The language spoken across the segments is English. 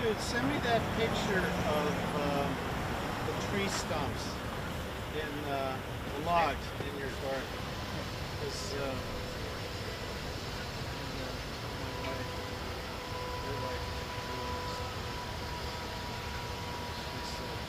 Dude, send me that picture of the tree stumps in the logs in your garden. Because my wife, they're like ruins. She said,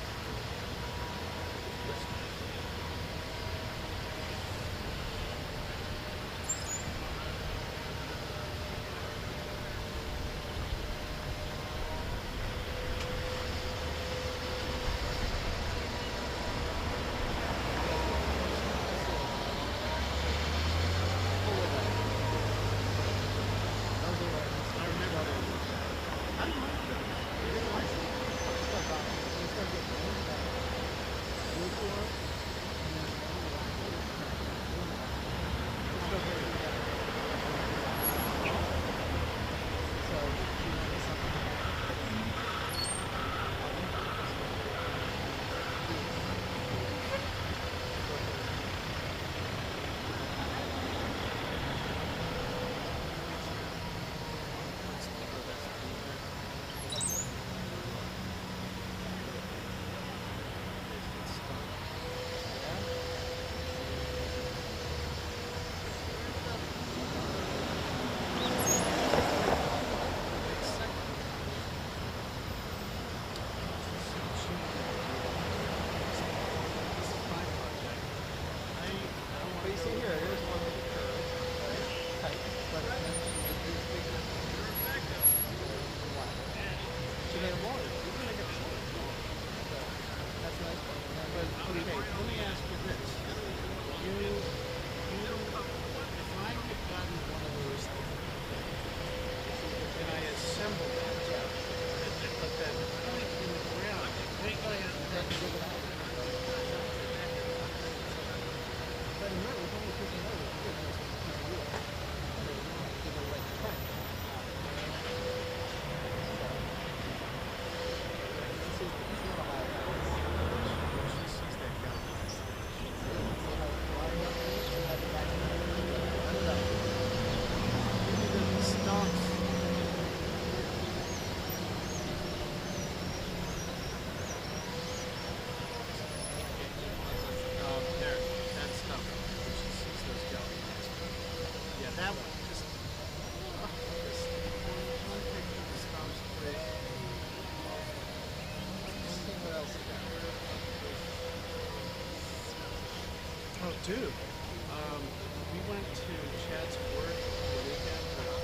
dude, we went to Chad's work the weekend with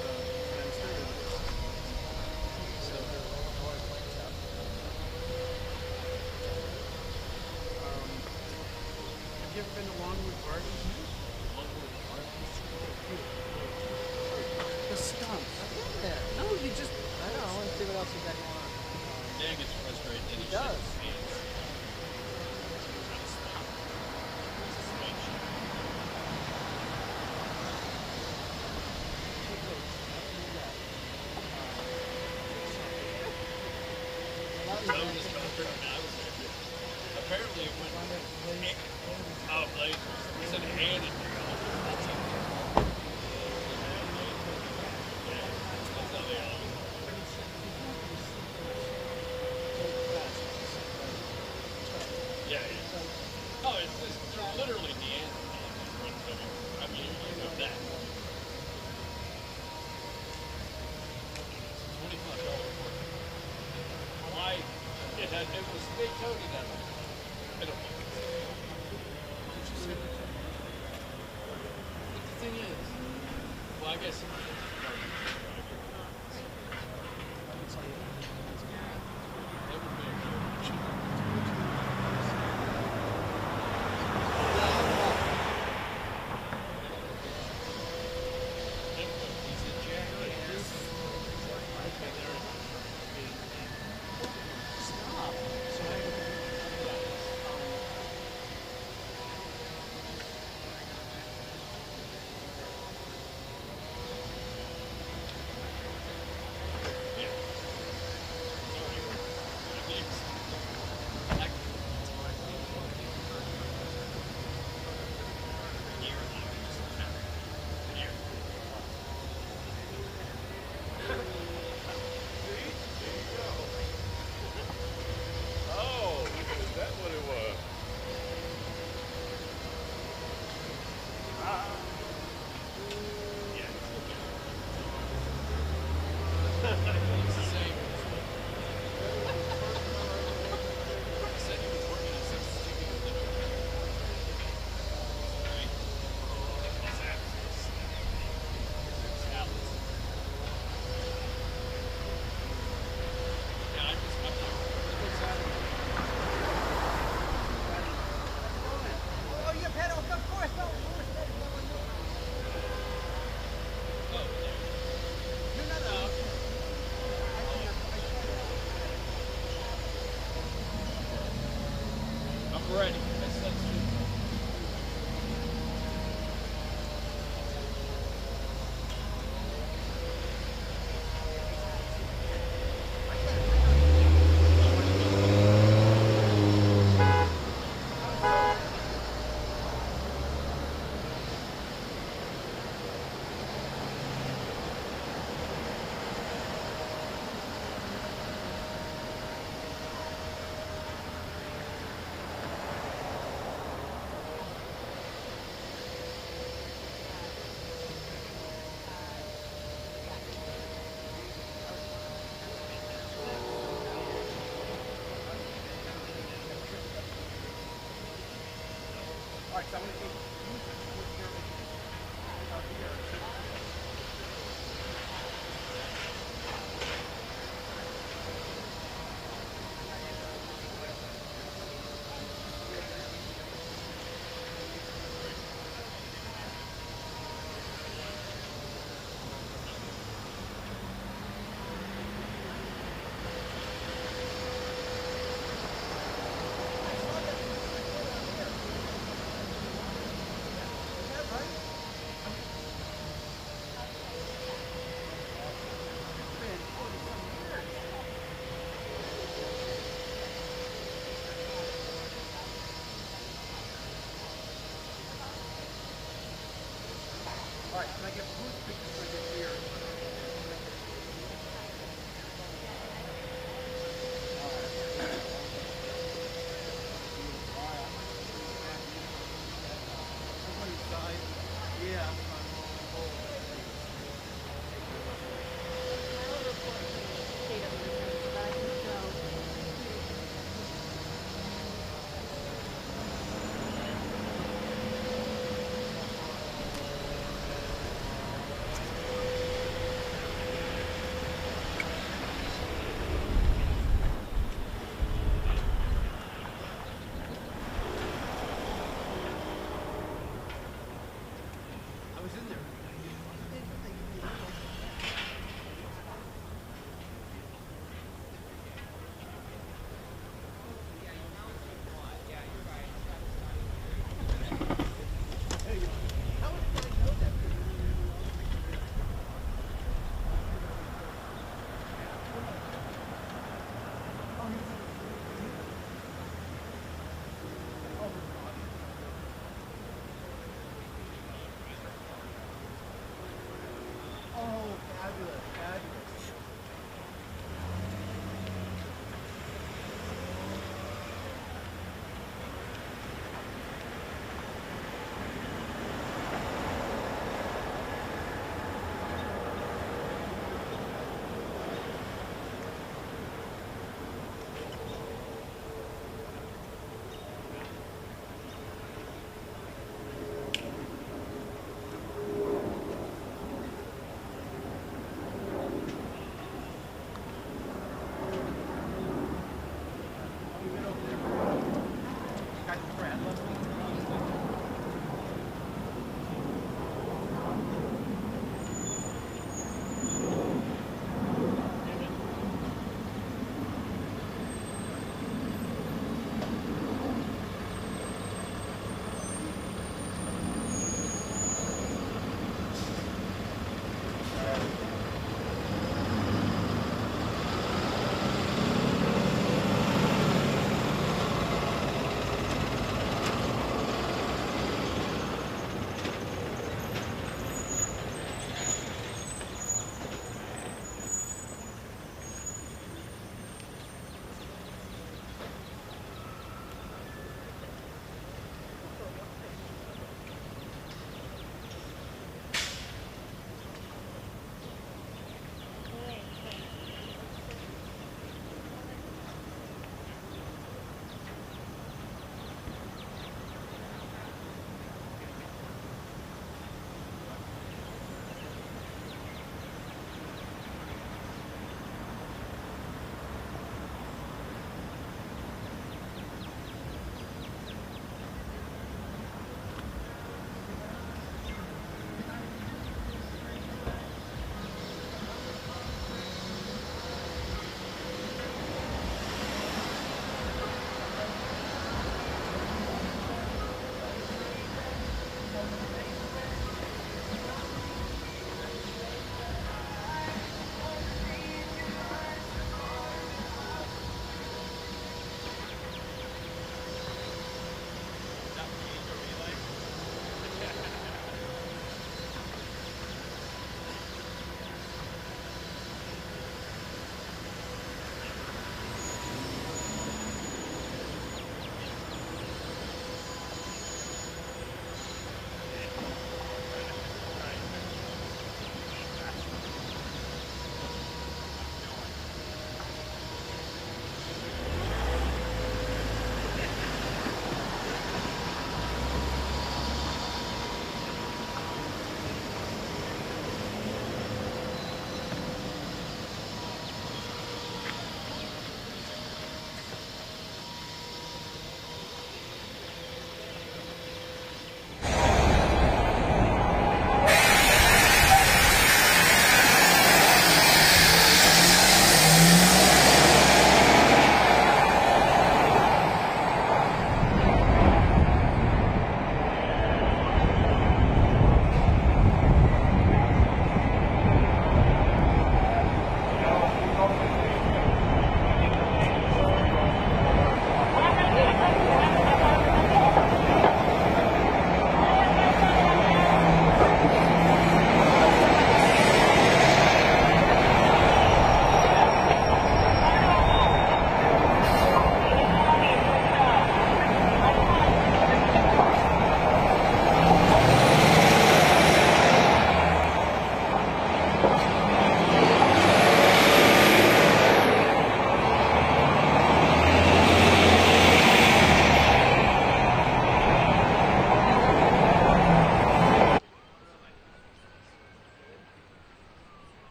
friends there. So, have you ever been to Longwood Gardens? Longwood Gardens? The stumps. I've been there. No, you just... I know, I want to see what else you got going on. Dan gets frustrated. He does. Apparently it went out late. He said handed me all. That's how they all. Yeah, yeah. Oh, it's just, they're literally Neanderthals. I mean, you know that. $25 for it. Why? It was, they told you that. I don't know. But the thing is, well, I guess. That would be a good option. All right, can I get who's speaking for this year? Yeah.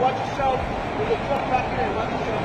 watch the show. We'll come back here and watch the show.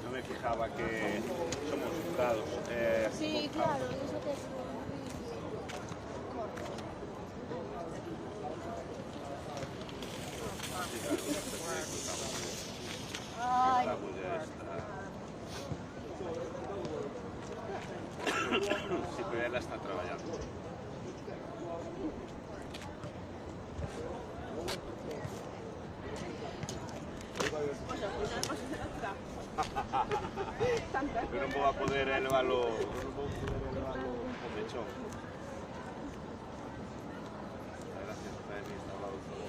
No me fijaba que somos juzgados. Sí, claro, eso te digo. Ay, Sí, pero ella está trabajando. Yo no puedo poder elevarlo, con mechón. Gracias, está bien, está hablado todo.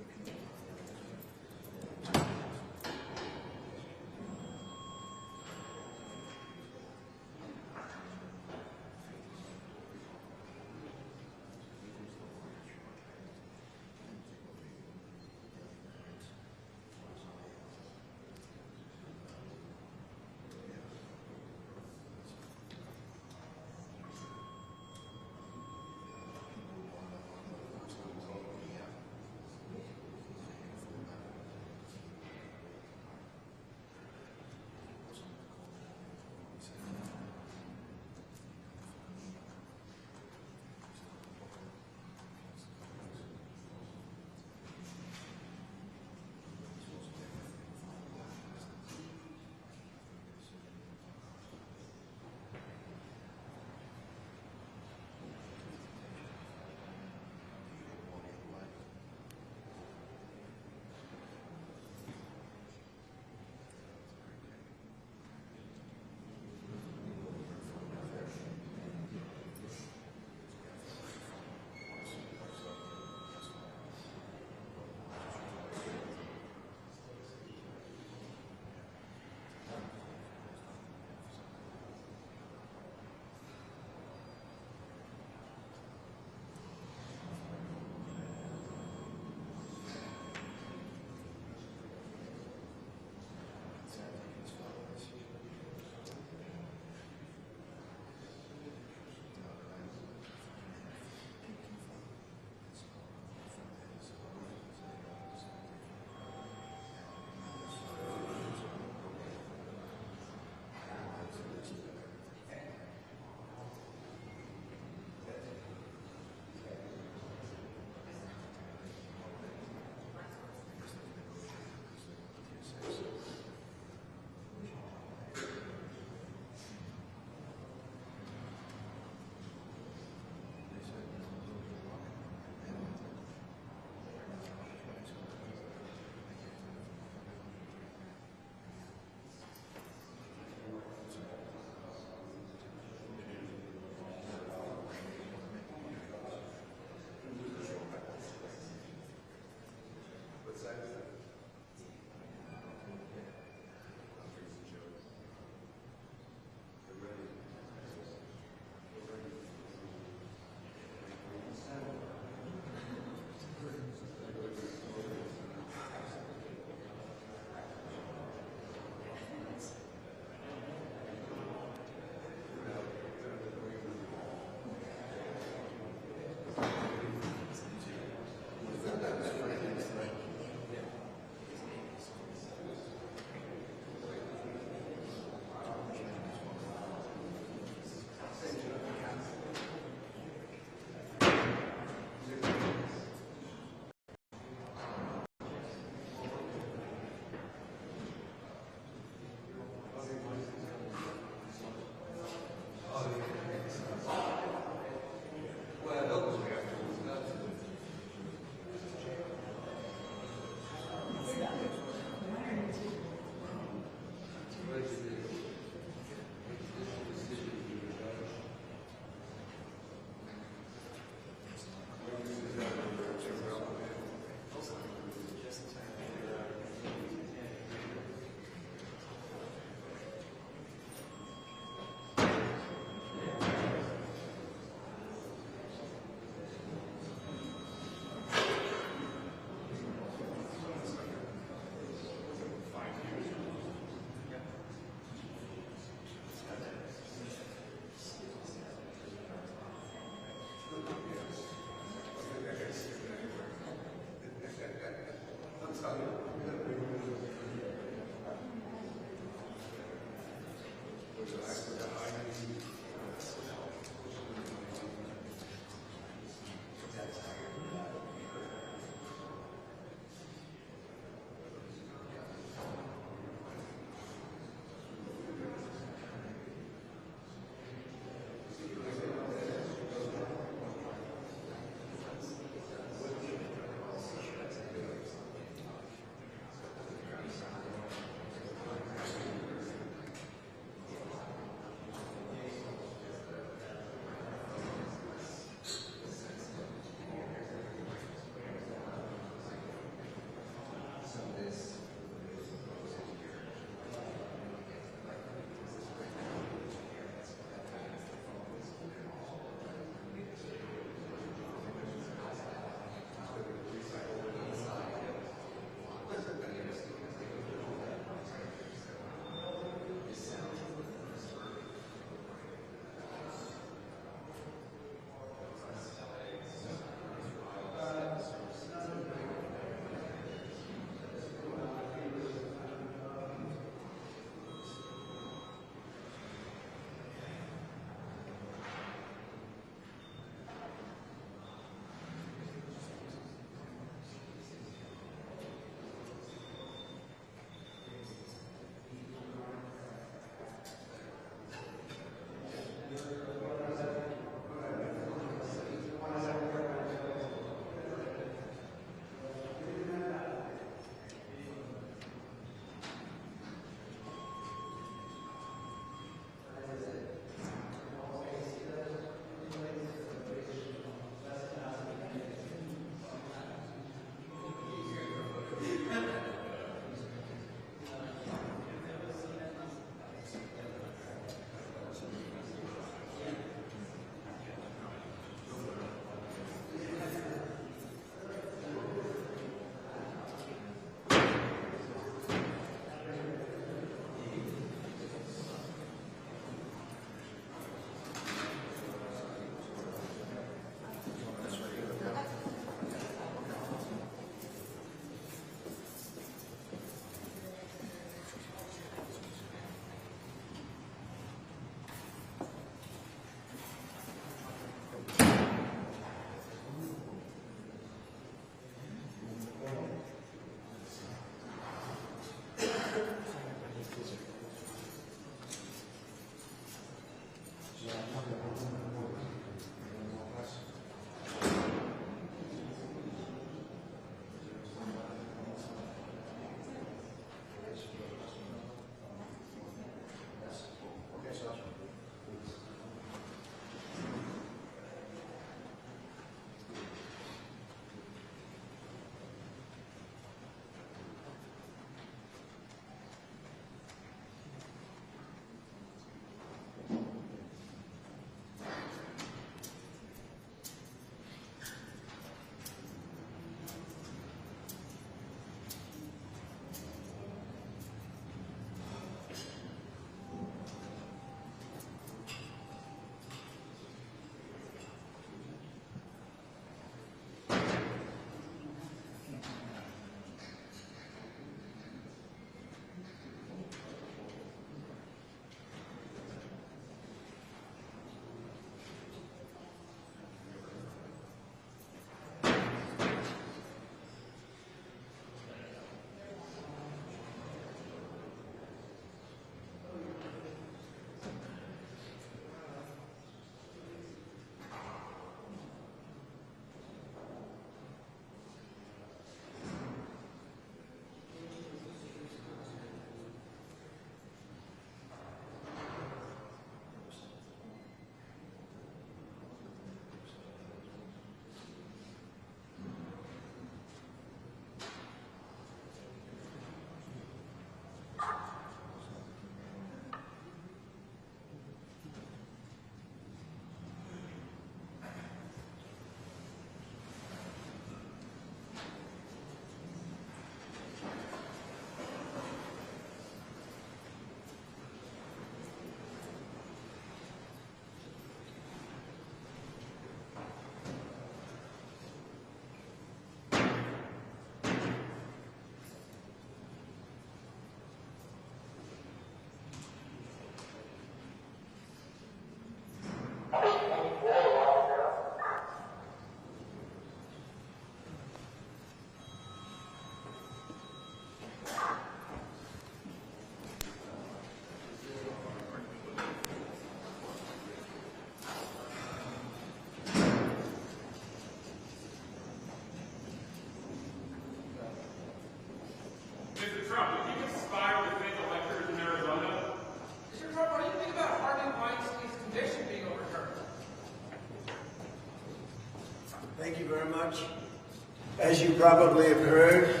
As you probably have heard,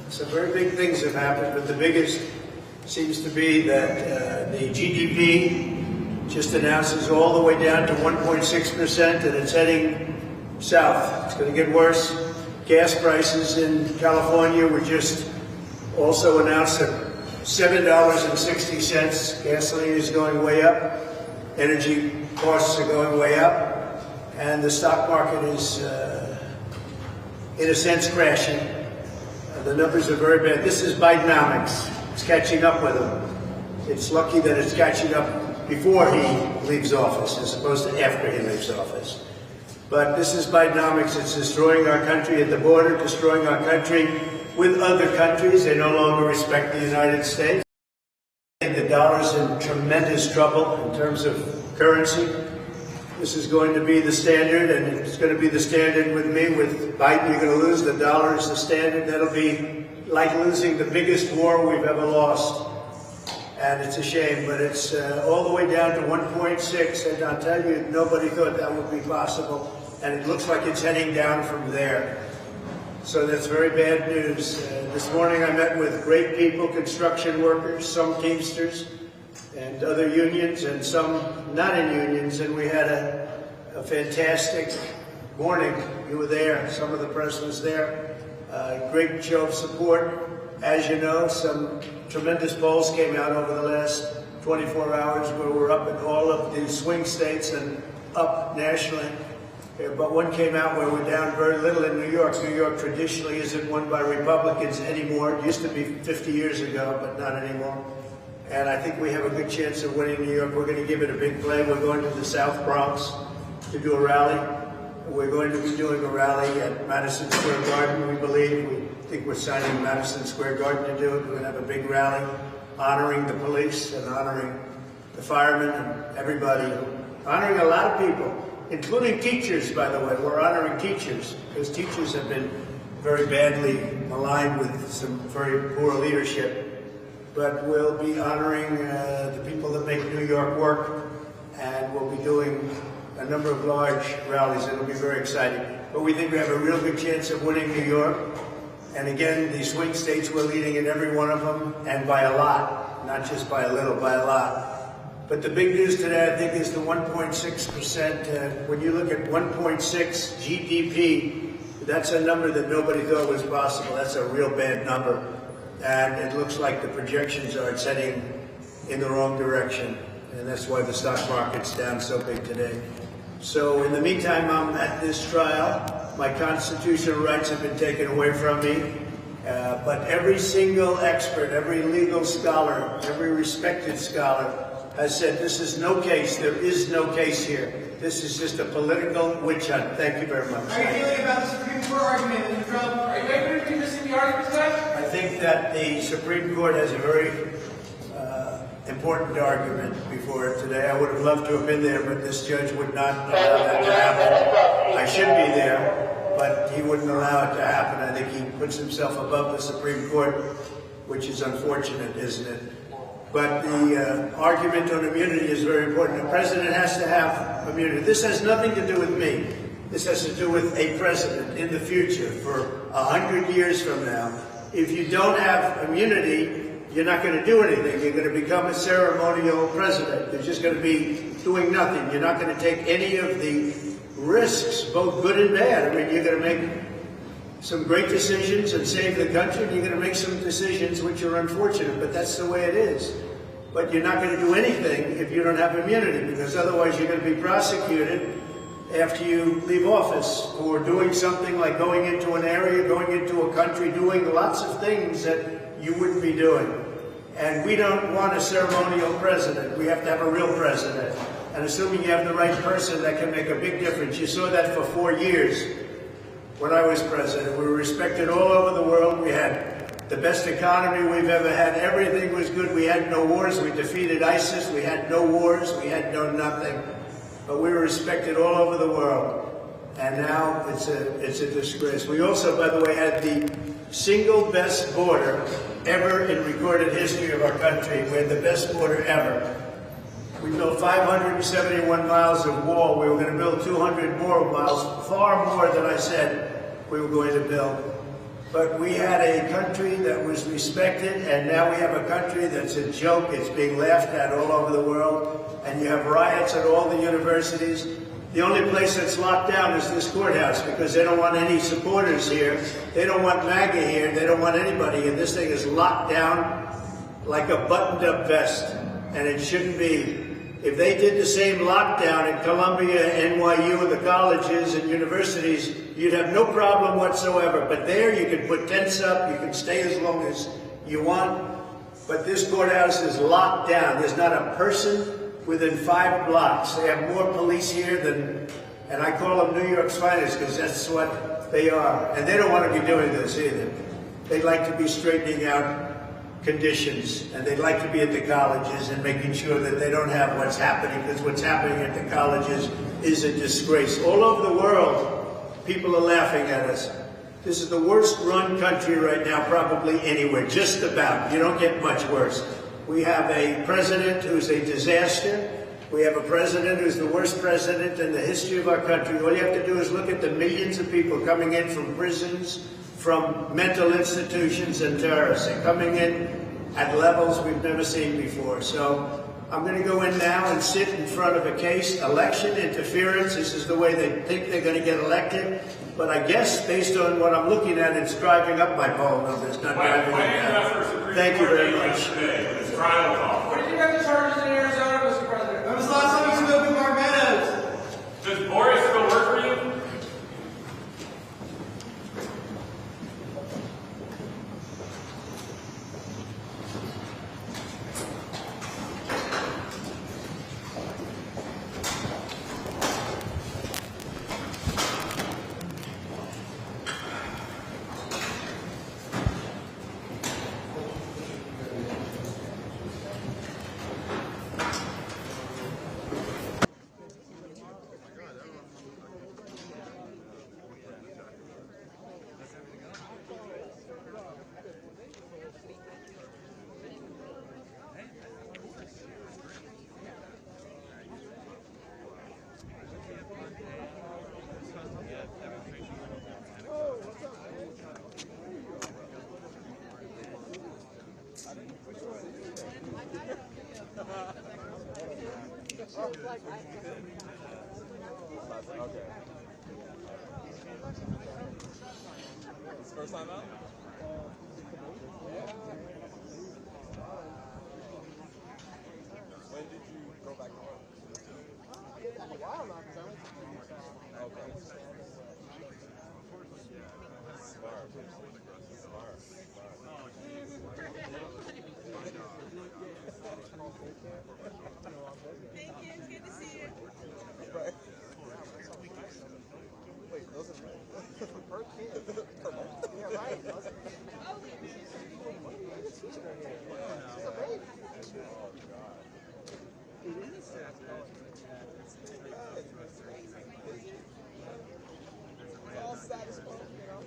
some very big things have happened, but the biggest seems to be that the GDP just announces all the way down to 1.6%, and it's heading south. It's going to get worse. Gas prices in California were just also announced at $7.60. Gasoline is going way up. Energy costs are going way up. And the stock market is, in a sense, crashing. The numbers are very bad. This is Bidenomics. It's catching up with him. It's lucky that it's catching up before he leaves office as opposed to after he leaves office. But this is Bidenomics. It's destroying our country at the border, destroying our country with other countries. They no longer respect the United States. The dollar's in tremendous trouble in terms of currency. This is going to be the standard, and it's going to be the standard with me. With Biden, you're going to lose. The dollar is the standard. That'll be like losing the biggest war we've ever lost. And it's a shame, but it's all the way down to 1.6, and I'll tell you, nobody thought that would be possible, and it looks like it's heading down from there. So that's very bad news. This morning I met with great people, construction workers, some Teamsters, and other unions, and some not in unions, and we had a fantastic morning. You were there, some of the press was there. Great show of support. As you know, some tremendous polls came out over the last 24 hours where we're up in all of the swing states and up nationally. But one came out where we're down very little in New York. New York traditionally isn't won by Republicans anymore. It used to be 50 years ago, but not anymore. And I think we have a good chance of winning New York. We're going to give it a big play. We're going to the South Bronx to do a rally. We're going to be doing a rally at Madison Square Garden, we believe. We think we're signing Madison Square Garden to do it. We're going to have a big rally honoring the police and honoring the firemen and everybody, honoring a lot of people, including teachers, by the way. We're honoring teachers because teachers have been very badly aligned with some very poor leadership. But we'll be honoring the people that make New York work, and we'll be doing a number of large rallies. It'll be very exciting. But we think we have a real good chance of winning New York. And again, the swing states, we're leading in every one of them, and by a lot, not just by a little, by a lot. But the big news today, I think, is the 1.6%. When you look at 1.6 GDP, that's a number that nobody thought was possible. That's a real bad number. And it looks like the projections are it's heading in the wrong direction. And that's why the stock market's down so big today. So in the meantime, I'm at this trial. My constitutional rights have been taken away from me. But every single expert, every legal scholar, every respected scholar has said this is no case. There is no case here. This is just a political witch hunt. Thank you very much. How are you feeling about the Supreme Court argument in Trump? Are you able to miss the argument tonight? I think that the Supreme Court has a very important argument before it today. I would have loved to have been there, but this judge would not allow that to happen. I should be there, but he wouldn't allow it to happen. I think he puts himself above the Supreme Court, which is unfortunate, isn't it? But the argument on immunity is very important. The president has to have immunity. This has nothing to do with me. This has to do with a president in the future for 100 years from now. If you don't have immunity, you're not going to do anything. You're going to become a ceremonial president. You're just going to be doing nothing. You're not going to take any of the risks, both good and bad. I mean, you're going to make some great decisions and save the country, and you're going to make some decisions which are unfortunate, but that's the way it is. But you're not going to do anything if you don't have immunity, because otherwise you're going to be prosecuted after you leave office for doing something like going into an area, going into a country, doing lots of things that you wouldn't be doing. And we don't want a ceremonial president. We have to have a real president. And assuming you have the right person, that can make a big difference. You saw that for 4 years when I was president. We were respected all over the world. We had the best economy we've ever had. Everything was good. We had no wars. We defeated ISIS. We had no wars. We had no nothing. But we were respected all over the world. And now it's a disgrace. We also, by the way, had the single best border ever in recorded history of our country. We had the best border ever. We built 571 miles of wall. We were going to build 200 more miles, far more than I said we were going to build. But we had a country that was respected, and now we have a country that's a joke. It's being laughed at all over the world, and you have riots at all the universities. The only place that's locked down is this courthouse because they don't want any supporters here. They don't want MAGA here. They don't want anybody, and this thing is locked down like a buttoned-up vest, and it shouldn't be. If they did the same lockdown in Columbia, NYU, and the colleges and universities, you'd have no problem whatsoever. But there, you can put tents up, you can stay as long as you want. But this courthouse is locked down. There's not a person within 5 blocks. They have more police here than, and I call them New York's finest because that's what they are. And they don't want to be doing this either. They'd like to be straightening out conditions, and they'd like to be at the colleges and making sure that they don't have what's happening, because what's happening at the colleges is a disgrace. All over the world, people are laughing at us. This is the worst run country right now, probably anywhere, just about. You don't get much worse. We have a president who's a disaster. We have a president who's the worst president in the history of our country. All you have to do is look at the millions of people coming in from prisons, from mental institutions, and terrorists. They're coming in at levels we've never seen before. So I'm going to go in now and sit in front of a case, election interference. This is the way they think they're going to get elected. But I guess, based on what I'm looking at, it's driving up my poll numbers, not driving them down. Thank you very much. What did you have the charges in Arizona, Mr. President? When was the last time you spoke with Mark Meadows? Does Boris still work for you? First time out? When did you go back home? A while now, because I went to okay. Smart. Thank you. It's good to see you. Right. Wait, those are per kid. Yeah, right. She's a baby. Oh, God. It is. It's all satisfying, you know?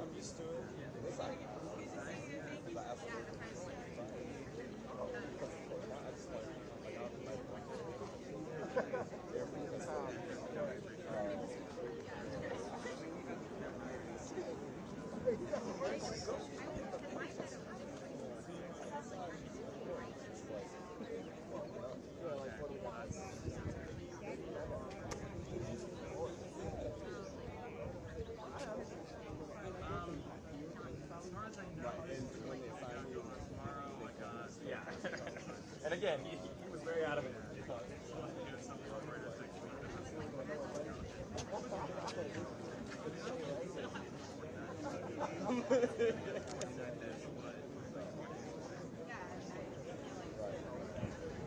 I'm used to it. It's like, and again, he was very out of it.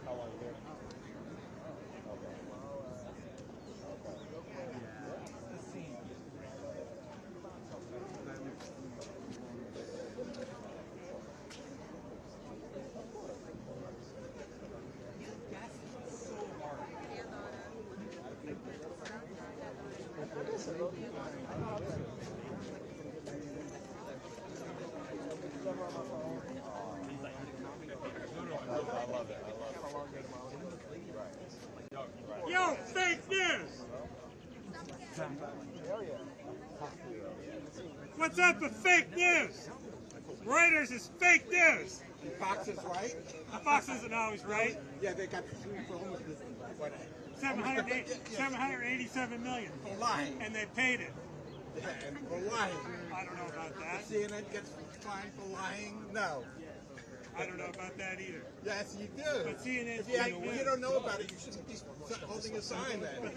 How long here? What's up with fake news? Reuters is fake news. Fox is right? Fox isn't always right. Yeah, they got 3 films. What? 787 million. For lying. And they paid it. Yeah, and for lying. I don't know about that. CNN gets fined for lying? No. I don't know about that either. Yes, you do. But CNN's if you don't know about it, you shouldn't be holding a sign then. But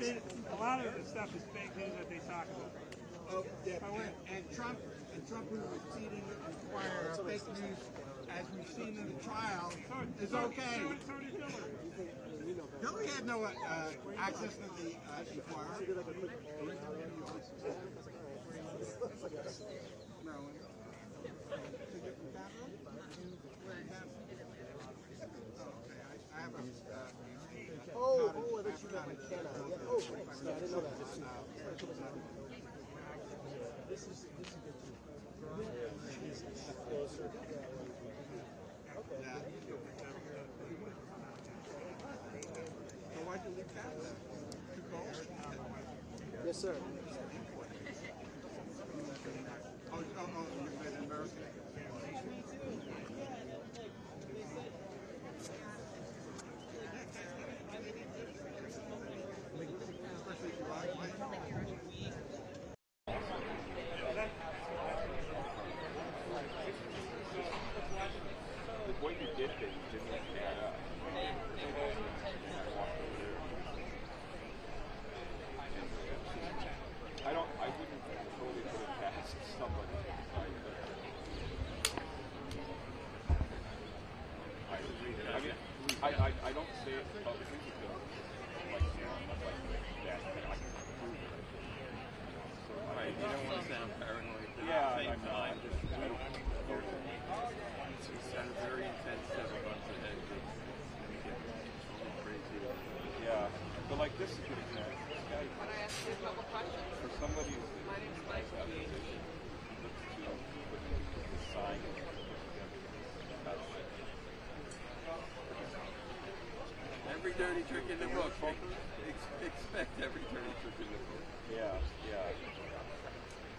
a lot of the stuff is fake news that they talk about. Oh, yeah. And Trump who was pleading to inquire fake news, as we've seen in the trial, is okay. So did Hillary. Hillary had no access to the inquiry. Maryland. I have a. I bet you got McKenna. Yeah. Oh, thanks. Yeah, I didn't know that. This is good too. Closer. Okay. Yeah. So why'd you leave that? Too cold? Yes, sir. Oh, you made it American. Especially if you like white. What you did that you didn't look that up. I wouldn't totally put it past somebody. I don't say it publicly because like that I can prove it. So Right, you don't want to sound paranoid. Yeah, I don't. You sound very intense every month and then you get totally crazy. Yeah, but like this is good example. This guy, for somebody who's in that position, he looks to put the sign Every dirty trick in the book. Expect every dirty trick in the book. Yeah, yeah.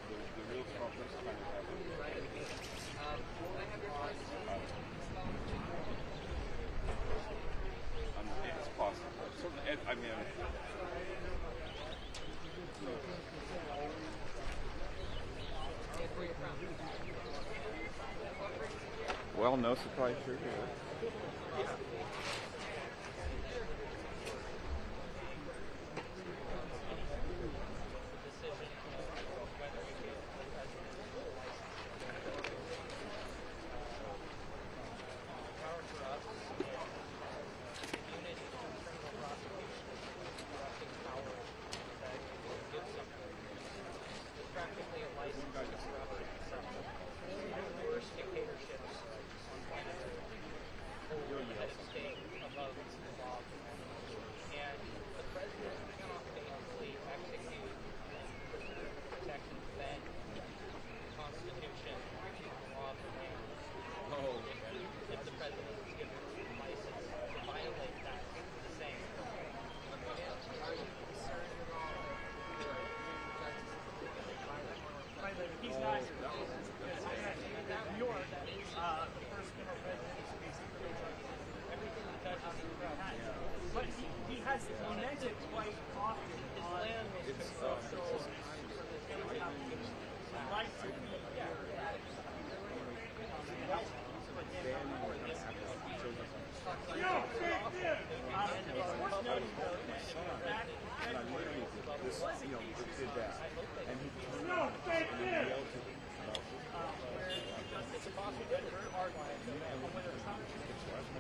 The real Trumpers kind of have it's possible. So, I mean, well, no surprise here.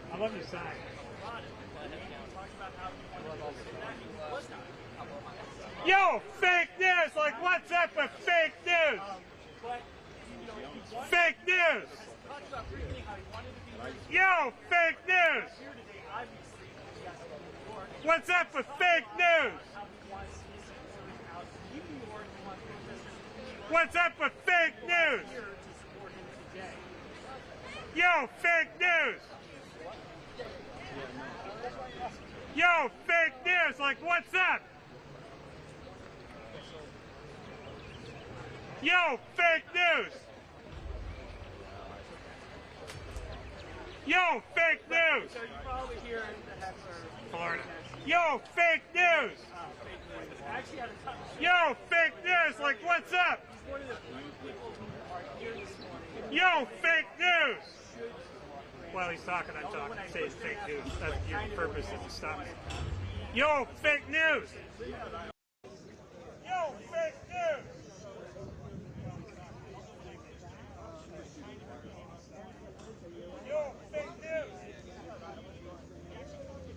I love your sign. Yo, fake news! Like, what's up with fake news? Fake news! Yo, fake news! What's up with fake news? What's up with fake news? Yo, fake news! Yo, fake news! Like, what's up? Yo, fake news! Yo, fake news! So you probably hear the heckler. Florida. Yo, fake news! Actually, had a touch. Yo, fake news! Like, what's up? He's one of the few people who are here this morning. Yo, fake news! While he's talking, I'm talking. Say it's fake news. That's your purpose is to stop me. Yo, fake news! Yo, fake news! Yo, fake news!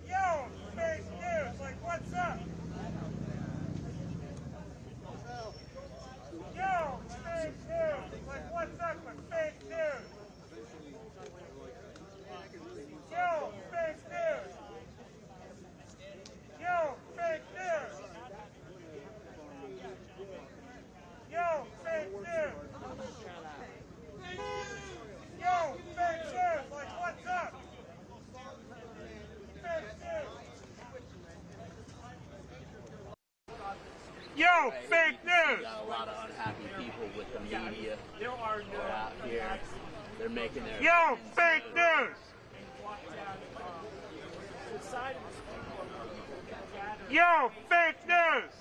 Yo, fake news! Like, what's up? Yo, fake news! Like, what's up with fake news? Yo, fake news! Yo, fake news! Yo, fake news! Yo, fake news! Like, what's up? Fake news! Yo, fake news! Got a lot of unhappy people with the media. There are no out here. They're making their. Yo, fake news! Yo, fake news!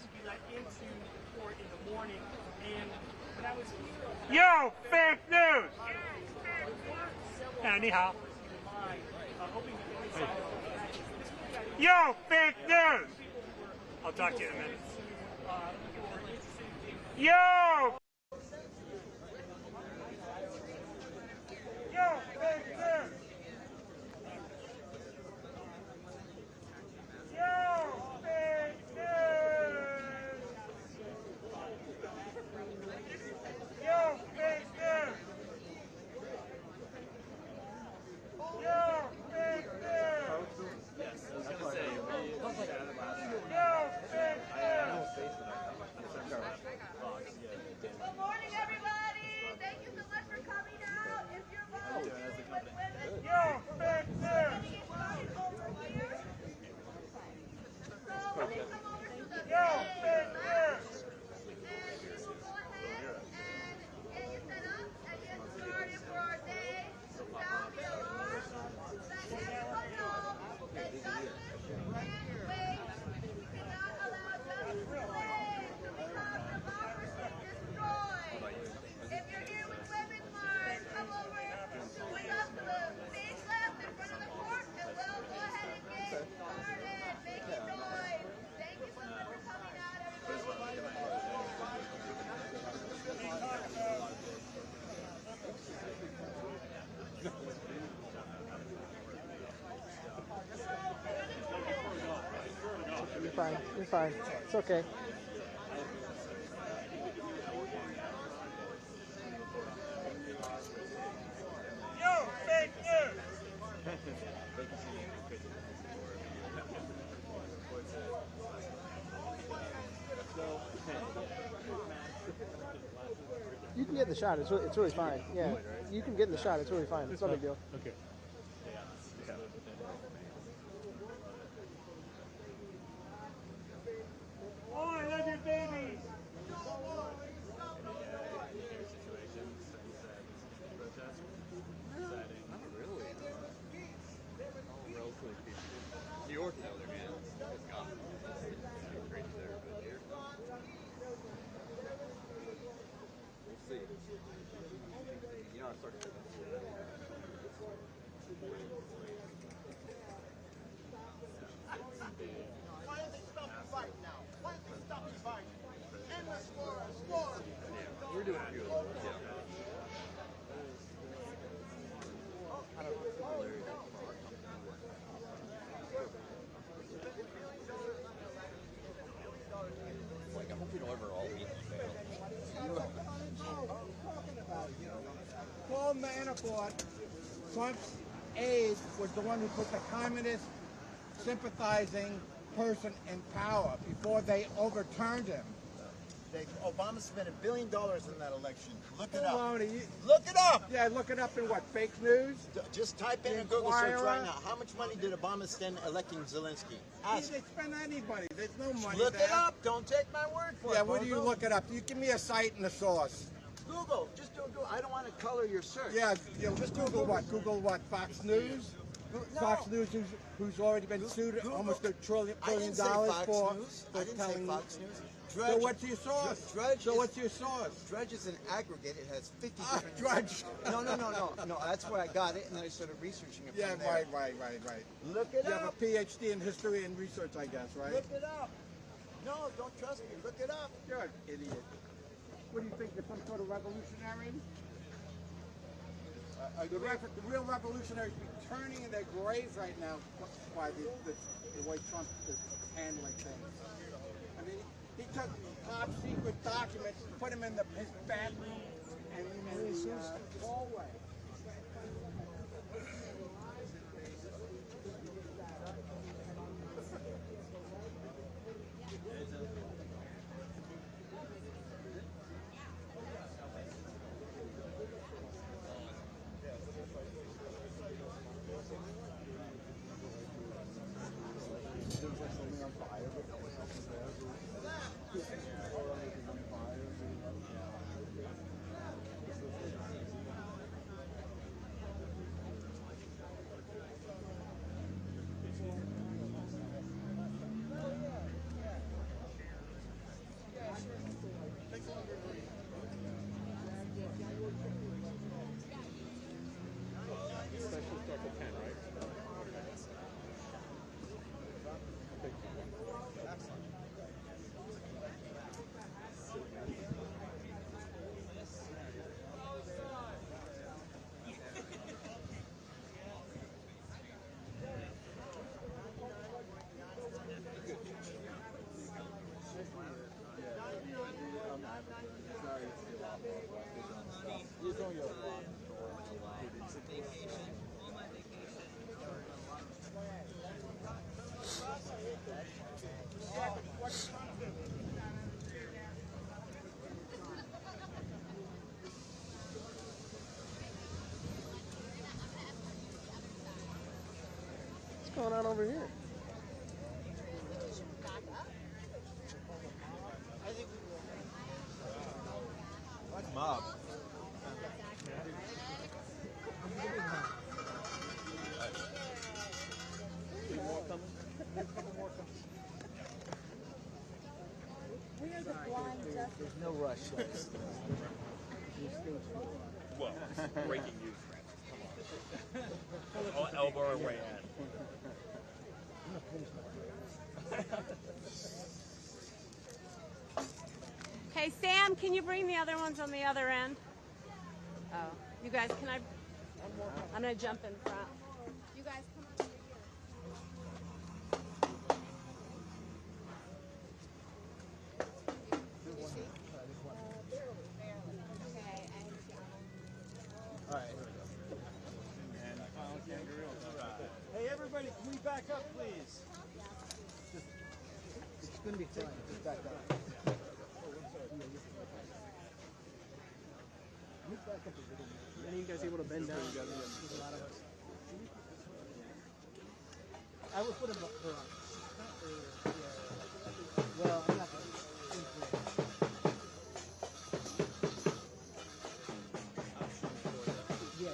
Yo, fake news! Ni hao. Yo, fake news! I'll talk to you in a minute. Yo! Yo, fake news! Yo, fake news! Yo, fake news! Yo, fake news! Yes, I was going to say, Yo, fake news! Good morning, everybody. Thank you so much for coming out. If you're volunteering with women, Yo, fake news! get started over here. So when they come over to the Yo, stage, fake news! and we will go ahead and get you set up and get started for our day. Sound the alarm. Let everyone know that justice can't wait. We cannot allow justice to wait. So we have democracy destroyed. If you're here with Women's March, come over with us to the stage left in front of the court, and we'll go ahead and get started. Making noise. Thank you so much for coming out, everybody. You're fine. You're fine. It's okay. Yo, fake news! You can get in the shot. It's really fine. Yeah, you can get in the shot. It's really fine. It's no big deal. Okay. Oh, I love your babies! New York, though, they're man. It's gone. It's crazy there, but here. We'll see. You know, I started to Why don't they stop the fight now? Why don't they stop the fight? Endless war. Yeah, we're doing good. Yeah. I don't know. Like, I hope we don't ever all meet. Paul Manafort, Trump's aide, was the one who put the communist sympathizing person in power before they overturned him. Obama spent $1 billion in that election. Look it up. Baloney. Look it up. Yeah, look it up in what? Fake news? Just type in a Google search right now. How much money did Obama spend electing Zelensky? Ask. He didn't spend any money. There's no money Look there. it up. Don't take my word for it. Yeah, where do you look it up? You give me a site and a source. Google. Just do Google. I don't want to color your search. Yeah, just Google what? Google what? Fox News? No. Fox News, who's already been sued almost $1 trillion I didn't say for Fox News. I didn't say telling. Fox News. So what's your source? What's your source? Drudge is an aggregate. It has 50 different... Drudge. No. That's where I got it, and then I started researching it Yeah, from there. right. Look it You up. have a PhD in history and research, I guess, right? Look it up. No, don't trust me. Look it up. You're an idiot. What do you think? You're some sort of revolutionary? The real revolutionaries be turning in their graves right now by the way Trump is handling things. I mean, he took top secret documents, put them in his bathroom and in the hallway. What's going on over here? Like mob. There's no rush. Well, breaking news. I'll elbow our way in. Hey, Sam, can you bring the other ones on the other end? Oh, you guys, can I? I'm going to jump in front. You guys come on over All right. Hey, everybody, can we back up, please? It's going to be fine. Just back up. Any of you guys able to bend down? There's a lot of us. I will put her on. Well, I'm not going to. Yeah.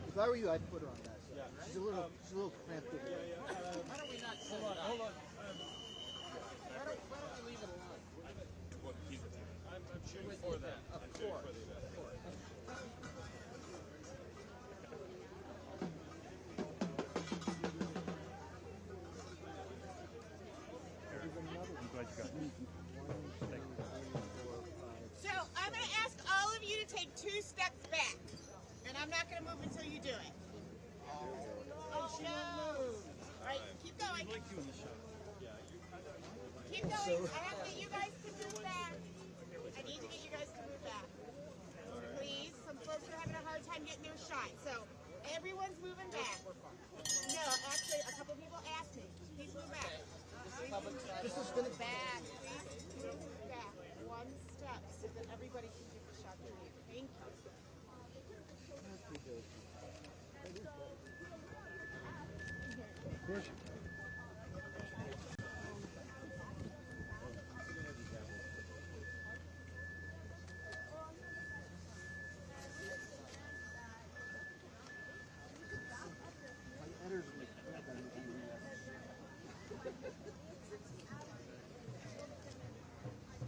If I were you, I'd put her on that. So. Yeah. She's a little cramped. Why don't we not set it up? Hold on. Why don't we leave it alone? I'm shooting for that. Of course. So I'm going to ask all of you to take 2 steps back, and I'm not going to move until you do it. Oh no! All right, keep going. Keep going. I have to get you guys to move back. I need to get you guys to move back. Please, some folks are having a hard time getting their shot. So everyone's moving back. No, actually, a couple people asked me. Please move back. This is going to back. Please.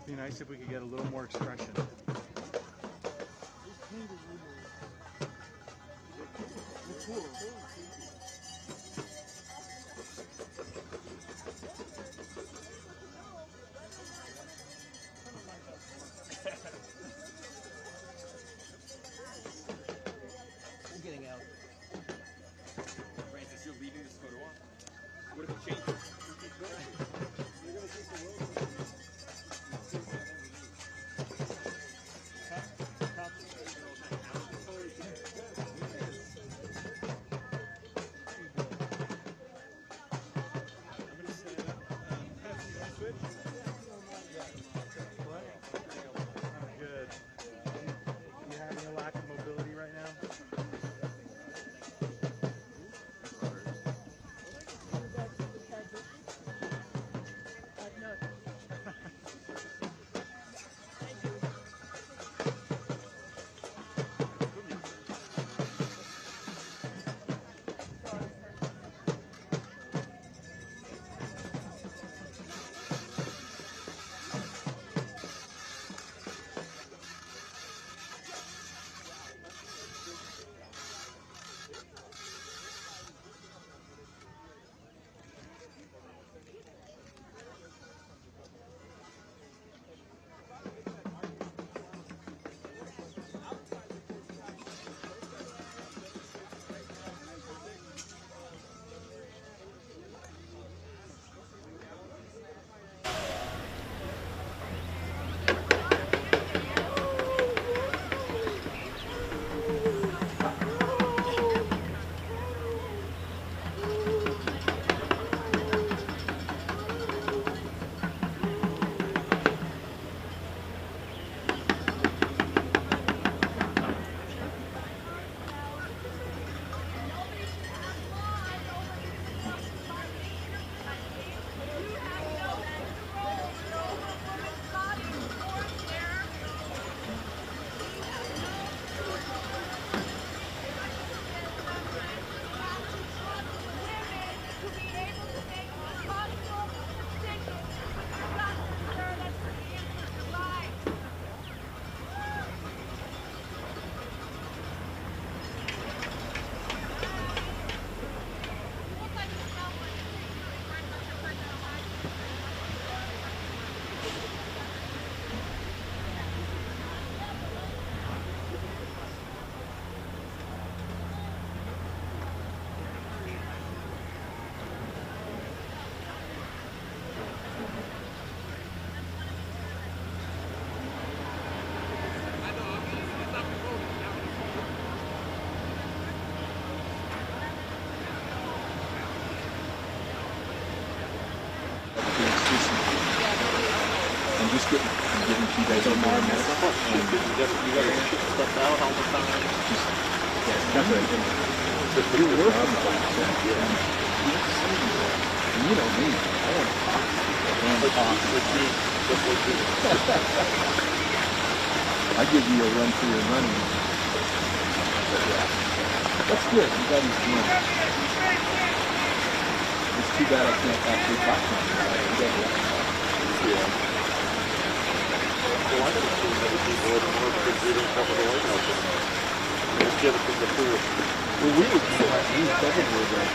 Be nice if we could get a little more expression. I'm getting out. Francis, you're leaving this photo on? What if it changes? You're going to keep the road. Good. You having a lack of mobility right now? I'm just getting you guys on more and more. You got to shoot stuff out all the time. That's what I think. You work on that. You know me. I want to talk. I give you a run for your money. That's good. You got his game. It's too bad I can't actually talk to him. Yeah. Well, I don't see many people anymore because they don't cover the White House anymore. Let's get it from the pool. Well, we would do that. We covered with that.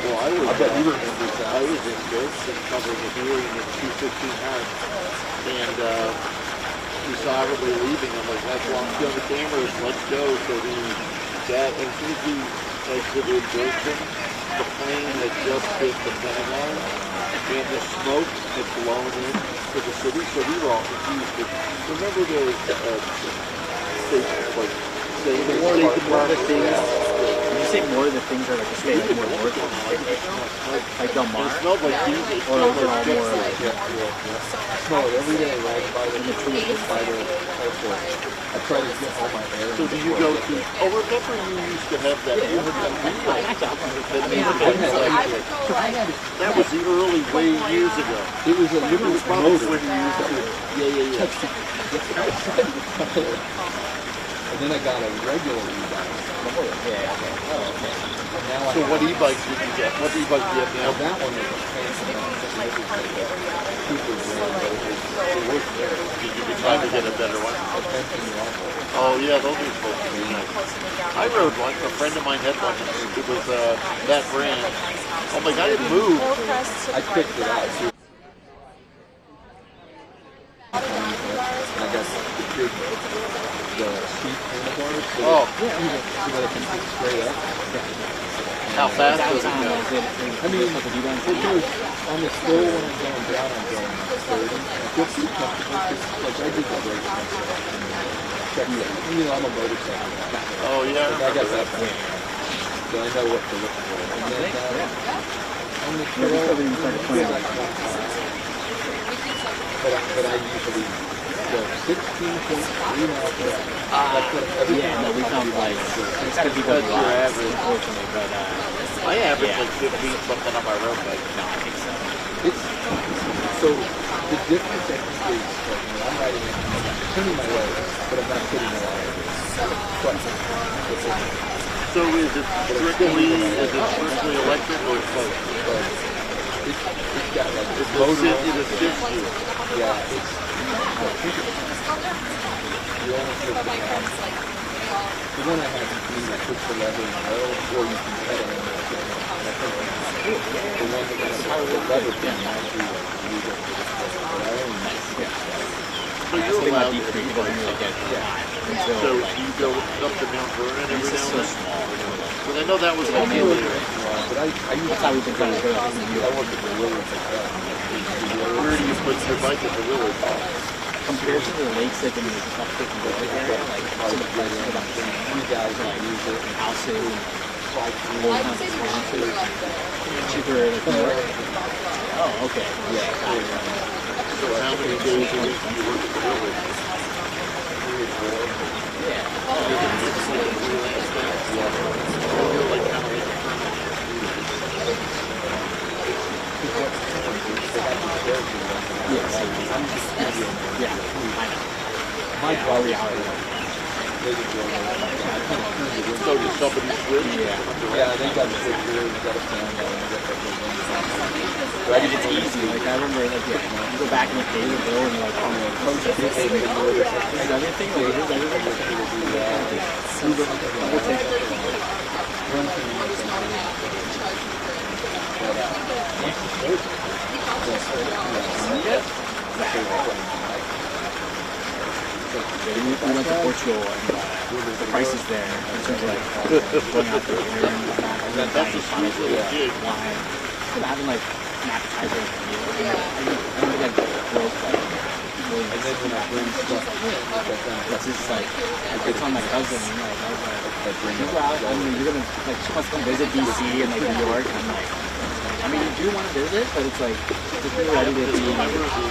Well, I bet you remember that. I was in this and covering a hearing at 2:15 March, and we saw everybody leaving. I'm like, let's walk on the cameras, let's go. So as soon as we exited Boston, the plane had just hit the Pentagon, and the smoke had blown into the city, so we were all confused. But remember the state department? Would you say more of the things are like the state more north, like Del Mar? It smelled like diesel. Or is it all more like smell it every day right by the airport. I try to get all my air. So do you go to? Oh, remember you used to have that. You had that that was the early way years ago. It was a little motor when you used to. Yeah. And then I got a regular e-bike. So what e-bike did you get? What e-bike do you have now? That one was a fancy Did you decide to get a better one? Oh yeah, those are supposed to be nice. I rode one. A friend of mine had one. It was that brand. Oh my God, it moved. I picked it out. I guess the big, the sheet handlebars. Oh, yeah. It can straight up. How fast does it go? I mean, it goes on the slow when I'm going down, I'm going 30. I feel pretty comfortable because, like, I do that right now. You know, I'm a motorcycle guy. Oh, yeah. I got that thing. So I know what to look for. And then on the trail, but I usually go 16.3 miles per hour. Yeah, no, we found like it's gonna be good your average, unfortunately, but I average like 15 something on my road bike. No, I think so. So the difference I think is like when I'm riding, I'm turning my way, but I'm not hitting the wire. So is it strictly electric or both? It's got like this motor. It assists you. Yeah, the one I have, you can push the lever and go, or you can pedal in there. The one that has the lever thing, so you're allowed to be like that. So you go up to Mount Vernon every now and then? But I know that was like but that's how we've been trying to go. I work at the Willard. Where do you put your bike at the Willard? Compared to the lakes, like in the stuff that can go there, like some of the places about you guys like use it in houses and like cheaper like more. Oh, okay. Yeah. So how many days a week do you work at the Willard? 3 or 4. Yeah. You're like kind of like yeah, I know. My reality. So did somebody switch? Yeah, they got a switcher, they got a fan going, I think it's easy. Like I remember, like you go back in the day, the bill, and like everything. We went to Portugal and the prices there in terms of like going out there and that's just wine. So having like an appetizer for you. I don't think I'd broke like and then when I bring stuff it's just like it's on my cousin and like I was like you go out, I mean you're gonna like she wants to come visit DC and like New York and I'm like I mean, you do want to visit, but it's like, just be ready to be remember the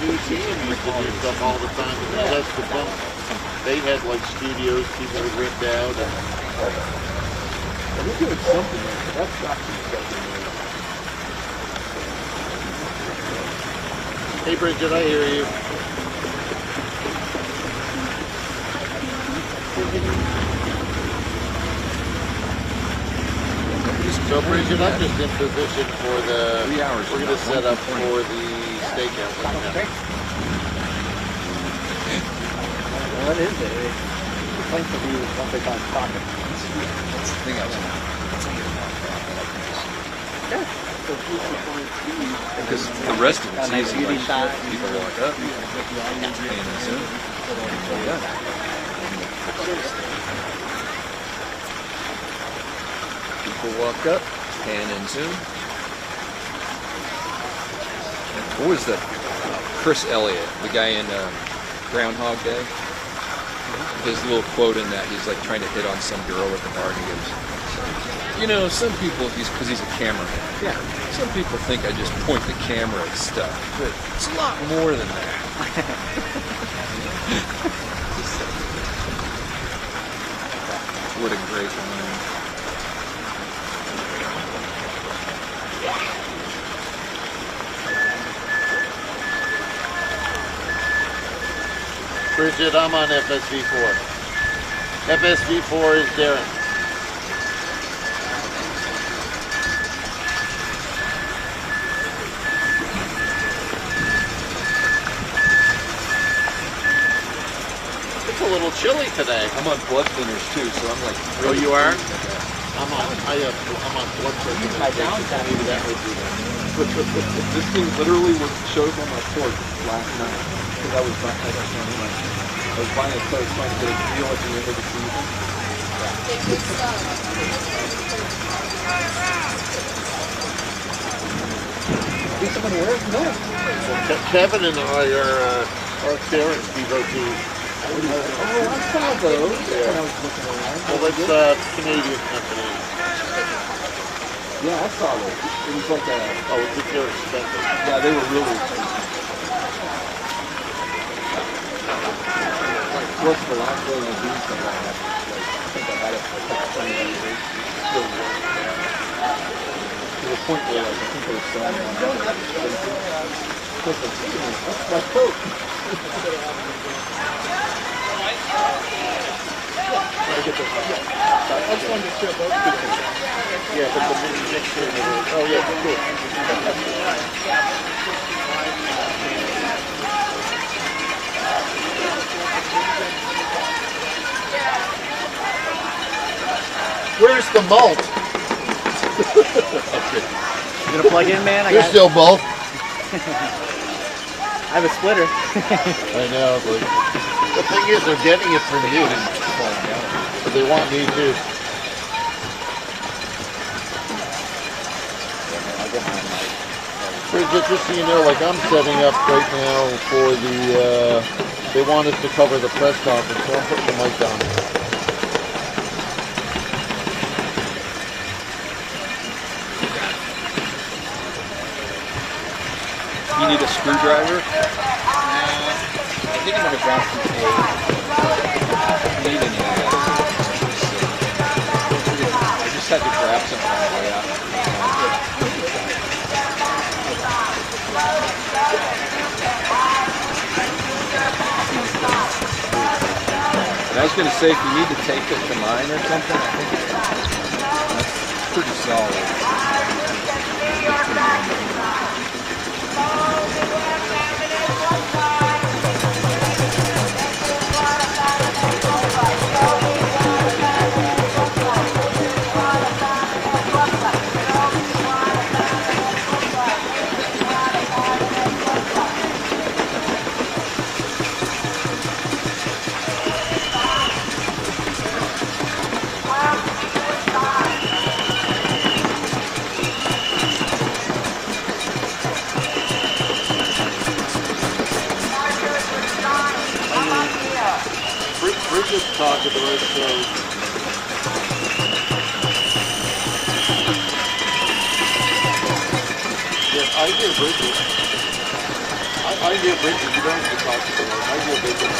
museum used to do stuff all the time. That's the fun. They had like studios people would rent out. And we're doing something there. That's got to be something there. Hey, Bridget, I hear you. So Bridget, I'm just in position for the, 3 hours. We're going to set up for the stakeout. Okay. What is it? It claims to be what they call pocket. That's the thing I was because the rest of it's easy. Like, people walk up, and zoom. People walk up, pan and zoom. And what was the Chris Elliott, the guy in Groundhog Day? His little quote in that, he's like trying to hit on some girl at the bar and he goes, You know, some people, because he's a cameraman. Yeah. Some people think I just point the camera at stuff, but it's a lot more than that. What a great line. Bridget, I'm on FSV4. FSV4 is Darren. It's a little chilly today. I'm on blood thinners too, so I'm like. Oh, you are? I'm on blood thinners. My downtime. Maybe that would be that. This thing literally showed up on my porch last night because I was buying a coat trying to get a deal at the end of the season. Be somebody wear it? No. Kevin and I are clearance devotees. Oh, I saw those when I was looking around. Well, it's Canadian company. Yeah, I saw those. It was like they're expensive. Yeah, they were really expensive. Plus, the last one of these things I had, I think I had it for like 20 years. Still working. To the point where I think they were selling one. That's my coat. I just wanted to share both pictures. Yeah, but the mixture of it. Oh, yeah, cool. Where's the malt? Okay. You gonna plug in, man? There's still both. I have a splitter. I know, but the thing is, they're getting it from you. But they want me too. Bridget, just so you know, like I'm setting up right now for the, they want us to cover the press conference, so I'm putting the mic down. You need a screwdriver? I think I'm going to grab some tape. Need any of that? I just had to grab something on the way out. And I was going to say, if you need to tape it to mine or something, I think it's pretty solid. Bridget talked at the right show. Yeah, I hear Bridget. I hear Bridget. You don't have to talk to her. I hear Bridget.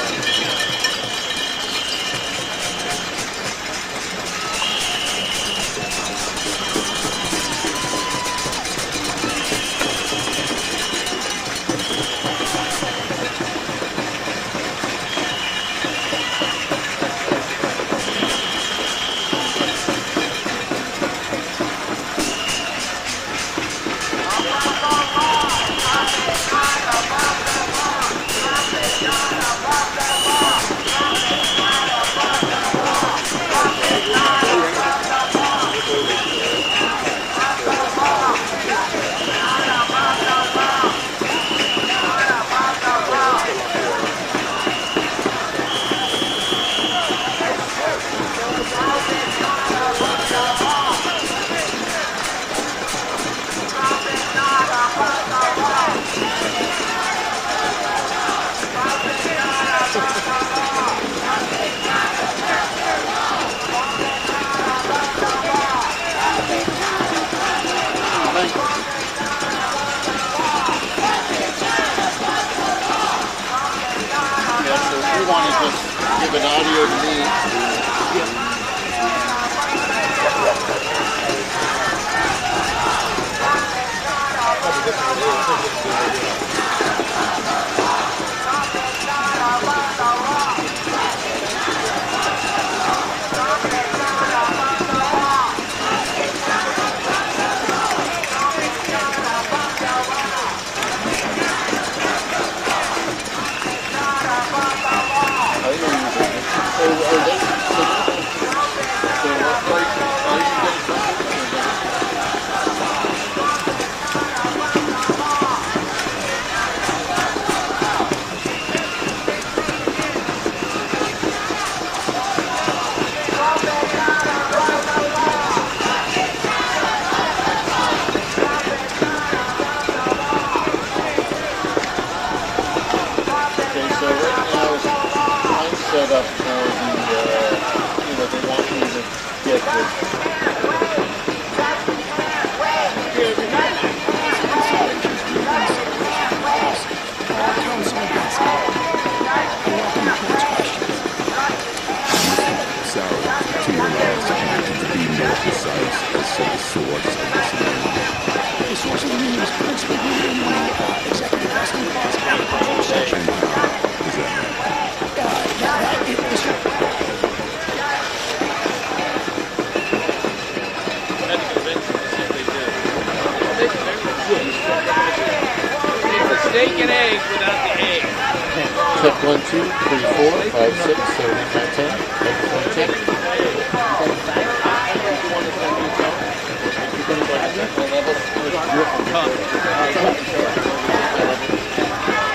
want to just give an audio to me. Set up for the, they want you to get this. So, to your last point, to be more precise as to the source of this amendment. The source of the amendment is principally rooted in the executive vesting clause of Article Section. Does that mean? It's a steak and eggs without the egg. Check 1, 2, 3, 4, 5, 6, 7, 8, 9, 10. Check.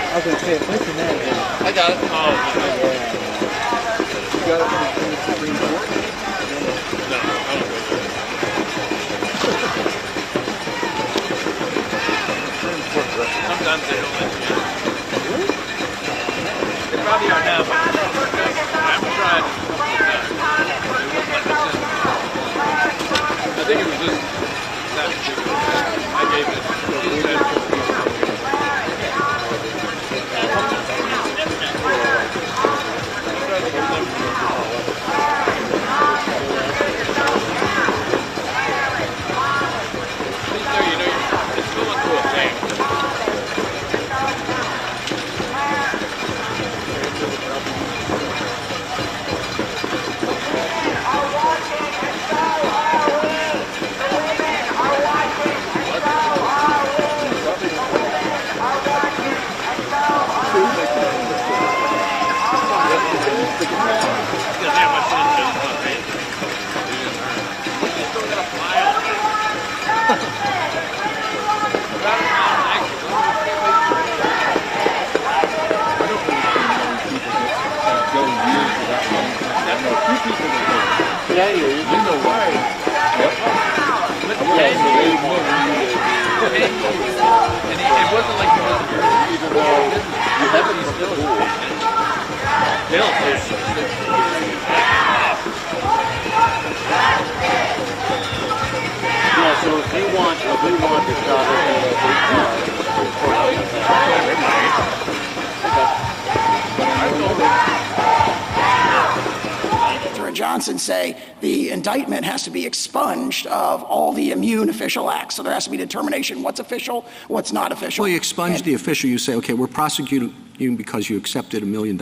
I was going to say, it's like that. I got it. Oh, you got it from the Supreme Court? No, I don't go there. Sometimes they don't let you in. They probably are now, but I haven't tried. I think it was just that particular I gave it. It's going through a thing. Yeah, you know why. And it wasn't like he wasn't here. Even though you haven't still yeah, so if we want to stop Johnson say the indictment has to be expunged of all the immune official acts. So there has to be determination what's official, what's not official. Well, you expunge the official. You say, okay, we're prosecuting you because you accepted $1 million.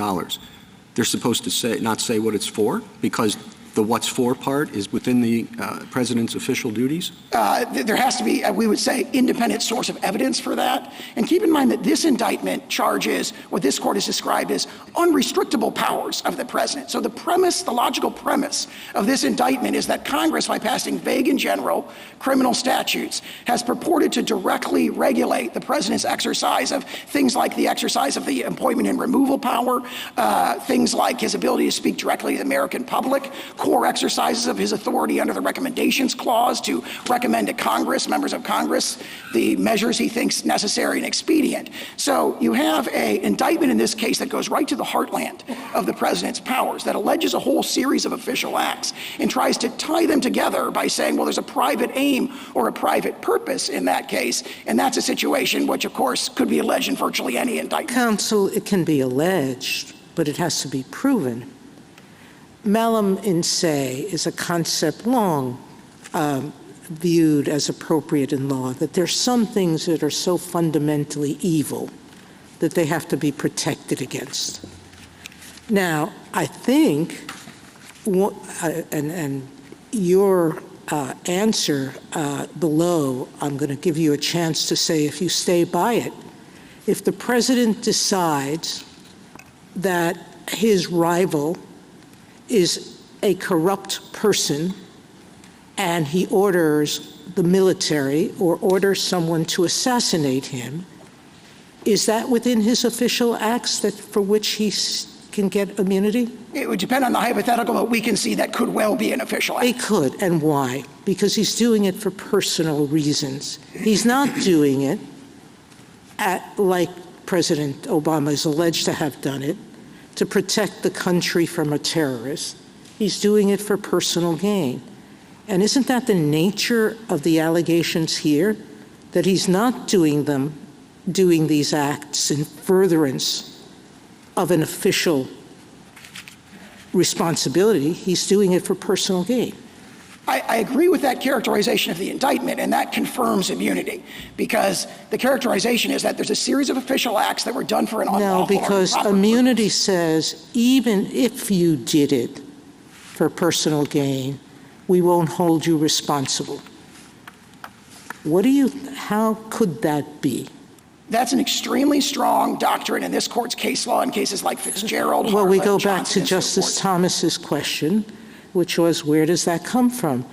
They're supposed to not say what it's for because the what's for part is within the president's official duties? There has to be, we would say, independent source of evidence for that. And keep in mind that this indictment charges what this court has described as unrestrictable powers of the president. So the premise, the logical premise of this indictment is that Congress, by passing vague and general criminal statutes, has purported to directly regulate the president's exercise of things like the exercise of the appointment and removal power, things like his ability to speak directly to the American public, core exercises of his authority under the Recommendations Clause to recommend to Congress, members of Congress, the measures he thinks necessary and expedient. So you have an indictment in this case that goes right to the heartland of the president's powers, that alleges a whole series of official acts and tries to tie them together by saying, well, there's a private aim or a private purpose in that case, and that's a situation which, of course, could be alleged in virtually any indictment. Counsel, it can be alleged, but it has to be proven. Malum in se is a concept long viewed as appropriate in law, that there's some things that are so fundamentally evil that they have to be protected against. Now, I think, and your answer below, I'm going to give you a chance to say if you stay by it. If the president decides that his rival is a corrupt person and he orders the military or orders someone to assassinate him, is that within his official acts that for which he can get immunity? It would depend on the hypothetical, but we can see that could well be an official act. It could, and why? Because he's doing it for personal reasons. He's not doing it like President Obama is alleged to have done it, to protect the country from a terrorist. He's doing it for personal gain. And isn't that the nature of the allegations here? That he's not doing these acts in furtherance of an official responsibility. He's doing it for personal gain. I agree with that characterization of the indictment, and that confirms immunity, because the characterization is that there's a series of official acts that were done for an unlawful. No, because immunity says even if you did it for personal gain, we won't hold you responsible. How could that be? That's an extremely strong doctrine in this court's case law in cases like Fitzgerald. Well, we go back to Justice Thomas's question, which was, where does that come from?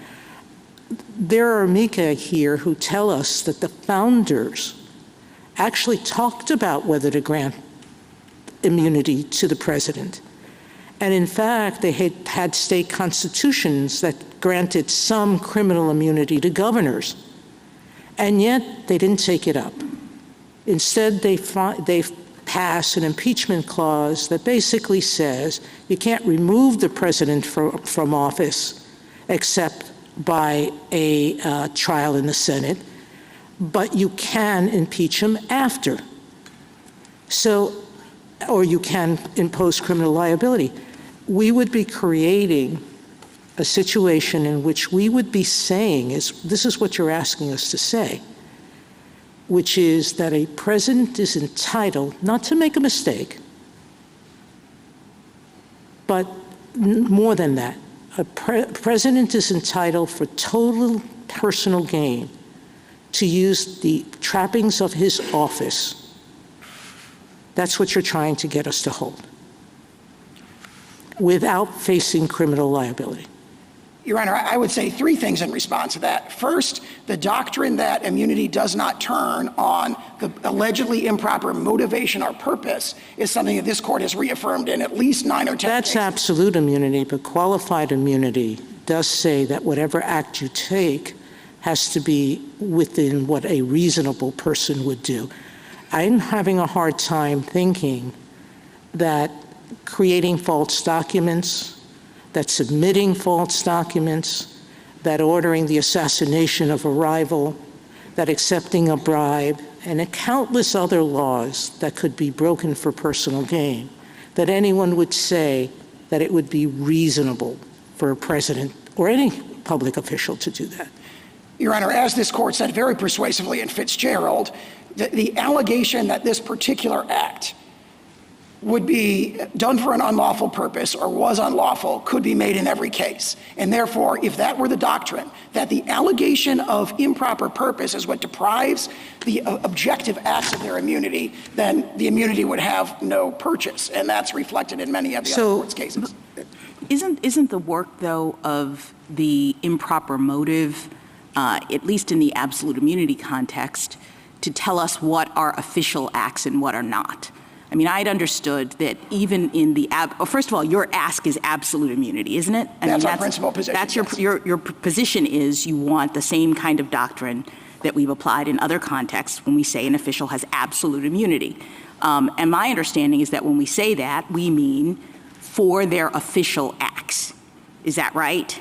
There are amici here who tell us that the founders actually talked about whether to grant immunity to the president. And in fact, they had state constitutions that granted some criminal immunity to governors. And yet they didn't take it up. Instead, they pass an impeachment clause that basically says you can't remove the president from office except by a trial in the Senate, but you can impeach him after. Or you can impose criminal liability. We would be creating a situation in which we would be saying, this is what you're asking us to say, which is that a president is entitled not to make a mistake, but more than that, a president is entitled for total personal gain to use the trappings of his office. That's what you're trying to get us to hold, without facing criminal liability. Your Honor, I would say three things in response to that. First, the doctrine that immunity does not turn on the allegedly improper motivation or purpose is something that this court has reaffirmed in at least 9 or 10 That's cases. Absolute immunity, but qualified immunity does say that whatever act you take has to be within what a reasonable person would do. I'm having a hard time thinking that creating false documents, that submitting false documents, that ordering the assassination of a rival, that accepting a bribe, and countless other laws that could be broken for personal gain, that anyone would say that it would be reasonable for a president or any public official to do that. Your Honor, as this court said very persuasively in Fitzgerald, the allegation that this particular act would be done for an unlawful purpose or was unlawful could be made in every case. And therefore, if that were the doctrine, that the allegation of improper purpose is what deprives the objective acts of their immunity, then the immunity would have no purchase. And that's reflected in many of the other court's cases. Isn't the work, though, of the improper motive, at least in the absolute immunity context, to tell us what are official acts and what are not? I mean, I'd understood that even in the first of all, your ask is absolute immunity, isn't it? That's our principal position. That's your position is you want the same kind of doctrine that we've applied in other contexts when we say an official has absolute immunity. And my understanding is that when we say that, we mean for their official acts. Is that right?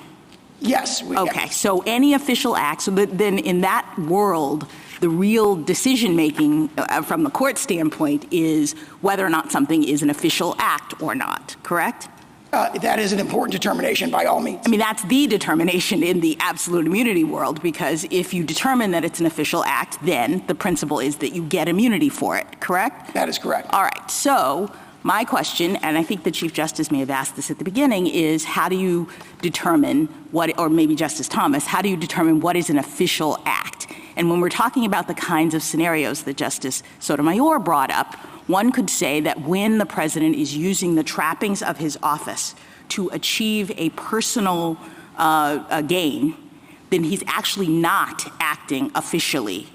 Yes. Okay, so any official acts, so then in that world, the real decision-making from the court standpoint is whether or not something is an official act or not, correct? That is an important determination by all means. I mean, that's the determination in the absolute immunity world, because if you determine that it's an official act, then the principle is that you get immunity for it, correct? That is correct. All right. So my question, and I think the Chief Justice may have asked this at the beginning, is how do you determine what, or maybe Justice Thomas, how do you determine what is an official act? And when we're talking about the kinds of scenarios that Justice Sotomayor brought up, one could say that when the president is using the trappings of his office to achieve a personal gain, then he's actually not acting officially,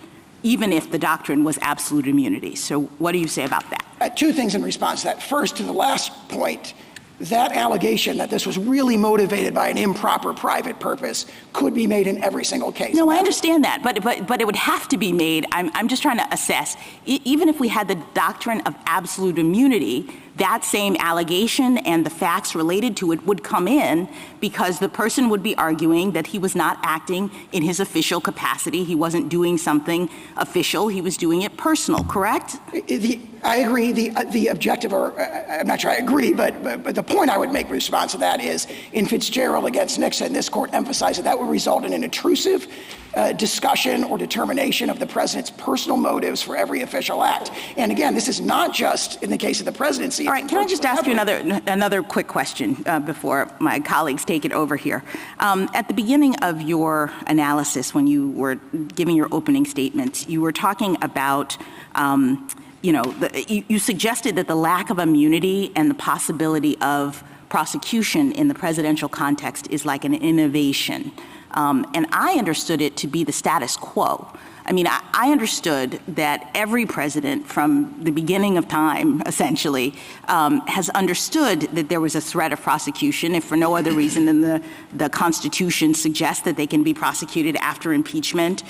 even if the doctrine was absolute immunity. So what do you say about that? Two things in response to that. First, to the last point, that allegation that this was really motivated by an improper private purpose could be made in every single case. No, I understand that, but it would have to be made. I'm just trying to assess, even if we had the doctrine of absolute immunity, that same allegation and the facts related to it would come in because the person would be arguing that he was not acting in his official capacity. He wasn't doing something official. He was doing it personal, correct? I agree. The objective, or I'm not sure I agree, but the point I would make in response to that is in Fitzgerald against Nixon, this court emphasized that would result in an intrusive discussion or determination of the president's personal motives for every official act. And again, this is not just in the case of the presidency. All right, can I just ask you another quick question before my colleagues take it over here? At the beginning of your analysis, when you were giving your opening statement, you were talking about you suggested that the lack of immunity and the possibility of prosecution in the presidential context is like an innovation. And I understood it to be the status quo. I mean, I understood that every president from the beginning of time, essentially, has understood that there was a threat of prosecution, if for no other reason than the Constitution suggests that they can be prosecuted after impeachment.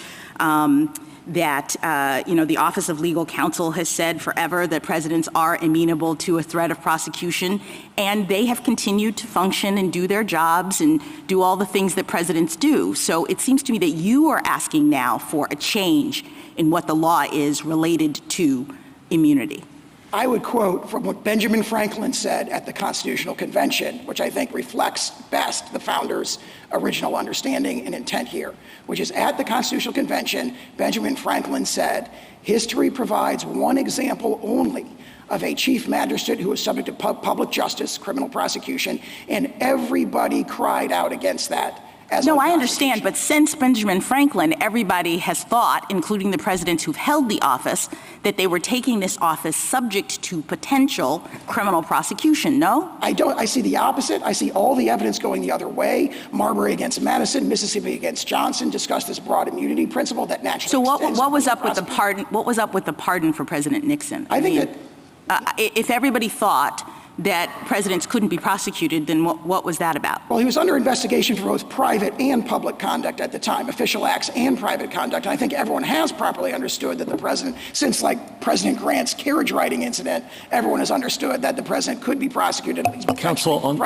That, the Office of Legal Counsel has said forever that presidents are amenable to a threat of prosecution, and they have continued to function and do their jobs and do all the things that presidents do. So it seems to me that you are asking now for a change in what the law is related to immunity. I would quote from what Benjamin Franklin said at the Constitutional Convention, which I think reflects best the founders' original understanding and intent here, which is at the Constitutional Convention, Benjamin Franklin said, "History provides one example only of a chief magistrate who was subject to public justice, criminal prosecution, and everybody cried out against that." No, I understand, but since Benjamin Franklin, everybody has thought, including the presidents who've held the office, that they were taking this office subject to potential criminal prosecution, no? I don't. I see the opposite. I see all the evidence going the other way. Marbury against Madison, Mississippi against Johnson discussed this broad immunity principle that naturally. So what was up with the pardon? What was up with the pardon for President Nixon? I think that if everybody thought that presidents couldn't be prosecuted, then what was that about? Well, he was under investigation for both private and public conduct at the time, official acts and private conduct. And I think everyone has properly understood that the president, since like President Grant's carriage riding incident, everyone has understood that the president could be prosecuted. Counsel, on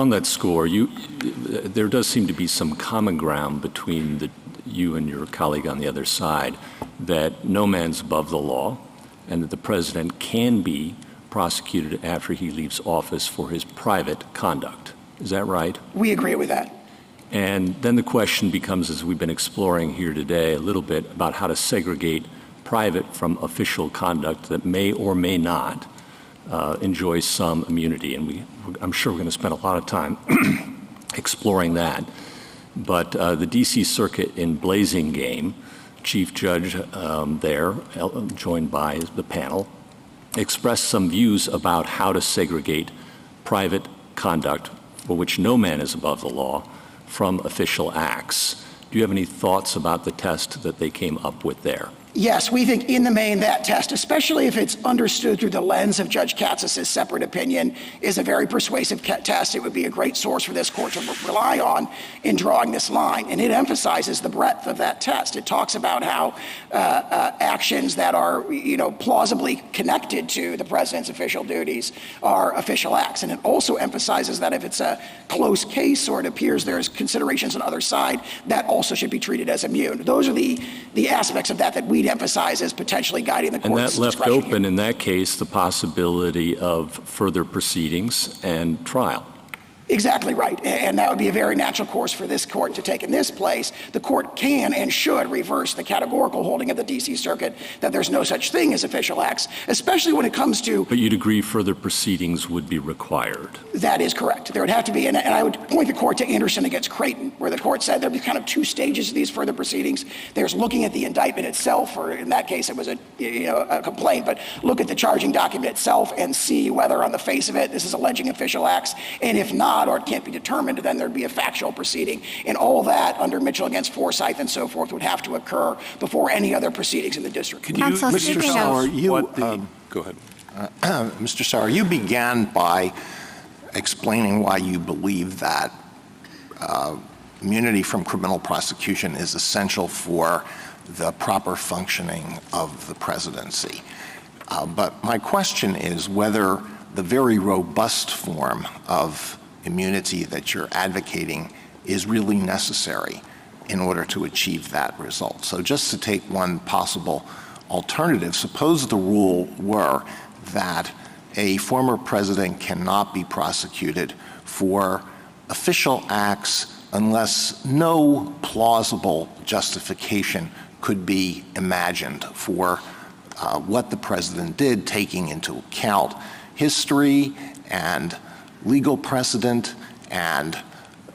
that score, there does seem to be some common ground between you and your colleague on the other side, that no man's above the law, and that the president can be prosecuted after he leaves office for his private conduct. Is that right? We agree with that. And then the question becomes, as we've been exploring here today, a little bit about how to segregate private from official conduct that may or may not enjoy some immunity. And I'm sure we're going to spend a lot of time exploring that. But the D.C. Circuit in Blazing Game, Chief Judge there, joined by the panel, expressed some views about how to segregate private conduct for which no man is above the law from official acts. Do you have any thoughts about the test that they came up with there? Yes, we think in the main that test, especially if it's understood through the lens of Judge Katsas' separate opinion, is a very persuasive test. It would be a great source for this court to rely on in drawing this line. And it emphasizes the breadth of that test. It talks about how actions that are, plausibly connected to the president's official duties are official acts. And it also emphasizes that if it's a close case or it appears there's considerations on the other side, that also should be treated as immune. Those are the aspects of that we'd emphasize as potentially guiding the court's And that left discretion open, here. in that case, the possibility of further proceedings and trial. Exactly right. And that would be a very natural course for this court to take in this place. The court can and should reverse the categorical holding of the D.C. Circuit that there's no such thing as official acts, especially when it comes to... But you'd agree further proceedings would be required? That is correct. There would have to be, and I would point the court to Anderson against Creighton, where the court said there'd be kind of two stages of these further proceedings. There's looking at the indictment itself, or in that case it was a complaint, but look at the charging document itself and see whether on the face of it this is alleging official acts, and if not, or it can't be determined, then there'd be a factual proceeding. And all that under Mitchell against Forsyth and so forth would have to occur before any other proceedings in the district. Mr. Sauer, go ahead. Mr. Sauer, you began by explaining why you believe that immunity from criminal prosecution is essential for the proper functioning of the presidency. But my question is whether the very robust form of immunity that you're advocating is really necessary in order to achieve that result. So just to take one possible alternative, suppose the rule were that a former president cannot be prosecuted for official acts unless no plausible justification could be imagined for what the president did, taking into account history and legal precedent and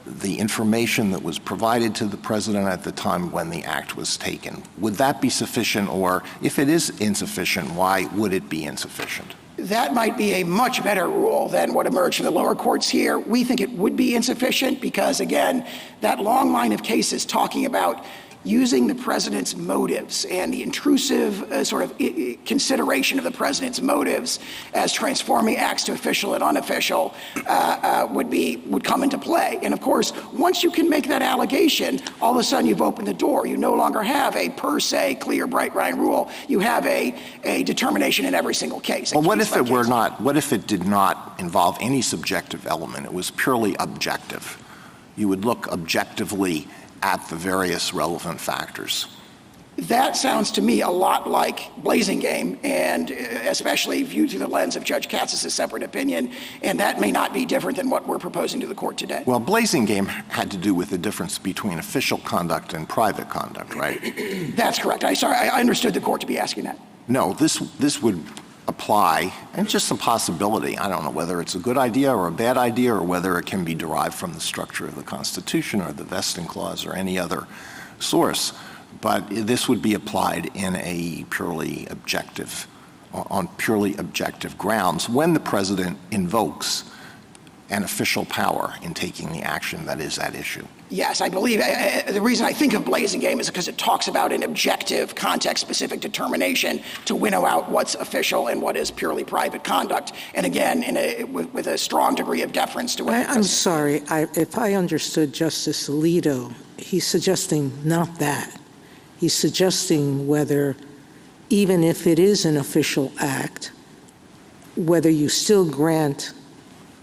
the information that was provided to the president at the time when the act was taken. Would that be sufficient, or if it is insufficient, why would it be insufficient? That might be a much better rule than what emerged from the lower courts here. We think it would be insufficient because, again, that long line of cases talking about using the president's motives and the intrusive consideration of the president's motives as transforming acts to official and unofficial would come into play. And of course, once you can make that allegation, all of a sudden you've opened the door. You no longer have a per se clear bright line rule. You have a determination in every single case. Well, what if it were not? What if it did not involve any subjective element? It was purely objective. You would look objectively at the various relevant factors. That sounds to me a lot like Blazing Game, and especially viewed through the lens of Judge Katsas' separate opinion, and that may not be different than what we're proposing to the court today. Well, Blazing Game had to do with the difference between official conduct and private conduct, right? That's correct. I understood the court to be asking that. No, this would apply, and just a possibility. I don't know whether it's a good idea or a bad idea, or whether it can be derived from the structure of the Constitution or the vesting clause or any other source. But this would be applied in a on purely objective grounds when the president invokes an official power in taking the action that is at issue. Yes, I believe the reason I think of Blazing Game is because it talks about an objective, context-specific determination to winnow out what's official and what is purely private conduct. And again, with a strong degree of deference to what I'm sorry. If I understood Justice Alito, he's suggesting not that. He's suggesting whether, even if it is an official act, whether you still grant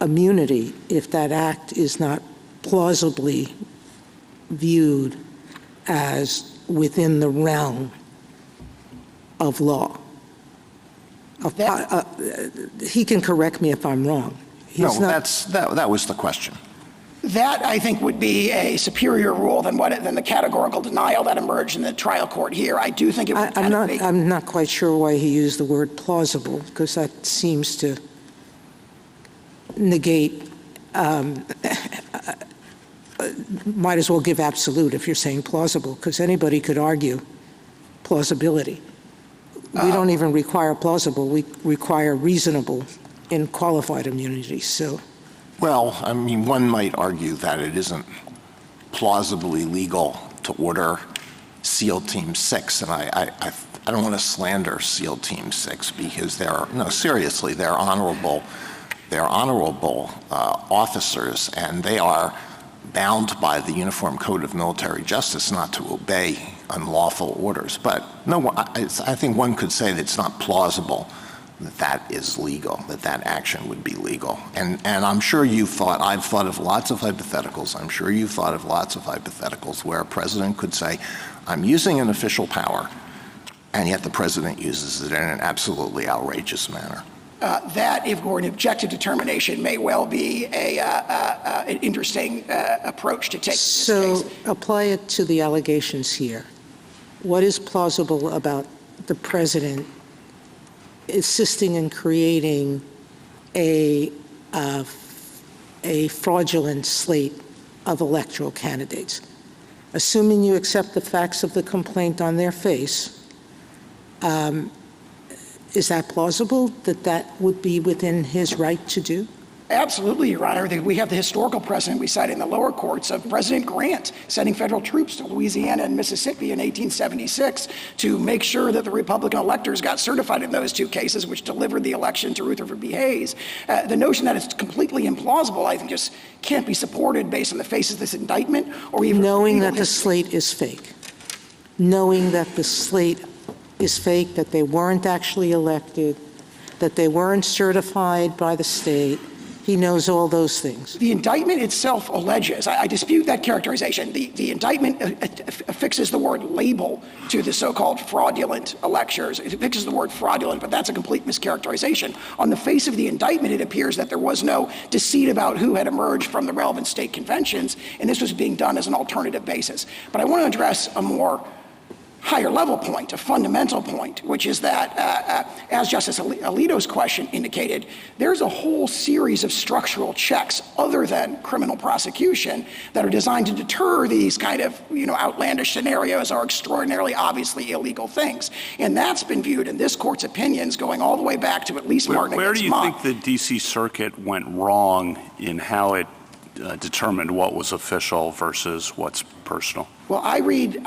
immunity if that act is not plausibly viewed as within the realm of law. He can correct me if I'm wrong. That was the question. That, I think, would be a superior rule than the categorical denial that emerged in the trial court here. I do think it would be. I'm not quite sure why he used the word plausible, because that seems to negate, might as well give absolute if you're saying plausible, because anybody could argue plausibility. We don't even require plausible. We require reasonable in qualified immunity. So. Well, I mean, one might argue that it isn't plausibly legal to order SEAL Team 6, and I don't want to slander SEAL Team 6 because seriously, they're honorable officers, and they are bound by the Uniform Code of Military Justice not to obey unlawful orders. But no, I think one could say that it's not plausible that is legal, that action would be legal. And I'm sure I've thought of lots of hypotheticals. I'm sure you've thought of lots of hypotheticals where a president could say, I'm using an official power, and yet the president uses it in an absolutely outrageous manner. That, if we're an objective determination, may well be an interesting approach to take. So apply it to the allegations here. What is plausible about the president assisting in creating a fraudulent slate of electoral candidates? Assuming you accept the facts of the complaint on their face, is that plausible that would be within his right to do? Absolutely, Your Honor. We have the historical precedent we cite in the lower courts of President Grant sending federal troops to Louisiana and Mississippi in 1876 to make sure that the Republican electors got certified in those two cases, which delivered the election to Rutherford B. Hayes. The notion that it's completely implausible, I think, just can't be supported based on the face of this indictment or even knowing that the slate is fake. Knowing that the slate is fake, that they weren't actually elected, that they weren't certified by the state. He knows all those things. The indictment itself alleges, I dispute that characterization. The indictment affixes the word label to the so-called fraudulent electors. It affixes the word fraudulent, but that's a complete mischaracterization. On the face of the indictment, it appears that there was no deceit about who had emerged from the relevant state conventions, and this was being done as an alternative basis. But I want to address a more higher level point, a fundamental point, which is that, as Justice Alito's question indicated, there's a whole series of structural checks other than criminal prosecution that are designed to deter these kind of, outlandish scenarios or extraordinarily obviously illegal things. And that's been viewed in this court's opinions going all the way back to at least Martin Where against do you Mott. think the D.C. Circuit went wrong in how it determined what was official versus what's personal? Well, I read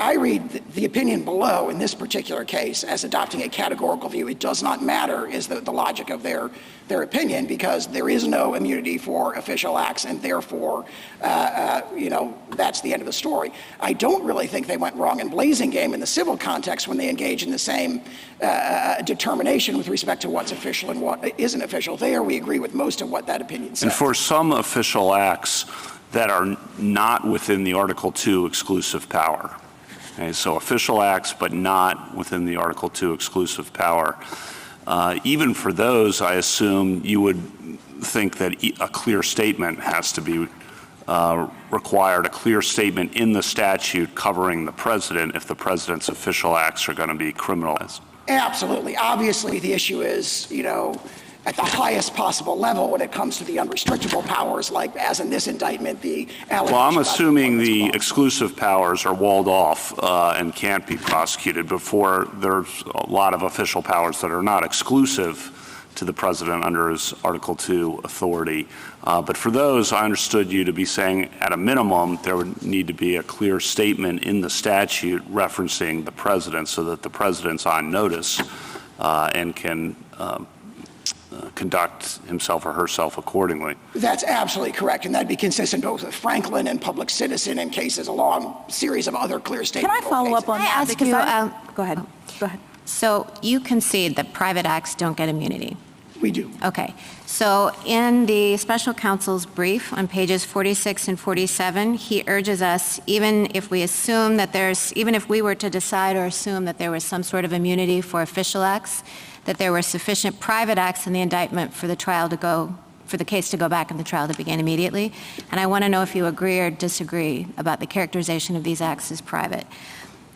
the opinion below in this particular case as adopting a categorical view. It does not matter is the logic of their opinion, because there is no immunity for official acts, and therefore, that's the end of the story. I don't really think they went wrong in Blasingame in the civil context when they engage in the same determination with respect to what's official and what isn't official. There, we agree with most of what that opinion says. And for some official acts that are not within the Article 2 exclusive power, okay, so official acts but not within the Article 2 exclusive power, even for those, I assume you would think that a clear statement has to be required, a clear statement in the statute covering the president if the president's official acts are going to be criminalized. Absolutely. Obviously, the issue is, at the highest possible level when it comes to the unrestrictable powers, like as in this indictment, the allegation. Well, I'm assuming the exclusive powers are walled off and can't be prosecuted before there's a lot of official powers that are not exclusive to the president under his Article 2 authority. But for those, I understood you to be saying at a minimum there would need to be a clear statement in the statute referencing the president so that the president's on notice and can conduct himself or herself accordingly. That's absolutely correct, and that'd be consistent both with Franklin and Public Citizen and cases, a long series of other clear statements. Can I follow up on that? Ask you, Go ahead. Go ahead. So you concede that private acts don't get immunity? We do. Okay. So in the special counsel's brief on pages 46 and 47, he urges us, even if we were to decide or assume that there was some sort of immunity for official acts, that there were sufficient private acts in the indictment for the case to go back and the trial to begin immediately. And I want to know if you agree or disagree about the characterization of these acts as private.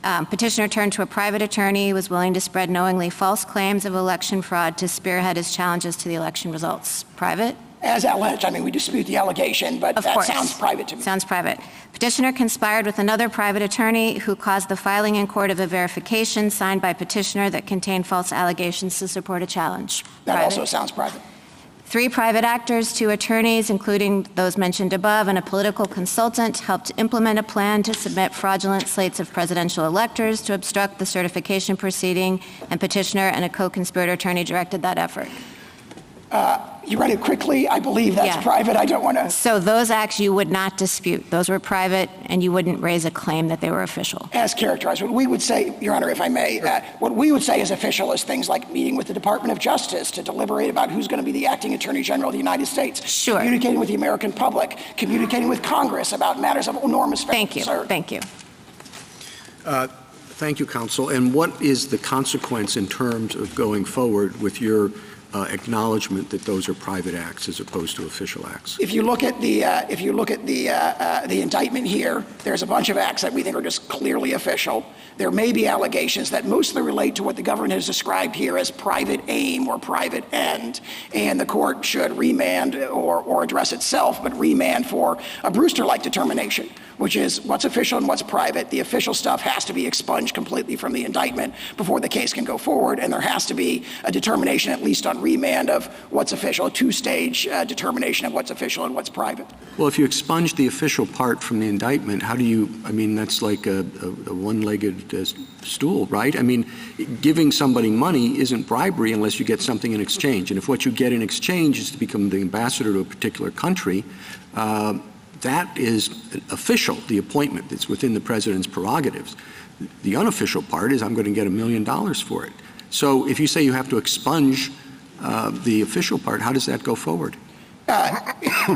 Petitioner turned to a private attorney who was willing to spread knowingly false claims of election fraud to spearhead his challenges to the election results. Private? As alleged, we dispute the allegation, but that sounds private to me. Sounds private. Petitioner conspired with another private attorney who caused the filing in court of a verification signed by petitioner that contained false allegations to support a challenge. That also sounds private. 3 private actors, 2 attorneys, including those mentioned above, and a political consultant helped implement a plan to submit fraudulent slates of presidential electors to obstruct the certification proceeding, and petitioner and a co-conspirator attorney directed that effort. You read it quickly. I believe that's private. I don't want to. So those acts you would not dispute. Those were private, and you wouldn't raise a claim that they were official. As characterized. What we would say, Your Honor, if I may, what we would say is official is things like meeting with the Department of Justice to deliberate about who's going to be the acting Attorney General of the United States. Sure. Communicating with the American public, communicating with Congress about matters of enormous Thank you. Thank you. Thank you, counsel. And what is the consequence in terms of going forward with your acknowledgement that those are private acts as opposed to official acts? If you look at the indictment here, there's a bunch of acts that we think are just clearly official. There may be allegations that mostly relate to what the government has described here as private aim or private end, and the court should remand or address itself, but remand for a Brewster-like determination, which is what's official and what's private. The official stuff has to be expunged completely from the indictment before the case can go forward, and there has to be a determination, at least on remand, of what's official, a 2-stage determination of what's official and what's private. Well, if you expunge the official part from the indictment, how do you, I mean, that's like a one-legged stool, right? I mean, giving somebody money isn't bribery unless you get something in exchange. And if what you get in exchange is to become the ambassador to a particular country, that is official, the appointment. It's within the president's prerogatives. The unofficial part is I'm going to get $1 million for it. So if you say you have to expunge the official part, how does that go forward?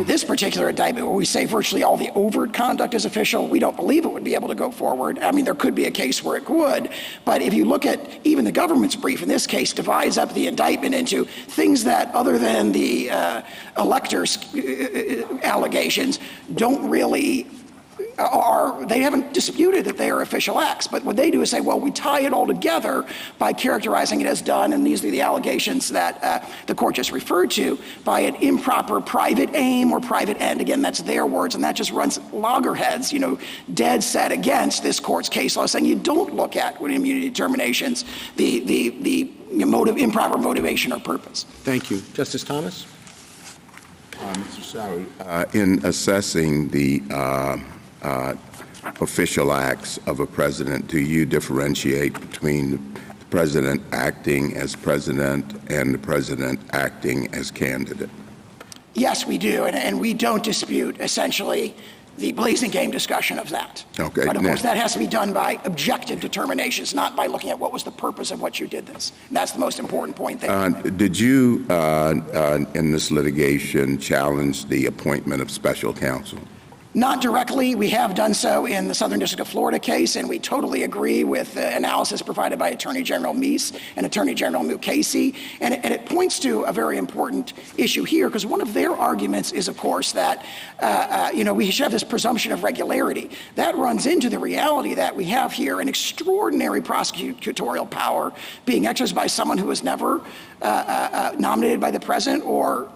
This particular indictment, where we say virtually all the overt conduct is official, we don't believe it would be able to go forward. I mean, there could be a case where it would, but if you look at even the government's brief in this case divides up the indictment into things that, other than the electors' allegations, don't really they haven't disputed that they are official acts. But what they do is say, well, we tie it all together by characterizing it as done, and these are the allegations that the court just referred to, by an improper private aim or private end. Again, that's their words, and that just runs loggerheads, dead set against this court's case law, saying you don't look at, with immunity determinations, the improper motivation or purpose. Thank you. Justice Thomas? Mr. Sowry, in assessing the official acts of a president, do you differentiate between the president acting as president and the president acting as candidate? Yes, we do, and we don't dispute, essentially, the blazing game discussion of that. Okay. But of course, that has to be done by objective determinations, not by looking at what was the purpose of what you did this. And that's the most important point there. Did you, in this litigation, challenge the appointment of special counsel? Not directly. We have done so in the Southern District of Florida case, and we totally agree with the analysis provided by Attorney General Meese and Attorney General Mukasey. And it points to a very important issue here, because one of their arguments is, of course, that we should have this presumption of regularity. That runs into the reality that we have here an extraordinary prosecutorial power being exercised by someone who was never nominated by the president or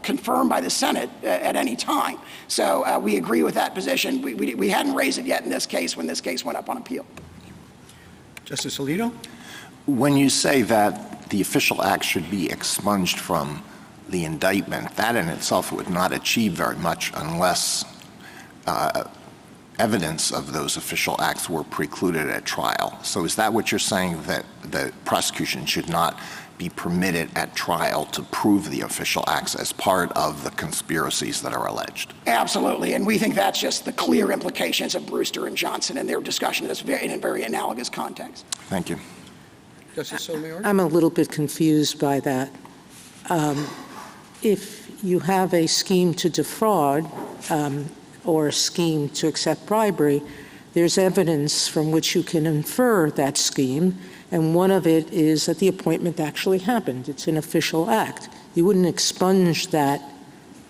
confirmed by the Senate at any time. So we agree with that position. We hadn't raised it yet in this case when this case went up on appeal. Justice Alito? When you say that the official act should be expunged from the indictment, that in itself would not achieve very much unless evidence of those official acts were precluded at trial. So is that what you're saying, that the prosecution should not be permitted at trial to prove the official acts as part of the conspiracies that are alleged? Absolutely, and we think that's just the clear implications of Brewster and Johnson and their discussion in a very analogous context. Thank you. Justice Sotomayor? I'm a little bit confused by that. If you have a scheme to defraud or a scheme to accept bribery, there's evidence from which you can infer that scheme, and one of it is that the appointment actually happened. It's an official act. You wouldn't expunge that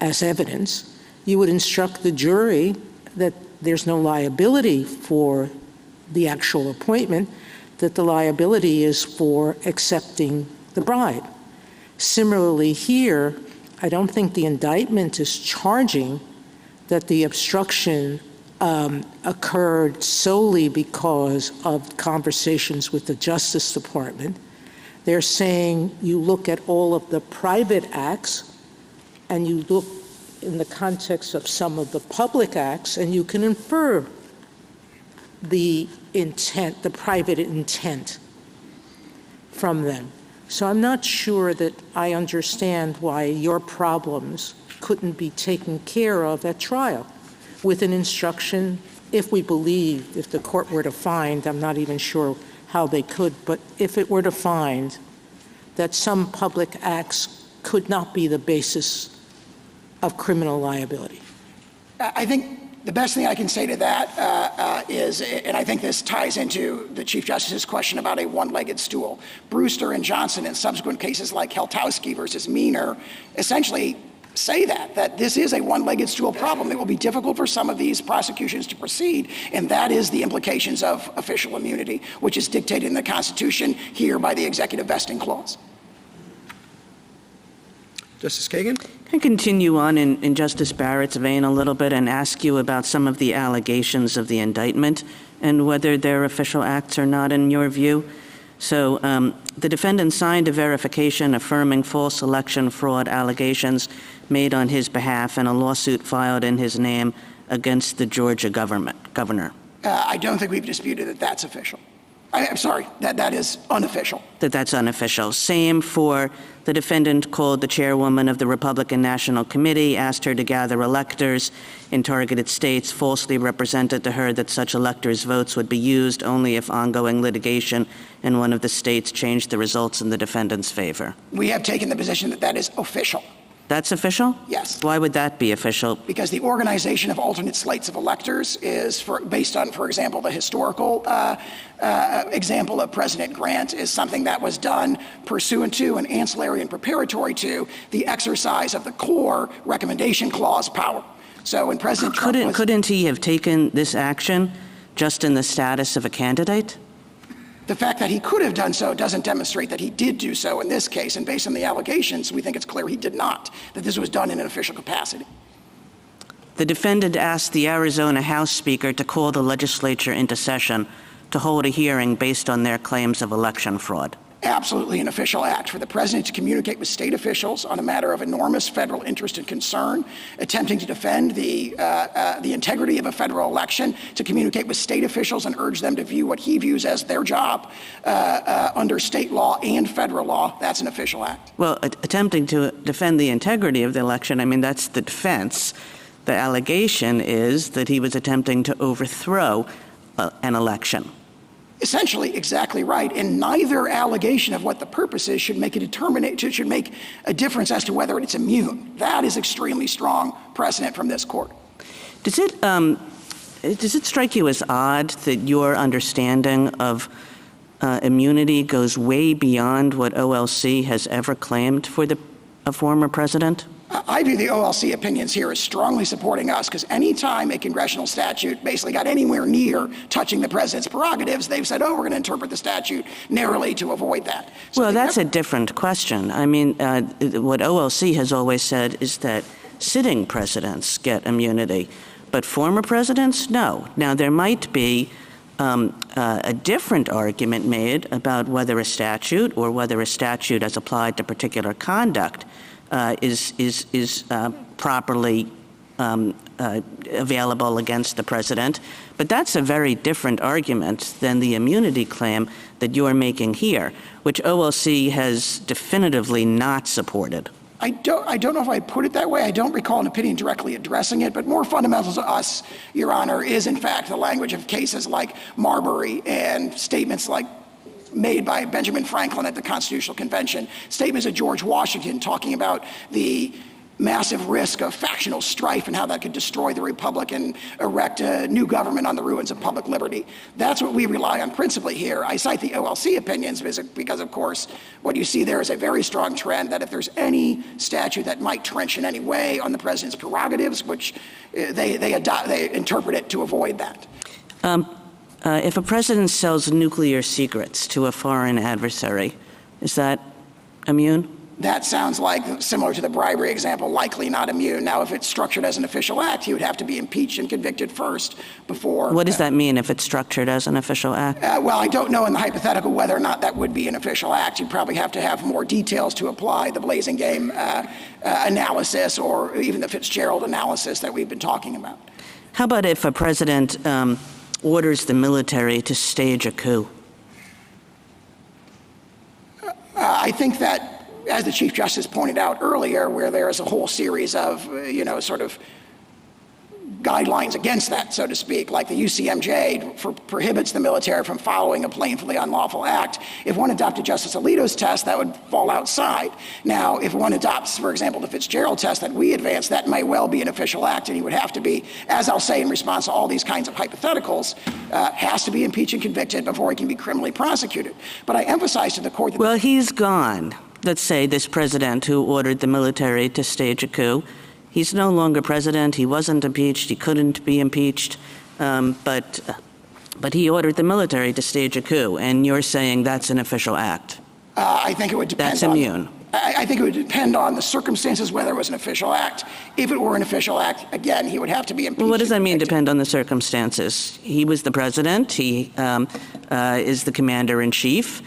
as evidence. You would instruct the jury that there's no liability for the actual appointment, that the liability is for accepting the bribe. Similarly here, I don't think the indictment is charging that the obstruction occurred solely because of conversations with the Justice Department. They're saying you look at all of the private acts and you look in the context of some of the public acts, and you can infer the intent, the private intent from them. So I'm not sure that I understand why your problems couldn't be taken care of at trial with an instruction, if we believe, if the court were to find, I'm not even sure how they could, but if it were to find that some public acts could not be the basis of criminal liability. I think the best thing I can say to that is, and I think this ties into the Chief Justice's question about a one-legged stool. Brewster and Johnson in subsequent cases like Heltowski versus Meaner essentially say that this is a one-legged stool problem. It will be difficult for some of these prosecutions to proceed, and that is the implications of official immunity, which is dictated in the Constitution here by the Executive Vesting Clause. Justice Kagan? Can I continue on in Justice Barrett's vein a little bit and ask you about some of the allegations of the indictment and whether they're official acts or not in your view? So the defendant signed a verification affirming false election fraud allegations made on his behalf in a lawsuit filed in his name against the Georgia governor. I don't think we've disputed that that's official. I'm sorry, that is unofficial. That's unofficial. Same for the defendant called the chairwoman of the Republican National Committee, asked her to gather electors in targeted states, falsely represented to her that such electors' votes would be used only if ongoing litigation in one of the states changed the results in the defendant's favor. We have taken the position that that is official. That's official? Yes. Why would that be official? Because the organization of alternate slates of electors is based on, for example, the historical example of President Grant is something that was done pursuant to and ancillary and preparatory to the exercise of the core recommendation clause power. So when President Trump couldn't he have taken this action just in the status of a candidate? The fact that he could have done so doesn't demonstrate that he did do so in this case, and based on the allegations, we think it's clear he did not, that this was done in an official capacity. The defendant asked the Arizona House Speaker to call the legislature into session to hold a hearing based on their claims of election fraud. Absolutely an official act for the president to communicate with state officials on a matter of enormous federal interest and concern, attempting to defend the integrity of a federal election, to communicate with state officials and urge them to view what he views as their job under state law and federal law. That's an official act. Well, attempting to defend the integrity of the election, I mean, that's the defense. The allegation is that he was attempting to overthrow an election. Essentially, exactly right. And neither allegation of what the purpose is should make a difference as to whether it's immune. That is extremely strong precedent from this court. Does it strike you as odd that your understanding of immunity goes way beyond what OLC has ever claimed for a former president? I view the OLC opinions here as strongly supporting us, because any time a congressional statute basically got anywhere near touching the president's prerogatives, they've said, oh, we're going to interpret the statute narrowly to avoid that. So well, that's a different question. I mean, what OLC has always said is that sitting presidents get immunity, but former presidents, no. Now, there might be a different argument made about whether a statute or whether a statute as applied to particular conduct is properly available against the president. But that's a very different argument than the immunity claim that you're making here, which OLC has definitively not supported. I don't know if I put it that way. I don't recall an opinion directly addressing it, but more fundamental to us, Your Honor, is in fact the language of cases like Marbury and statements like made by Benjamin Franklin at the Constitutional Convention, statements of George Washington talking about the massive risk of factional strife and how that could destroy the republic and erect a new government on the ruins of public liberty. That's what we rely on principally here. I cite the OLC opinions because, of course, what you see there is a very strong trend that if there's any statute that might trench in any way on the president's prerogatives, which they interpret it to avoid that. If a president sells nuclear secrets to a foreign adversary, is that immune? that sounds like, similar to the bribery example, likely not immune. Now, if it's structured as an official act, he would have to be impeached and convicted first before. What does that mean if it's structured as an official act? Well, I don't know in the hypothetical whether or not that would be an official act. You'd probably have to have more details to apply the Blazing Game analysis or even the Fitzgerald analysis that we've been talking about. How about if a president orders the military to stage a coup? I think that, as the Chief Justice pointed out earlier, where there is a whole series of, sort of guidelines against that, so to speak, like the UCMJ prohibits the military from following a plainly unlawful act. If one adopted Justice Alito's test, that would fall outside. Now, if one adopts, for example, the Fitzgerald test that we advanced, that may well be an official act, and he would have to be, as I'll say in response to all these kinds of hypotheticals, has to be impeached and convicted before he can be criminally prosecuted. But I emphasize to the court that— Well, he's gone. Let's say this president who ordered the military to stage a coup. He's no longer president. He wasn't impeached. He couldn't be impeached. But he ordered the military to stage a coup, and you're saying that's an official act. I think it would depend. That's immune. I think it would depend on the circumstances whether it was an official act. If it were an official act, again, he would have to be impeached. Well, what does that mean, depend on the circumstances? He was the president. He is the commander-in-chief.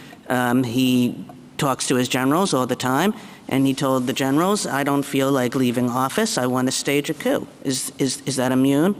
He talks to his generals all the time. And he told the generals, I don't feel like leaving office. I want to stage a coup. Is that immune?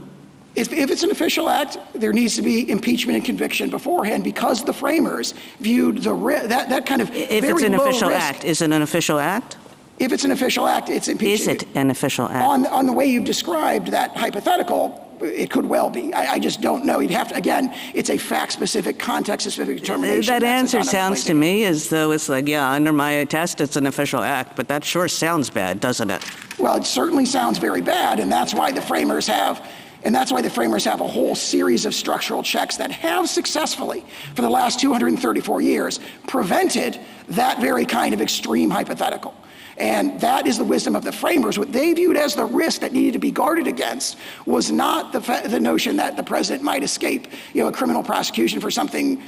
If it's an official act, there needs to be impeachment and conviction beforehand because the framers viewed that kind of If it's an official act, is it an official act? If it's an official act, it's impeachment. Is it an official act? On the way you've described that hypothetical, it could well be. I just don't know. You'd have to, again, it's a fact-specific, context-specific determination. That answer sounds to me as though it's like, yeah, under my test, it's an official act, but that sure sounds bad, doesn't it? Well, it certainly sounds very bad, and that's why the framers have a whole series of structural checks that have successfully, for the last 234 years, prevented that very kind of extreme hypothetical. And that is the wisdom of the framers. What they viewed as the risk that needed to be guarded against was not the notion that the president might escape, a criminal prosecution for something,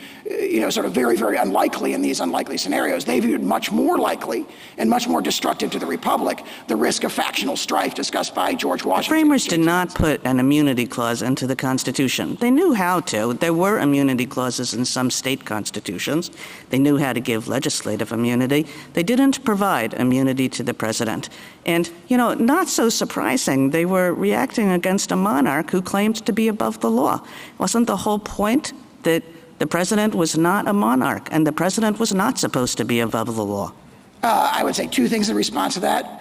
sort of very, very unlikely in these unlikely scenarios. They viewed much more likely and much more destructive to the republic the risk of factional strife discussed by George Washington. The framers did not put an immunity clause into the Constitution. They knew how to. There were immunity clauses in some state constitutions. They knew how to give legislative immunity. They didn't provide immunity to the president. And, not so surprising, they were reacting against a monarch who claimed to be above the law. Wasn't the whole point that the president was not a monarch and the president was not supposed to be above the law? I would say two things in response to that.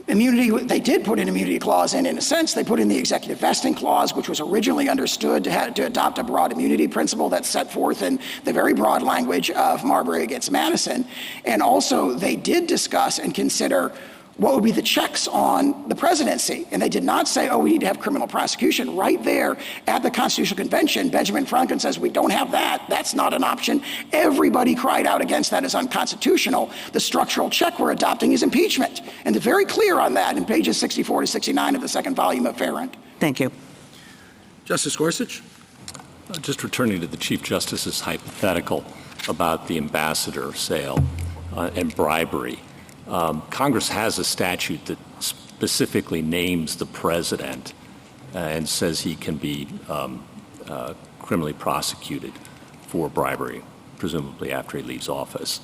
Immunity, they did put an immunity clause in a sense. They put in the executive vesting clause, which was originally understood to adopt a broad immunity principle that's set forth in the very broad language of Marbury against Madison. And also, they did discuss and consider what would be the checks on the presidency. And they did not say, we need to have criminal prosecution. Right there at the Constitutional Convention, Benjamin Franklin says, we don't have that. That's not an option. Everybody cried out against that as unconstitutional. The structural check we're adopting is impeachment. And they're very clear on that in pages 64 to 69 of the second volume of Farrand. Thank you. Justice Gorsuch? Just returning to the Chief Justice's hypothetical about the ambassador sale and bribery. Congress has a statute that specifically names the president and says he can be criminally prosecuted for bribery, presumably after he leaves office.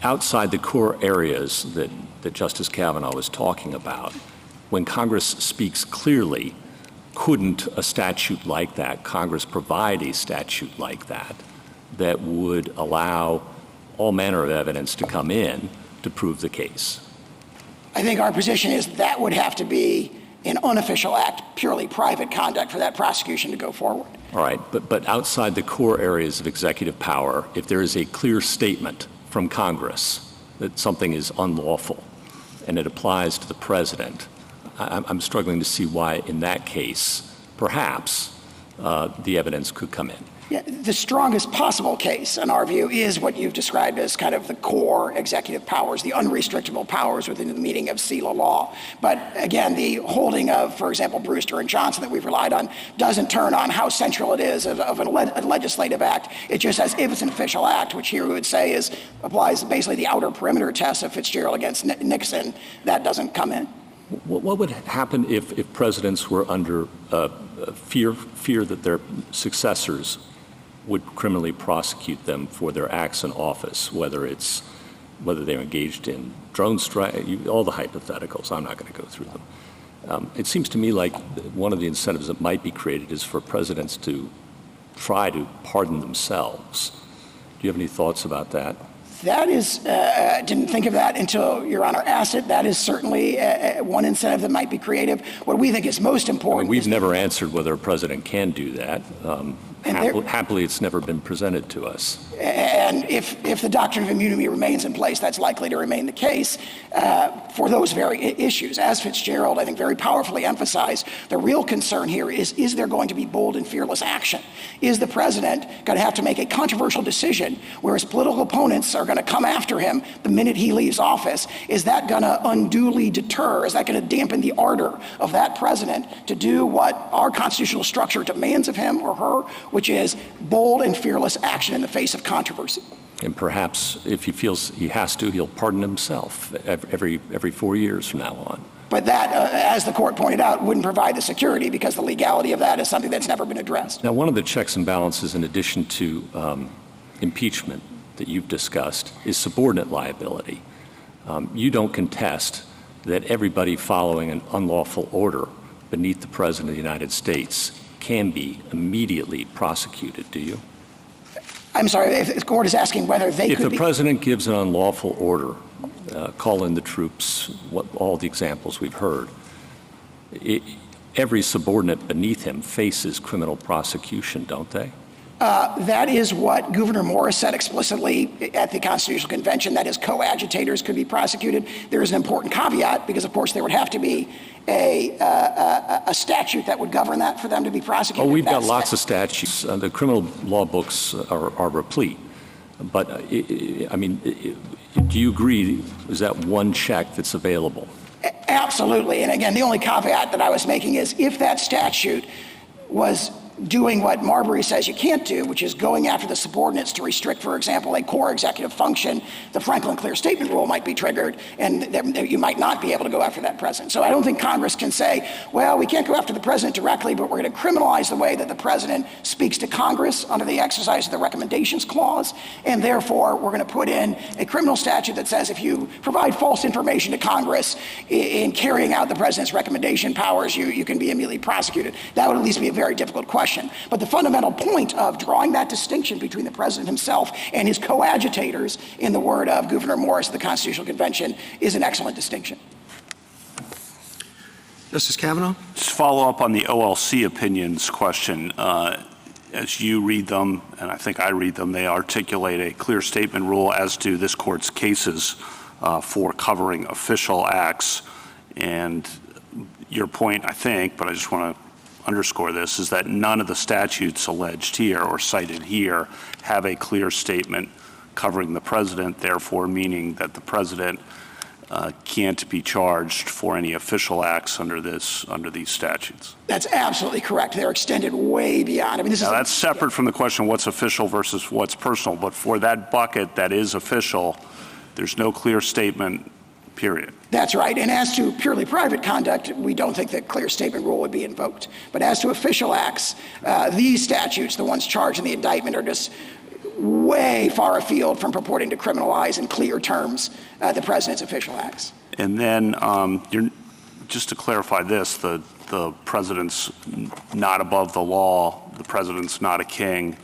Outside the core areas that Justice Kavanaugh was talking about, when Congress speaks clearly, couldn't a statute like that, Congress provide a statute like that would allow all manner of evidence to come in to prove the case? I think our position is that would have to be an unofficial act, purely private conduct for that prosecution to go forward. All right, but outside the core areas of executive power, if there is a clear statement from Congress that something is unlawful and it applies to the president, I'm struggling to see why in that case, perhaps, the evidence could come in. Yeah, the strongest possible case, in our view, is what you've described as kind of the core executive powers, the unrestrictable powers within the meaning of SELA law. But again, the holding of, for example, Brewster and Johnson that we've relied on doesn't turn on how central it is of a legislative act. It just says if it's an official act, which here we would say applies basically the outer perimeter test of Fitzgerald against Nixon, that doesn't come in. What would happen if presidents were under fear that their successors would criminally prosecute them for their acts in office, whether they're engaged in drone strike, all the hypotheticals? I'm not going to go through them. It seems to me like one of the incentives that might be created is for presidents to try to pardon themselves. Do you have any thoughts about that? That is, didn't think of that until Your Honor asked it. That is certainly one incentive that might be creative. What we think is most important. We've never answered whether a president can do that. Happily, it's never been presented to us. And if the doctrine of immunity remains in place, that's likely to remain the case for those very issues. As Fitzgerald, I think, very powerfully emphasized, the real concern here is there going to be bold and fearless action? Is the president going to have to make a controversial decision where his political opponents are going to come after him the minute he leaves office? Is that going to unduly deter? Is that going to dampen the ardor of that president to do what our constitutional structure demands of him or her, which is bold and fearless action in the face of controversy? And perhaps if he feels he has to, he'll pardon himself every 4 years from now on. But that, as the court pointed out, wouldn't provide the security because the legality of that is something that's never been addressed. Now, one of the checks and balances, in addition to impeachment that you've discussed, is subordinate liability. You don't contest that everybody following an unlawful order beneath the President of the United States can be immediately prosecuted, do you? I'm sorry, if the court is asking whether they could be... If the president gives an unlawful order, call in the troops, all the examples we've heard, every subordinate beneath him faces criminal prosecution, don't they? That is what Gouverneur Morris said explicitly at the Constitutional Convention, that his coadjutors could be prosecuted. There is an important caveat because, of course, there would have to be a statute that would govern that for them to be prosecuted. Oh, we've got lots of statutes. The criminal law books are replete. But, I mean, do you agree, is that one check that's available? Absolutely. And again, the only caveat that I was making is if that statute was doing what Marbury says you can't do, which is going after the subordinates to restrict, for example, a core executive function, the Franklin Clear Statement Rule might be triggered, and you might not be able to go after that president. So I don't think Congress can say, well, we can't go after the president directly, but we're going to criminalize the way that the president speaks to Congress under the exercise of the Recommendations Clause, and therefore we're going to put in a criminal statute that says if you provide false information to Congress in carrying out the president's recommendation powers, you can be immediately prosecuted. That would at least be a very difficult question. But the fundamental point of drawing that distinction between the president himself and his coadjutors, in the word of Gouverneur Morris of the Constitutional Convention, is an excellent distinction. Justice Kavanaugh? Just follow up on the OLC opinions question. As you read them, and I think I read them, they articulate a clear statement rule as to this court's cases for covering official acts. And your point, I think, but I just want to underscore this, is that none of the statutes alleged here or cited here have a clear statement covering the president, therefore meaning that the president can't be charged for any official acts under these statutes. That's absolutely correct. They're extended way beyond. I mean, that's separate from the question what's official versus what's personal, but for that bucket that is official, there's no clear statement, period. That's right. And as to purely private conduct, we don't think that clear statement rule would be invoked. But as to official acts, these statutes, the ones charged in the indictment, are just way far afield from purporting to criminalize in clear terms the president's official acts. And then just to clarify this, the president's not above the law, the president's not a king.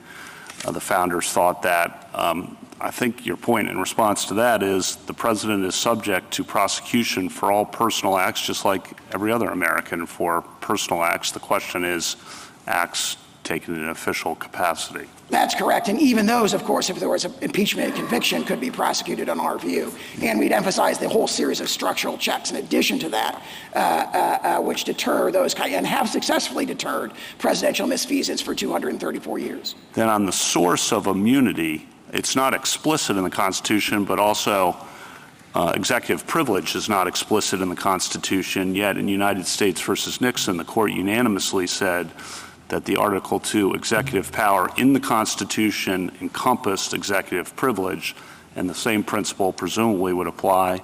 The founders thought that. I think your point in response to that is the president is subject to prosecution for all personal acts, just like every other American for personal acts. The question is acts undertaken in an official capacity. That's correct. And even those, of course, if there was an impeachment conviction, could be prosecuted on our view. And we'd emphasize the whole series of structural checks in addition to that, which deter those and have successfully deterred presidential misfeasance for 234 years. Then on the source of immunity, it's not explicit in the Constitution, but also executive privilege is not explicit in the Constitution, yet in United States versus Nixon, the court unanimously said that the Article II executive power in the Constitution encompassed executive privilege, and the same principle presumably would apply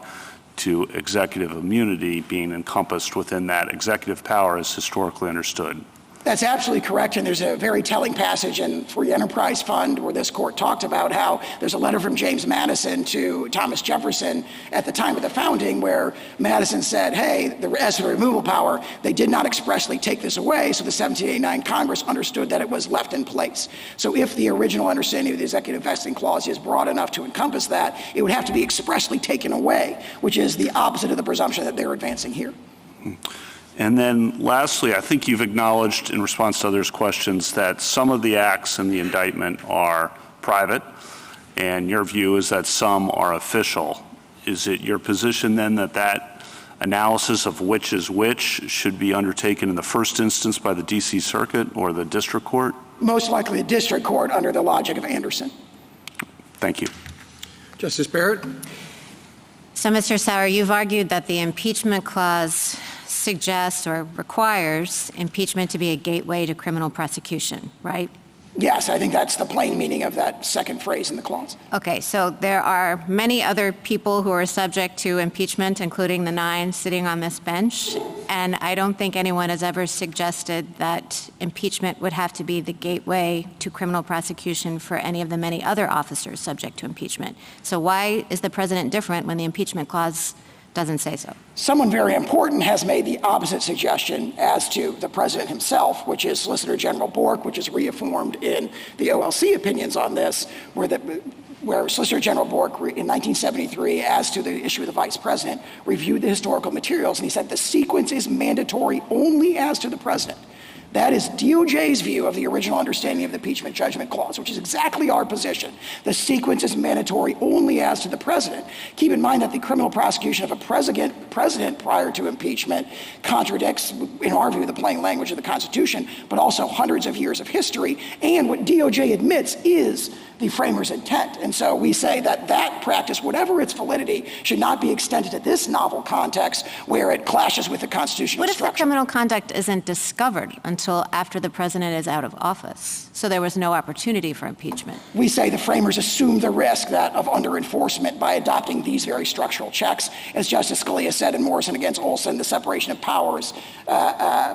to executive immunity being encompassed within that executive power as historically understood. That's absolutely correct, and there's a very telling passage in Free Enterprise Fund where this court talked about how there's a letter from James Madison to Thomas Jefferson at the time of the founding where Madison said, hey, as for the removal power, they did not expressly take this away, so the 1789 Congress understood that it was left in place. So if the original understanding of the executive vesting clause is broad enough to encompass that, it would have to be expressly taken away, which is the opposite of the presumption that they're advancing here. And then lastly, I think you've acknowledged in response to others' questions that some of the acts in the indictment are private, and your view is that some are official. Is it your position then that that analysis of which is which should be undertaken in the first instance by the D.C. Circuit or the district court? Most likely the district court under the logic of Anderson. Thank you. Justice Barrett? So, Mr. Sauer, you've argued that the impeachment clause suggests or requires impeachment to be a gateway to criminal prosecution, right? Yes, I think that's the plain meaning of that second phrase in the clause. Okay, so there are many other people who are subject to impeachment, including the 9 sitting on this bench, and I don't think anyone has ever suggested that impeachment would have to be the gateway to criminal prosecution for any of the many other officers subject to impeachment. So why is the president different when the impeachment clause doesn't say so? Someone very important has made the opposite suggestion as to the president himself, which is Solicitor General Bork, which is reaffirmed in the OLC opinions on this, where Solicitor General Bork in 1973, as to the issue of the vice president, reviewed the historical materials, and he said the sequence is mandatory only as to the president. That is DOJ's view of the original understanding of the impeachment judgment clause, which is exactly our position. The sequence is mandatory only as to the president. Keep in mind that the criminal prosecution of a president prior to impeachment contradicts, in our view, the plain language of the Constitution, but also hundreds of years of history, and what DOJ admits is the framers' intent. And so we say that that practice, whatever its validity, should not be extended to this novel context where it clashes with the constitutional structure. What if the criminal conduct isn't discovered until after the president is out of office? So there was no opportunity for impeachment. We say the framers assume the risk of under-enforcement by adopting these very structural checks. As Justice Scalia said in Morrison against Olson, the separation of powers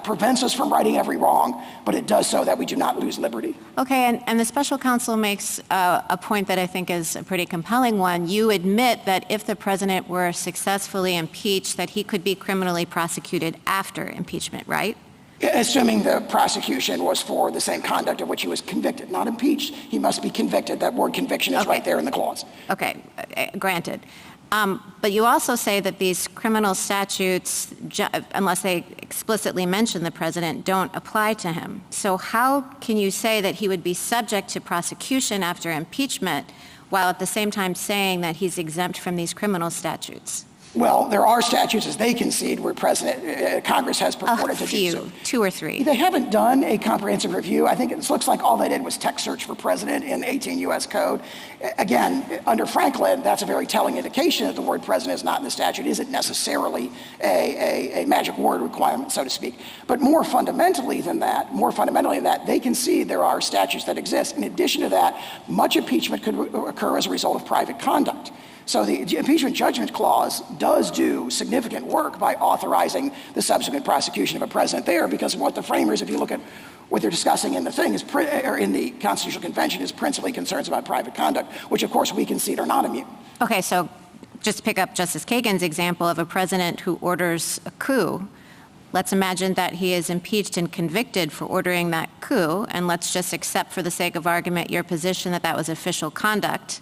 prevents us from righting every wrong, but it does so that we do not lose liberty. Okay, and the special counsel makes a point that I think is a pretty compelling one. You admit that if the president were successfully impeached, that he could be criminally prosecuted after impeachment, right? Assuming the prosecution was for the same conduct of which he was convicted, not impeached. He must be convicted. That word conviction is right there in the clause. Okay, granted. But you also say that these criminal statutes, unless they explicitly mention the president, don't apply to him. So how can you say that he would be subject to prosecution after impeachment while at the same time saying that he's exempt from these criminal statutes? Well, there are statutes, as they concede, where Congress has purported to do so. 2 or 3. They haven't done a comprehensive review. I think it looks like all they did was text search for president in 18 U.S. Code. Again, under Franklin, that's a very telling indication that the word president is not in the statute. It isn't necessarily a magic word requirement, so to speak. But more fundamentally than that, they concede there are statutes that exist. In addition to that, much impeachment could occur as a result of private conduct. So the impeachment judgment clause does do significant work by authorizing the subsequent prosecution of a president there, because what the framers, if you look at what they're discussing in the thing, or in the Constitutional Convention, is principally concerns about private conduct, which of course we concede are not immune. Okay, so just to pick up Justice Kagan's example of a president who orders a coup, let's imagine that he is impeached and convicted for ordering that coup, and let's just accept for the sake of argument your position that that was official conduct.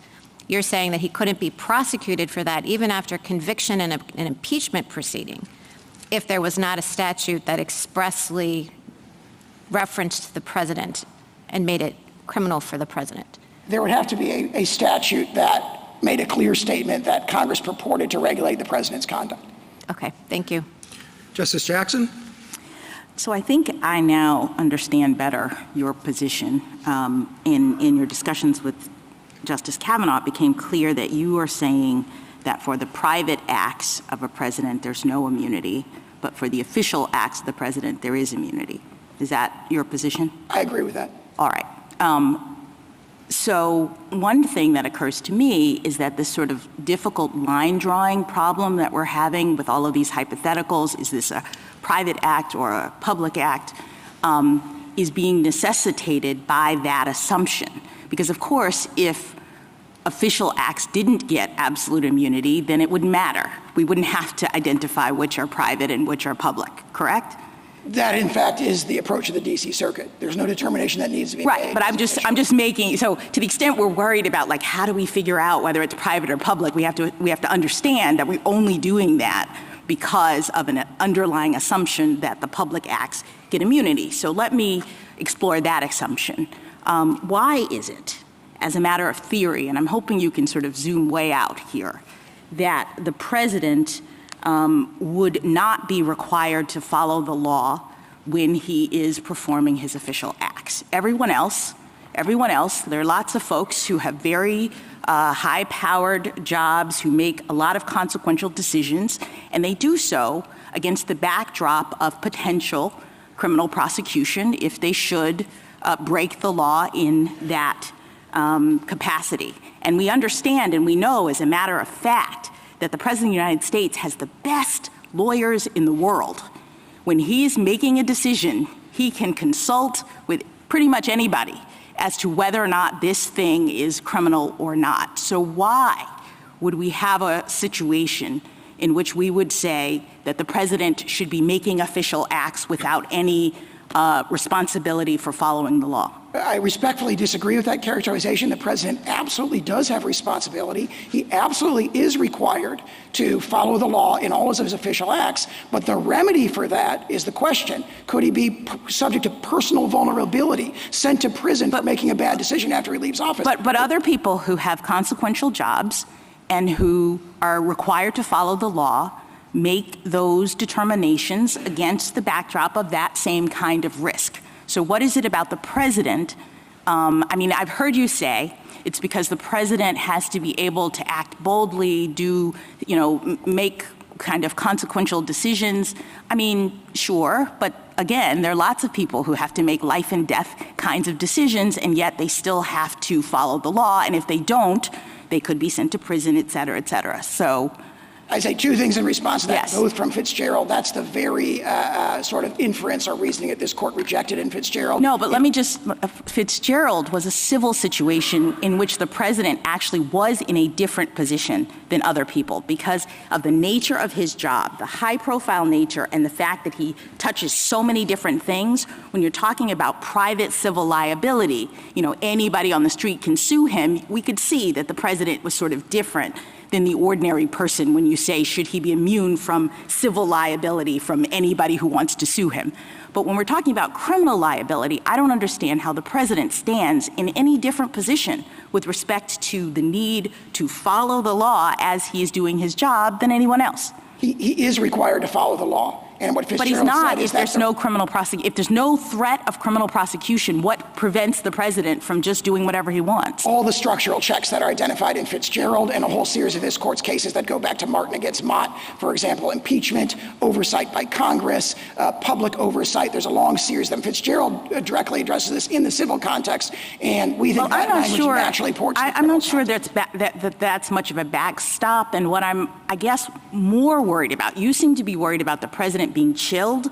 You're saying that he couldn't be prosecuted for that even after conviction in an impeachment proceeding if there was not a statute that expressly referenced the president and made it criminal for the president? There would have to be a statute that made a clear statement that Congress purported to regulate the president's conduct. Okay, thank you. Justice Jackson? So I think I now understand better your position. In your discussions with Justice Kavanaugh, it became clear that you are saying that for the private acts of a president, there's no immunity, but for the official acts of the president, there is immunity. Is that your position? I agree with that. All right. So one thing that occurs to me is that this sort of difficult line drawing problem that we're having with all of these hypotheticals, is this a private act or a public act, is being necessitated by that assumption. Because of course, if official acts didn't get absolute immunity, then it wouldn't matter. We wouldn't have to identify which are private and which are public, correct? That, in fact, is the approach of the D.C. Circuit. There's no determination that needs to be made. Right, but I'm just making, so to the extent we're worried about, like, how do we figure out whether it's private or public, we have to understand that we're only doing that because of an underlying assumption that the public acts get immunity. So let me explore that assumption. Why is it, as a matter of theory, and I'm hoping you can sort of zoom way out here, that the president would not be required to follow the law when he is performing his official acts? Everyone else, there are lots of folks who have very high-powered jobs, who make a lot of consequential decisions, and they do so against the backdrop of potential criminal prosecution if they should break the law in that capacity. And we understand and we know, as a matter of fact, that the President of the United States has the best lawyers in the world. When he's making a decision, he can consult with pretty much anybody as to whether or not this thing is criminal or not. So why would we have a situation in which we would say that the president should be making official acts without any responsibility for following the law? I respectfully disagree with that characterization. The president absolutely does have responsibility. He absolutely is required to follow the law in all of his official acts. But the remedy for that is the question: could he be subject to personal vulnerability, sent to prison for making a bad decision after he leaves office? But other people who have consequential jobs and who are required to follow the law make those determinations against the backdrop of that same kind of risk. So what is it about the president? I mean, I've heard you say it's because the president has to be able to act boldly, make kind of consequential decisions. I mean, sure, but again, there are lots of people who have to make life and death kinds of decisions, and yet they still have to follow the law. And if they don't, they could be sent to prison, et cetera, et cetera. So I say two things in response to that, yes. Both from Fitzgerald. That's the very sort of inference or reasoning that this court rejected in Fitzgerald. No, but let me just, Fitzgerald was a civil situation in which the president actually was in a different position than other people because of the nature of his job, the high-profile nature, and the fact that he touches so many different things. When you're talking about private civil liability, anybody on the street can sue him, we could see that the president was sort of different than the ordinary person when you say, should he be immune from civil liability from anybody who wants to sue him? But when we're talking about criminal liability, I don't understand how the president stands in any different position with respect to the need to follow the law as he is doing his job than anyone else. He is required to follow the law. And what Fitzgerald but he's not said is if there's no criminal if there's no threat of criminal prosecution, what prevents the president from just doing whatever he wants? All the structural checks that are identified in Fitzgerald and a whole series of this court's cases that go back to Martin against Mott, for example, impeachment, oversight by Congress, public oversight. There's a long series of them. Fitzgerald directly addresses this in the civil context, and we think that language naturally ports. I'm not sure that's much of a backstop. And what I'm, I guess, more worried about, you seem to be worried about the president being chilled.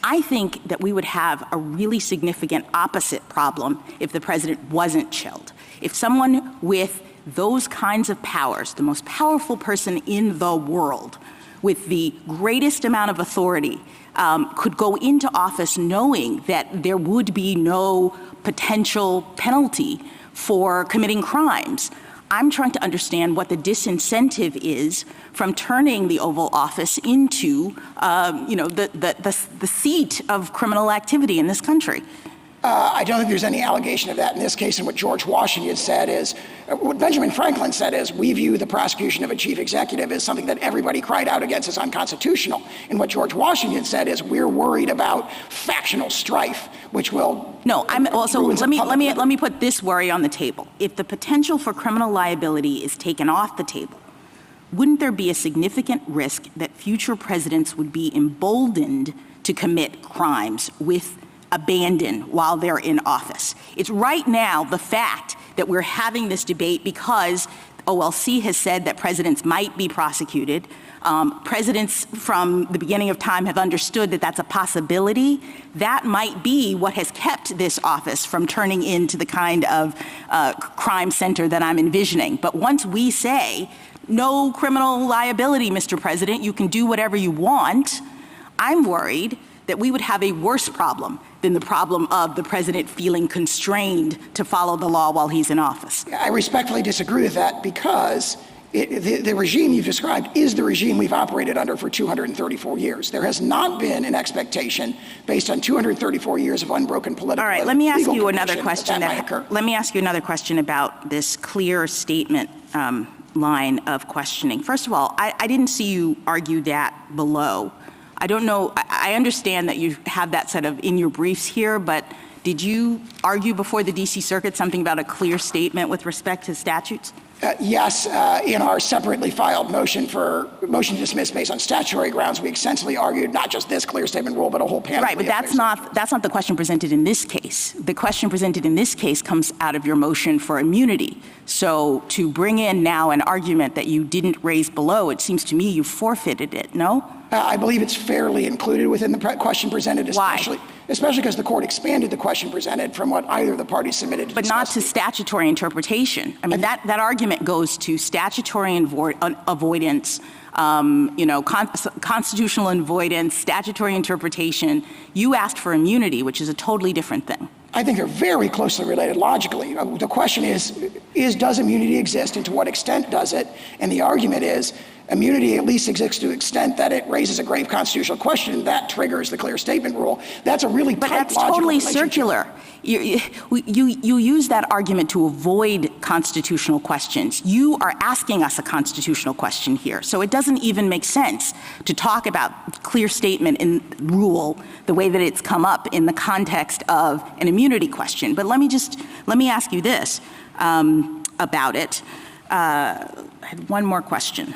I think that we would have a really significant opposite problem if the president wasn't chilled. If someone with those kinds of powers, the most powerful person in the world, with the greatest amount of authority, could go into office knowing that there would be no potential penalty for committing crimes, I'm trying to understand what the disincentive is from turning the Oval Office into, the seat of criminal activity in this country. I don't think there's any allegation of that in this case. And what George Washington said is, what Benjamin Franklin said is, we view the prosecution of a chief executive as something that everybody cried out against as unconstitutional. And what George Washington said is, we're worried about factional strife, which will. No, I'm also, let me put this worry on the table. If the potential for criminal liability is taken off the table, wouldn't there be a significant risk that future presidents would be emboldened to commit crimes with abandon while they're in office? It's right now the fact that we're having this debate because OLC has said that presidents might be prosecuted. Presidents from the beginning of time have understood that that's a possibility. That might be what has kept this office from turning into the kind of crime center that I'm envisioning. But once we say, no criminal liability, Mr. President, you can do whatever you want, I'm worried that we would have a worse problem than the problem of the president feeling constrained to follow the law while he's in office. I respectfully disagree with that because the regime you've described is the regime we've operated under for 234 years. There has not been an expectation based on 234 years of unbroken political. All right, let me ask you another question. Let me ask you another question about this clear statement line of questioning. First of all, I didn't see you argue that below. I don't know, I understand that you have that set of in your briefs here, but did you argue before the D.C. Circuit something about a clear statement with respect to statutes? Yes, in our separately filed motion to dismiss based on statutory grounds, we extensively argued not just this clear statement rule, but a whole panel. Right, but that's not the question presented in this case. The question presented in this case comes out of your motion for immunity. So to bring in now an argument that you didn't raise below, it seems to me you forfeited it, no? I believe it's fairly included within the question presented, especially Why? Especially because the court expanded the question presented from what either of the parties submitted. But not to statutory interpretation. I mean, that argument goes to statutory avoidance, constitutional avoidance, statutory interpretation. You asked for immunity, which is a totally different thing. I think they're very closely related logically. The question is does immunity exist and to what extent does it? And the argument is immunity at least exists to the extent that it raises a grave constitutional question. That triggers the clear statement rule. That's a really tight But that's logical totally relationship. circular. You use that argument to avoid constitutional questions. You are asking us a constitutional question here. So it doesn't even make sense to talk about clear statement and rule the way that it's come up in the context of an immunity question. But let me ask you this about it. I had one more question.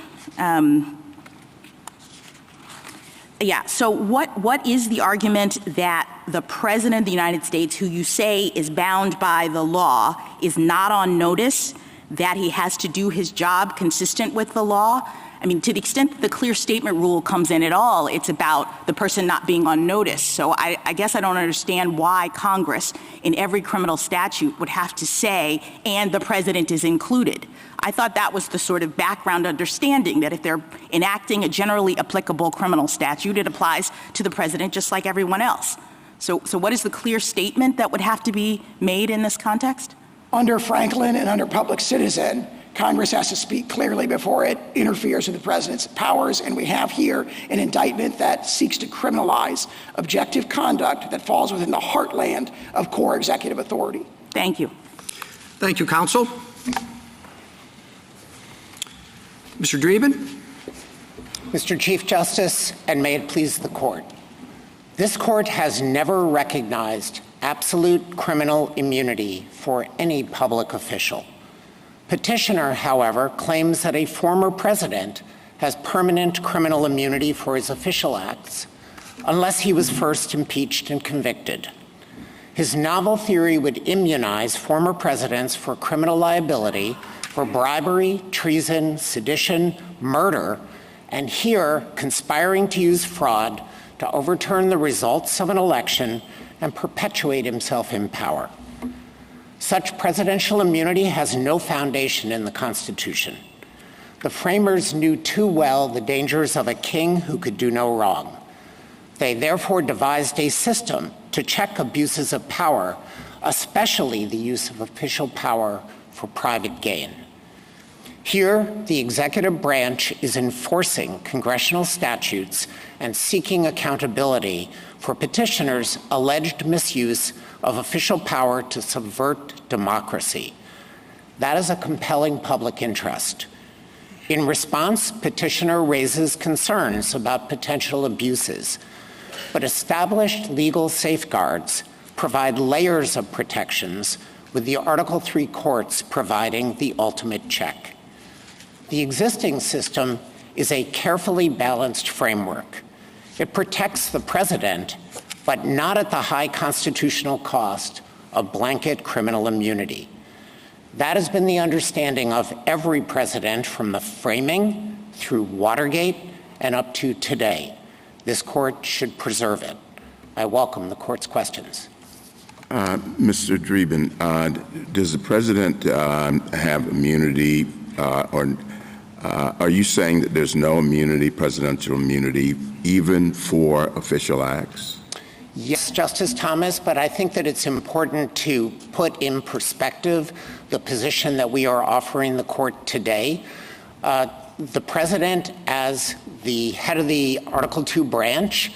So what is the argument that the President of the United States, who you say is bound by the law, is not on notice that he has to do his job consistent with the law? I mean, to the extent that the clear statement rule comes in at all, it's about the person not being on notice. So I guess I don't understand why Congress in every criminal statute would have to say, and the president is included. I thought that was the sort of background understanding that if they're enacting a generally applicable criminal statute, it applies to the president just like everyone else. So what is the clear statement that would have to be made in this context? Under Franklin and under Public Citizen, Congress has to speak clearly before it interferes with the president's powers, and we have here an indictment that seeks to criminalize objective conduct that falls within the heartland of core executive authority. Thank you. Thank you, counsel. Mr. Dreeben. Mr. Chief Justice, and may it please the court. This court has never recognized absolute criminal immunity for any public official. Petitioner, however, claims that a former president has permanent criminal immunity for his official acts unless he was first impeached and convicted. His novel theory would immunize former presidents for criminal liability for bribery, treason, sedition, murder, and here conspiring to use fraud to overturn the results of an election and perpetuate himself in power. Such presidential immunity has no foundation in the Constitution. The framers knew too well the dangers of a king who could do no wrong. They therefore devised a system to check abuses of power, especially the use of official power for private gain. Here, the executive branch is enforcing congressional statutes and seeking accountability for petitioners' alleged misuse of official power to subvert democracy. That is a compelling public interest. In response, petitioner raises concerns about potential abuses, but established legal safeguards provide layers of protections, with the Article III courts providing the ultimate check. The existing system is a carefully balanced framework. It protects the president, but not at the high constitutional cost of blanket criminal immunity. That has been the understanding of every president from the framing through Watergate and up to today. This court should preserve it. I welcome the court's questions. Mr. Dreeben, does the president have immunity, or are you saying that there's no immunity, presidential immunity, even for official acts? Yes, Justice Thomas, but I think that it's important to put in perspective the position that we are offering the court today. The president, as the head of the Article II branch,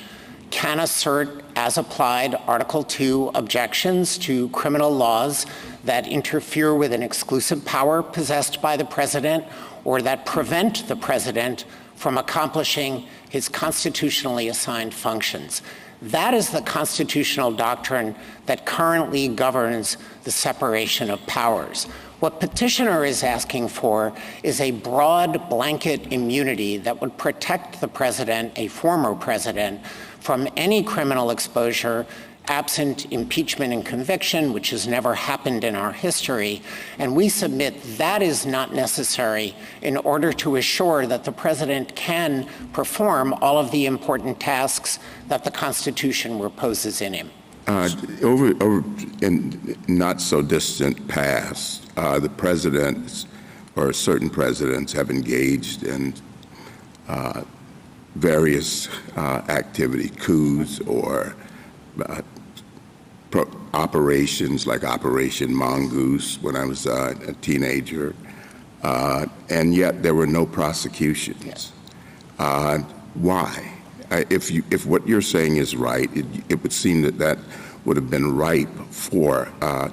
can assert, as applied, Article II objections to criminal laws that interfere with an exclusive power possessed by the president or that prevent the president from accomplishing his constitutionally assigned functions. That is the constitutional doctrine that currently governs the separation of powers. What petitioner is asking for is a broad blanket immunity that would protect the president, a former president, from any criminal exposure absent impeachment and conviction, which has never happened in our history. And we submit that is not necessary in order to assure that the president can perform all of the important tasks that the Constitution reposes in him. Over in not so distant past, the presidents or certain presidents have engaged in various activity, coups or operations like Operation Mongoose when I was a teenager, and yet there were no prosecutions. Yes. Why? If what you're saying is right, it would seem that that would have been ripe for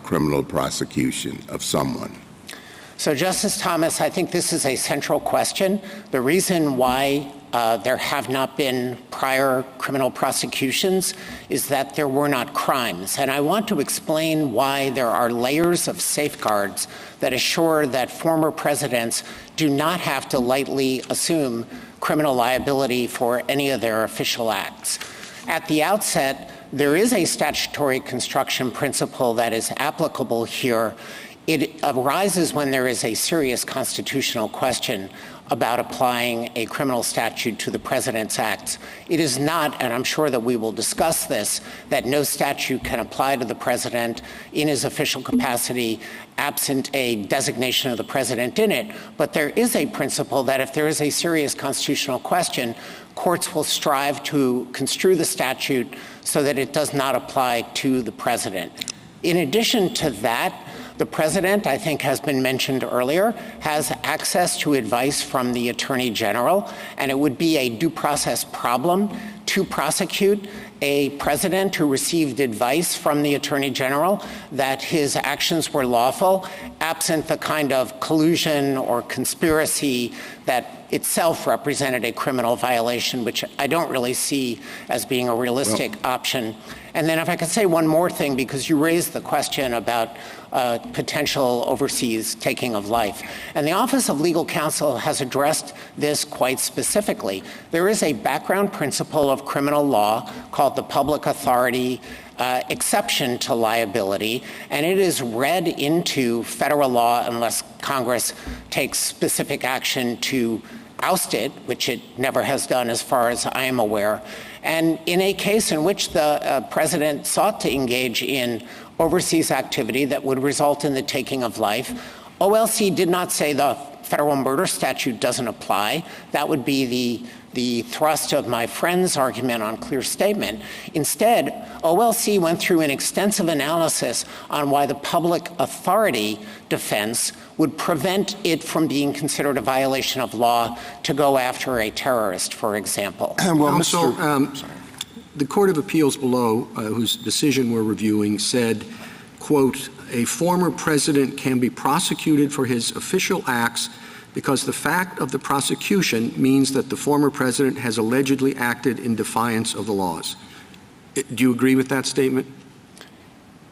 criminal prosecution of someone. So, Justice Thomas, I think this is a central question. The reason why there have not been prior criminal prosecutions is that there were not crimes. And I want to explain why there are layers of safeguards that assure that former presidents do not have to lightly assume criminal liability for any of their official acts. At the outset, there is a statutory construction principle that is applicable here. It arises when there is a serious constitutional question about applying a criminal statute to the president's acts. It is not, and I'm sure that we will discuss this, that no statute can apply to the president in his official capacity absent a designation of the president in it. But there is a principle that if there is a serious constitutional question, courts will strive to construe the statute so that it does not apply to the president. In addition to that, the president, I think has been mentioned earlier, has access to advice from the Attorney General, and it would be a due process problem to prosecute a president who received advice from the Attorney General that his actions were lawful, absent the kind of collusion or conspiracy that itself represented a criminal violation, which I don't really see as being a realistic option. And then if I could say one more thing, because you raised the question about potential overseas taking of life. And the Office of Legal Counsel has addressed this quite specifically. There is a background principle of criminal law called the public authority exception to liability, and it is read into federal law unless Congress takes specific action to oust it, which it never has done as far as I am aware. And in a case in which the president sought to engage in overseas activity that would result in the taking of life, OLC did not say the federal murder statute doesn't apply. That would be the the thrust of my friend's argument on clear statement. Instead, OLC went through an extensive analysis on why the public authority defense would prevent it from being considered a violation of law to go after a terrorist, for example. The Court of Appeals below, whose decision we're reviewing, said, quote, a former president can be prosecuted for his official acts because the fact of the prosecution means that the former president has allegedly acted in defiance of the laws. Do you agree with that statement?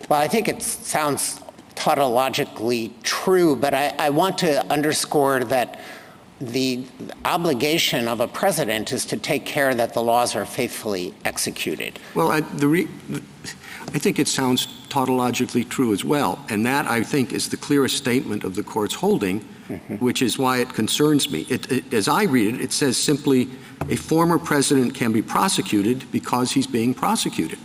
Well, I think it sounds tautologically true, but I want to underscore that the obligation of a president is to take care that the laws are faithfully executed. Well, I think it sounds tautologically true as well, and that, I think, is the clearest statement of the Court's holding, which is why it concerns me. As I read it, it says simply, a former president can be prosecuted because he's being prosecuted.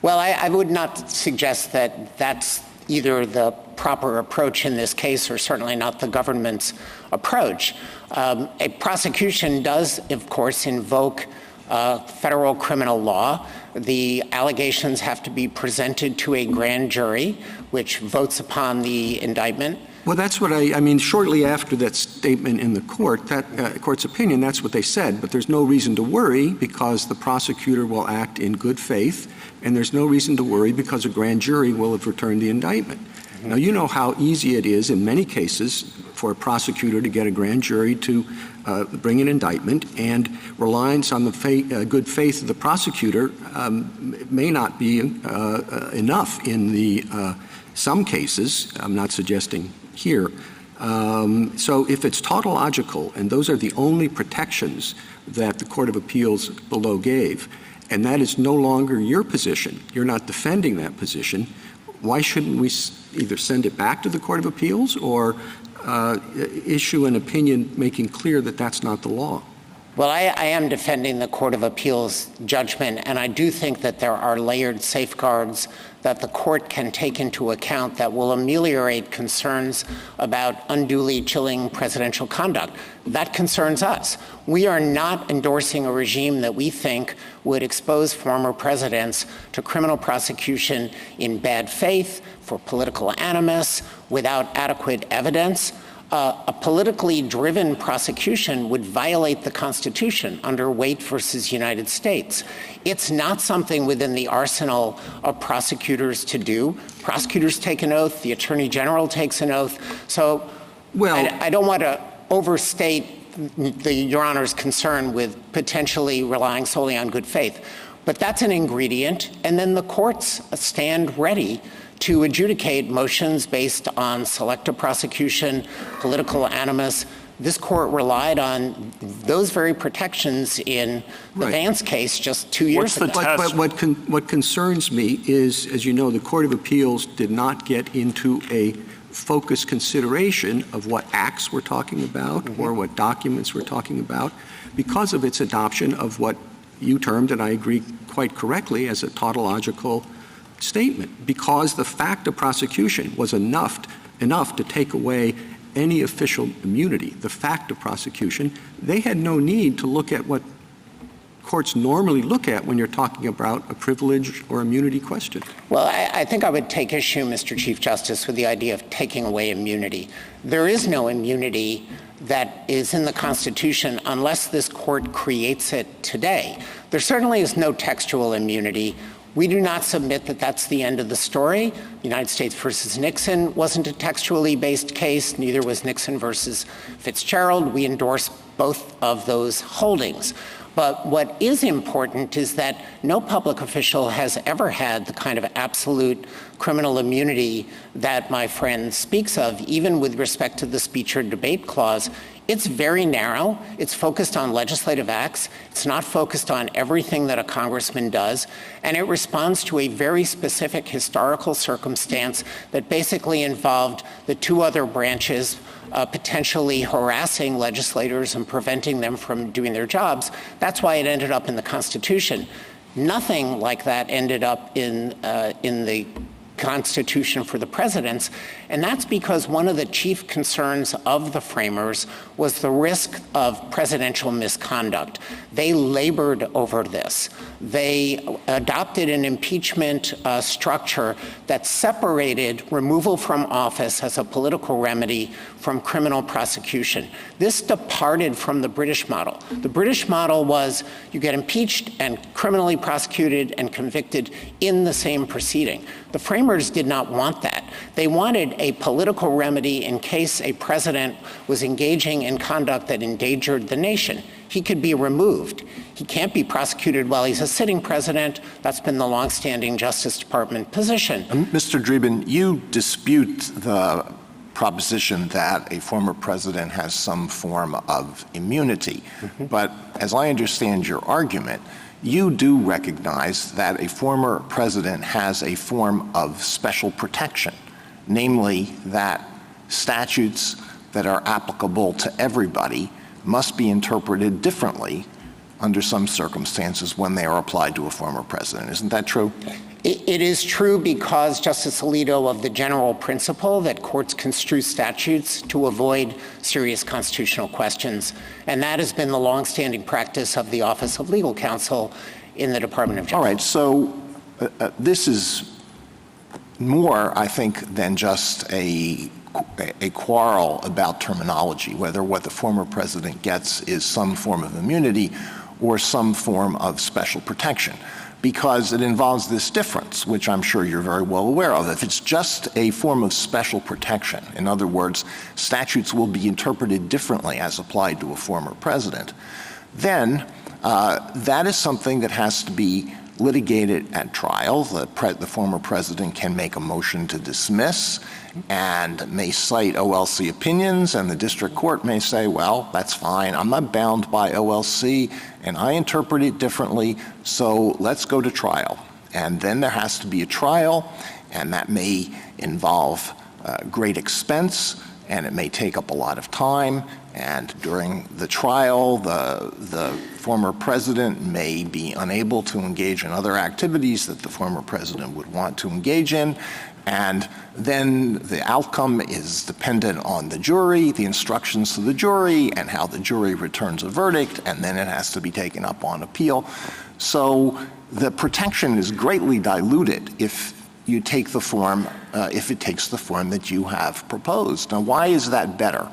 Well, I would not suggest that that's either the proper approach in this case or certainly not the government's approach. A prosecution does, of course, invoke federal criminal law. The allegations have to be presented to a grand jury, which votes upon the indictment. Well, that's what I mean, shortly after that statement in the court, that court's opinion, that's what they said, but there's no reason to worry because the prosecutor will act in good faith, and there's no reason to worry because a grand jury will have returned the indictment. Now, you know how easy it is in many cases for a prosecutor to get a grand jury to bring an indictment, and reliance on the good faith of the prosecutor may not be enough in the some cases. I'm not suggesting here. So if it's tautological, and those are the only protections that the Court of Appeals below gave, and that is no longer your position, you're not defending that position, why shouldn't we either send it back to the Court of Appeals or issue an opinion making clear that that's not the law? Well, I am defending the Court of Appeals judgment, and I do think that there are layered safeguards that the court can take into account that will ameliorate concerns about unduly chilling presidential conduct. That concerns us. We are not endorsing a regime that we think would expose former presidents to criminal prosecution in bad faith, for political animus, without adequate evidence. A politically driven prosecution would violate the Constitution under Waite versus United States. It's not something within the arsenal of prosecutors to do. Prosecutors take an oath, the Attorney General takes an oath. So I don't want to overstate Your Honor's concern with potentially relying solely on good faith. But that's an ingredient, and then the courts stand ready to adjudicate motions based on selective prosecution, political animus. This court relied on those very protections in the Vance case just 2 years ago. But what concerns me is, as you know, the Court of Appeals did not get into a focused consideration of what acts we're talking about or what documents we're talking about because of its adoption of what you termed, and I agree quite correctly, as a tautological statement, because the fact of prosecution was enough to take away any official immunity. The fact of prosecution, they had no need to look at what courts normally look at when you're talking about a privilege or immunity question. Well, I think I would take issue, Mr. Chief Justice, with the idea of taking away immunity. There is no immunity that is in the Constitution unless this court creates it today. There certainly is no textual immunity. We do not submit that that's the end of the story. United States versus Nixon wasn't a textually based case. Neither was Nixon versus Fitzgerald. We endorse both of those holdings. But what is important is that no public official has ever had the kind of absolute criminal immunity that my friend speaks of, even with respect to the speech or debate clause. It's very narrow. It's focused on legislative acts. It's not focused on everything that a congressman does. And it responds to a very specific historical circumstance that basically involved the two other branches potentially harassing legislators and preventing them from doing their jobs. That's why it ended up in the Constitution. Nothing like that ended up in the Constitution for the presidents, and that's because one of the chief concerns of the framers was the risk of presidential misconduct. They labored over this. They adopted an impeachment structure that separated removal from office as a political remedy from criminal prosecution. This departed from the British model. The British model was you get impeached and criminally prosecuted and convicted in the same proceeding. The framers did not want that. They wanted a political remedy in case a president was engaging in conduct that endangered the nation. He could be removed. He can't be prosecuted while he's a sitting president. That's been the longstanding Justice Department position. Mr. Dreeben, you dispute the proposition that a former president has some form of immunity. But as I understand your argument, you do recognize that a former president has a form of special protection, namely that statutes that are applicable to everybody must be interpreted differently under some circumstances when they are applied to a former president. Isn't that true? It is true because, Justice Alito, of the general principle that courts construe statutes to avoid serious constitutional questions, and that has been the longstanding practice of the Office of Legal Counsel in the Department of Justice. All right, so this is more, I think, than just a quarrel about terminology, whether what the former president gets is some form of immunity or some form of special protection, because it involves this difference, which I'm sure you're very well aware of. If it's just a form of special protection, in other words, statutes will be interpreted differently as applied to a former president, then that is something that has to be litigated at trial. The former president can make a motion to dismiss and may cite OLC opinions, and the district court may say, well, that's fine. I'm not bound by OLC, and I interpret it differently, so let's go to trial. And then there has to be a trial, and that may involve great expense, and it may take up a lot of time. And during the trial, the former president may be unable to engage in other activities that the former president would want to engage in. And then the outcome is dependent on the jury, the instructions to the jury, and how the jury returns a verdict, and then it has to be taken up on appeal. So the protection is greatly diluted if you take the form, if it takes the form that you have proposed. Now, why is that better?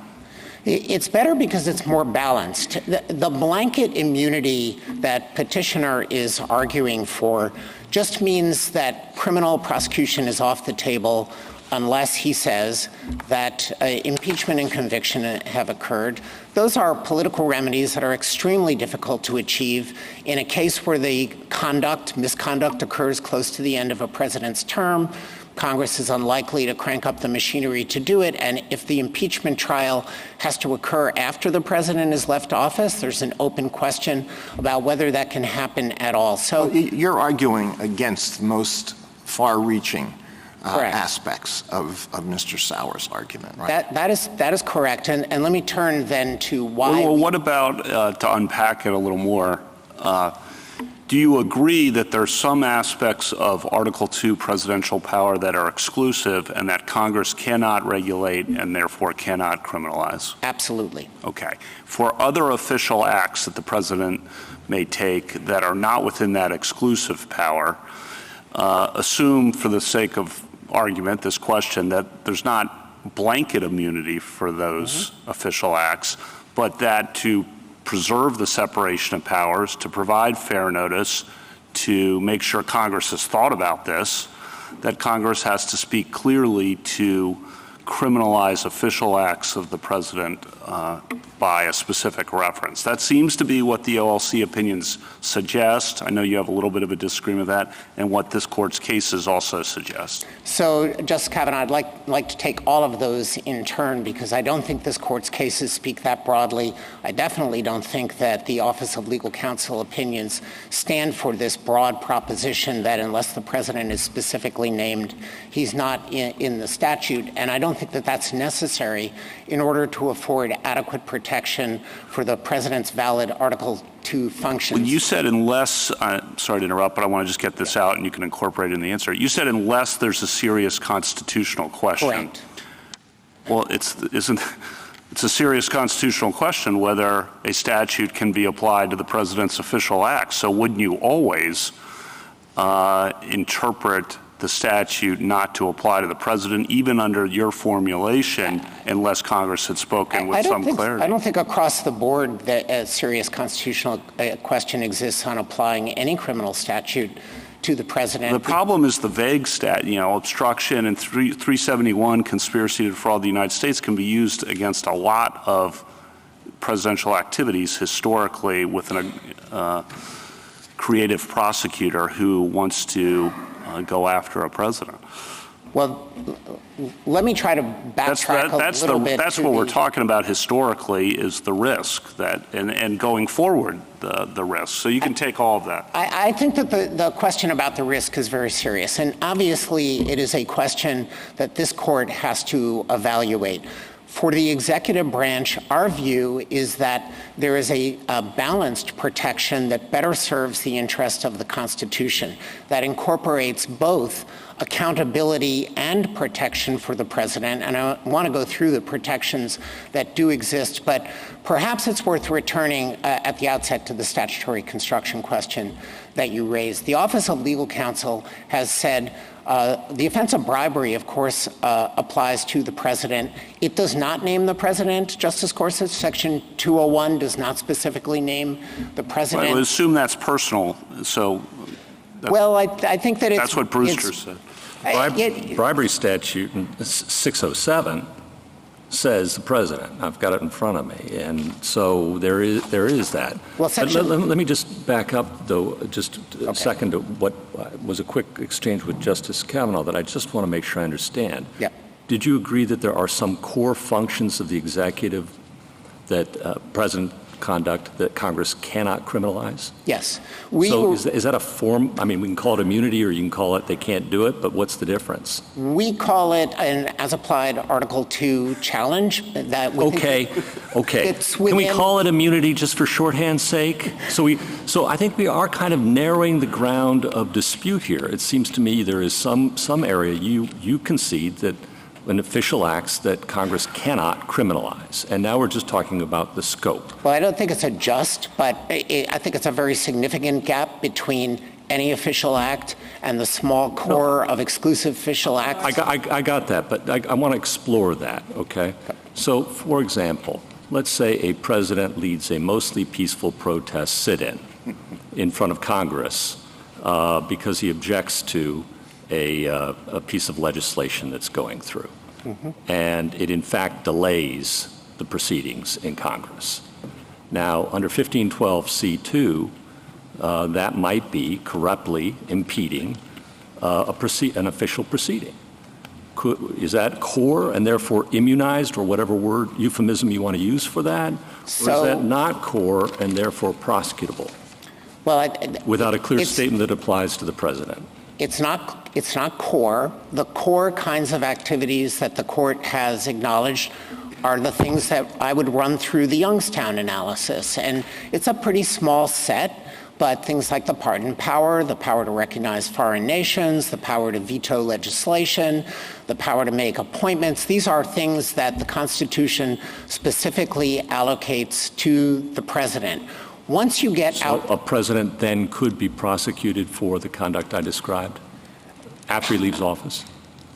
It's better because it's more balanced. The blanket immunity that petitioner is arguing for just means that criminal prosecution is off the table unless he says that impeachment and conviction have occurred. Those are political remedies that are extremely difficult to achieve in a case where the misconduct occurs close to the end of a president's term. Congress is unlikely to crank up the machinery to do it, and if the impeachment trial has to occur after the president has left office, there's an open question about whether that can happen at all. So you're arguing against most far-reaching aspects of Mr. Sauer's argument, right? That is correct, and let me turn then to why. Well, what about, to unpack it a little more, do you agree that there are some aspects of Article II presidential power that are exclusive and that Congress cannot regulate and therefore cannot criminalize? Absolutely. Okay. For other official acts that the president may take that are not within that exclusive power, assume for the sake of argument, this question, that there's not blanket immunity for those official acts, but that to preserve the separation of powers, to provide fair notice, to make sure Congress has thought about this, that Congress has to speak clearly to criminalize official acts of the president by a specific reference. That seems to be what the OLC opinions suggest. I know you have a little bit of a disagreement with that, and what this court's cases also suggest. So, Justice Kavanaugh, I'd like to take all of those in turn because I don't think this court's cases speak that broadly. I definitely don't think that the Office of Legal Counsel opinions stand for this broad proposition that unless the president is specifically named, he's not in the statute. And I don't think that that's necessary in order to afford adequate protection for the president's valid Article II functions. When you said unless, sorry to interrupt, but I want to just get this out and you can incorporate it in the answer. You said unless there's a serious constitutional question. Correct. Well, it's a serious constitutional question whether a statute can be applied to the president's official acts. So wouldn't you always interpret the statute not to apply to the president, even under your formulation, unless Congress had spoken with some clarity? I don't think across the board that a serious constitutional question exists on applying any criminal statute to the president. The problem is the vague obstruction and 371 conspiracy to defraud the United States can be used against a lot of presidential activities historically with a creative prosecutor who wants to go after a president. Well, let me try to backtrack a little bit. That's what we're talking about historically is the risk and going forward the risk. So you can take all of that. I think that the question about the risk is very serious, and obviously it is a question that this court has to evaluate. For the executive branch, our view is that there is a balanced protection that better serves the interest of the Constitution, that incorporates both accountability and protection for the president. And I want to go through the protections that do exist, but perhaps it's worth returning at the outset to the statutory construction question that you raised. The Office of Legal Counsel has said the offense of bribery, of course, applies to the president. It does not name the president. Justice Gorsuch, Section 201 does not specifically name the president. I would assume that's personal. So, well, I think that that's what Brewster said. Bribery statute 607 says the president. I've got it in front of me, and so there is that. Well, let me just back up, though, just a second to what was a quick exchange with Justice Kavanaugh that I just want to make sure I understand. Yeah. Did you agree that there are some core functions of the executive that president conduct that Congress cannot criminalize? Yes. So is that a form? I mean, we can call it immunity or you can call it they can't do it, but what's the difference? We call it an as-applied Article 2 challenge. Okay. Can we call it immunity just for shorthand's sake? So I think we are kind of narrowing the ground of dispute here. It seems to me there is some area you concede that an official acts that Congress cannot criminalize. And now we're just talking about the scope. Well, I don't think it's a just, but I think it's a very significant gap between any official act and the small core of exclusive official acts. I got that, but I want to explore that, okay? So, for example, let's say a president leads a mostly peaceful protest sit-in in front of Congress because he objects to a piece of legislation that's going through. Mm-hmm. And it, in fact, delays the proceedings in Congress. Now, under 1512C2, that might be corruptly impeding an official proceeding. Is that core and therefore immunized, or whatever word euphemism you want to use for that? Or is that not core and therefore prosecutable? Well, without a clear statement that applies to the president. It's not core. The core kinds of activities that the court has acknowledged are the things that I would run through the Youngstown analysis. And it's a pretty small set, but things like the pardon power, the power to recognize foreign nations, the power to veto legislation, the power to make appointments, these are things that the Constitution specifically allocates to the president. Once you get out... a president then could be prosecuted for the conduct I described after he leaves office?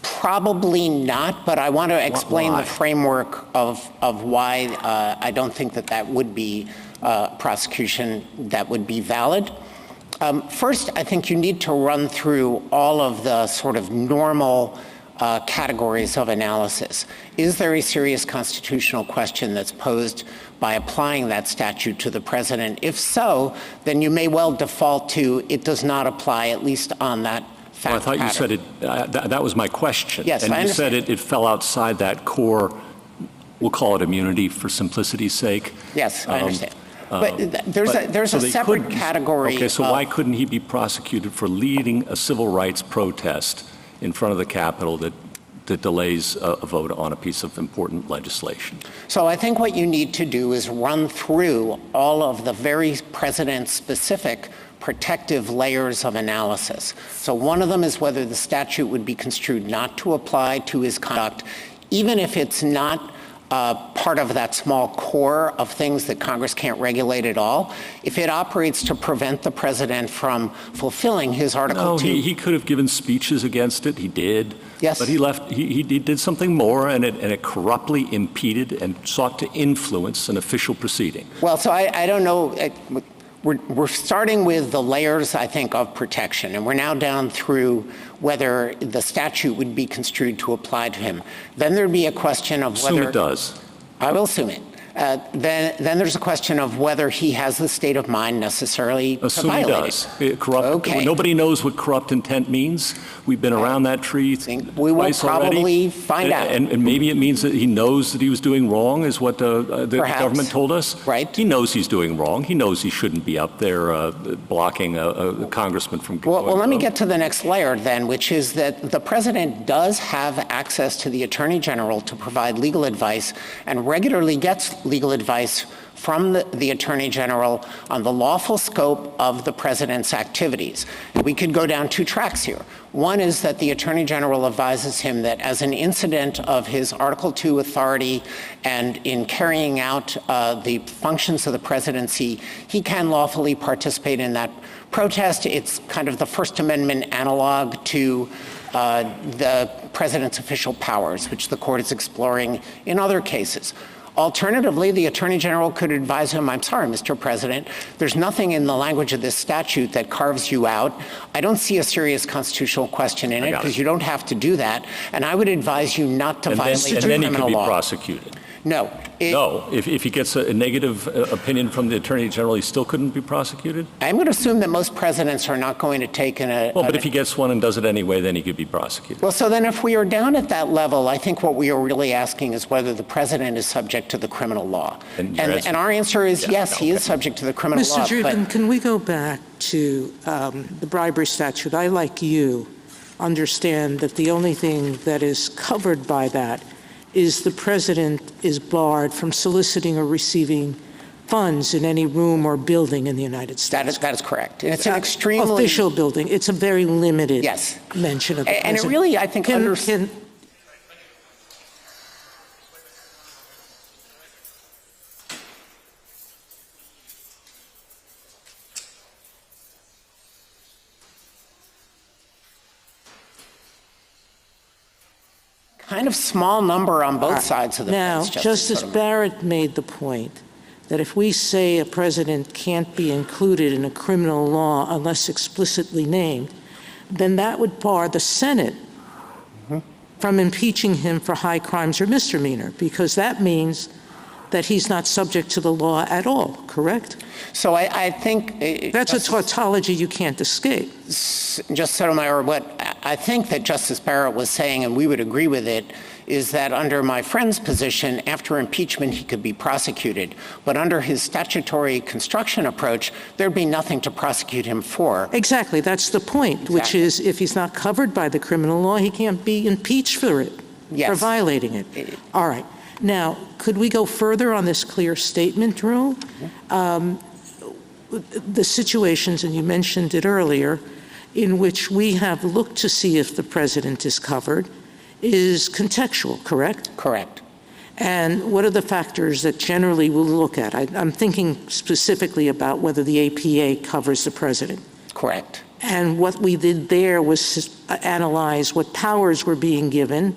Probably not, but I want to explain the framework of why I don't think that would be prosecution that would be valid. First, I think you need to run through all of the sort of normal categories of analysis. Is there a serious constitutional question that's posed by applying that statute to the president? If so, then you may well default to it does not apply, at least on that fact. Well, I thought you said it, that was my question. Yes, and I understand. You said it fell outside that core, we'll call it immunity for simplicity's sake. Yes, I understand. But there's a separate category. Okay, so why couldn't he be prosecuted for leading a civil rights protest in front of the Capitol that that delays a vote on a piece of important legislation? So I think what you need to do is run through all of the very president-specific protective layers of analysis. So one of them is whether the statute would be construed not to apply to his conduct, even if it's not part of that small core of things that Congress can't regulate at all. If it operates to prevent the president from fulfilling his Article 2. He could have given speeches against it. He did. Yes. But he did something more, and it corruptly impeded and sought to influence an official proceeding. Well, so I don't know. We're starting with the layers, I think, of protection, and we're now down through whether the statute would be construed to apply to him. Then there'd be a question of whether— Assume it does. I will assume it. Then there's a question of whether he has the state of mind necessarily to violate it. Okay. Nobody knows what corrupt intent means. We've been around that tree we will twice probably already. find out. And maybe it means that he knows that he was doing wrong, is what the government told us. Right. He knows he's doing wrong. He knows he shouldn't be up there blocking a congressman from going. Well, let me get to the next layer then, which is that the president does have access to the attorney general to provide legal advice and regularly gets legal advice from the Attorney General on the lawful scope of the president's activities. And we could go down two tracks here. One is that the Attorney General advises him that as an incident of his Article 2 authority and in carrying out the functions of the presidency, he can lawfully participate in that protest. It's kind of the First Amendment analog to the president's official powers, which the court is exploring in other cases. Alternatively, the Attorney General could advise him, I'm sorry, Mr. President, there's nothing in the language of this statute that carves you out. I don't see a serious constitutional question in it because you don't have to do that. And I would advise you not to violate the criminal law. And then he could be prosecuted. No. No. If he gets a negative opinion from the Attorney General, he still couldn't be prosecuted? I'm going to assume that most presidents are not going to take but if he gets one and does it anyway, then he could be prosecuted. Well, so then if we are down at that level, I think what we are really asking is whether the president is subject to the criminal law. And our answer is yes, he is subject to the criminal law. Mr. Dreeben, can we go back to the bribery statute? I, like you, understand that the only thing that is covered by that is the president is barred from soliciting or receiving funds in any room or building in the United States. That is correct. And it's an extremely— official building. It's a very limited mention of the president. And it really, I think, kind of small number on both sides of the fence. Now, Justice Barrett made the point that if we say a president can't be included in a criminal law unless explicitly named, then that would bar the Senate from impeaching him for high crimes or misdemeanor, because that means that he's not subject to the law at all, correct? So I think— that's a tautology you can't escape. Justice Sotomayor, what I think that Justice Barrett was saying, and we would agree with it, is that under my friend's position, after impeachment, he could be prosecuted. But under his statutory construction approach, there'd be nothing to prosecute him for. Exactly. That's the point, which is if he's not covered by the criminal law, he can't be impeached for it, for violating it. All right. Now, could we go further on this clear statement rule? The situations, and you mentioned it earlier, in which we have looked to see if the president is covered is contextual, correct? Correct. And what are the factors that generally we'll look at? I'm thinking specifically about whether the APA covers the president. Correct. And what we did there was analyze what powers were being given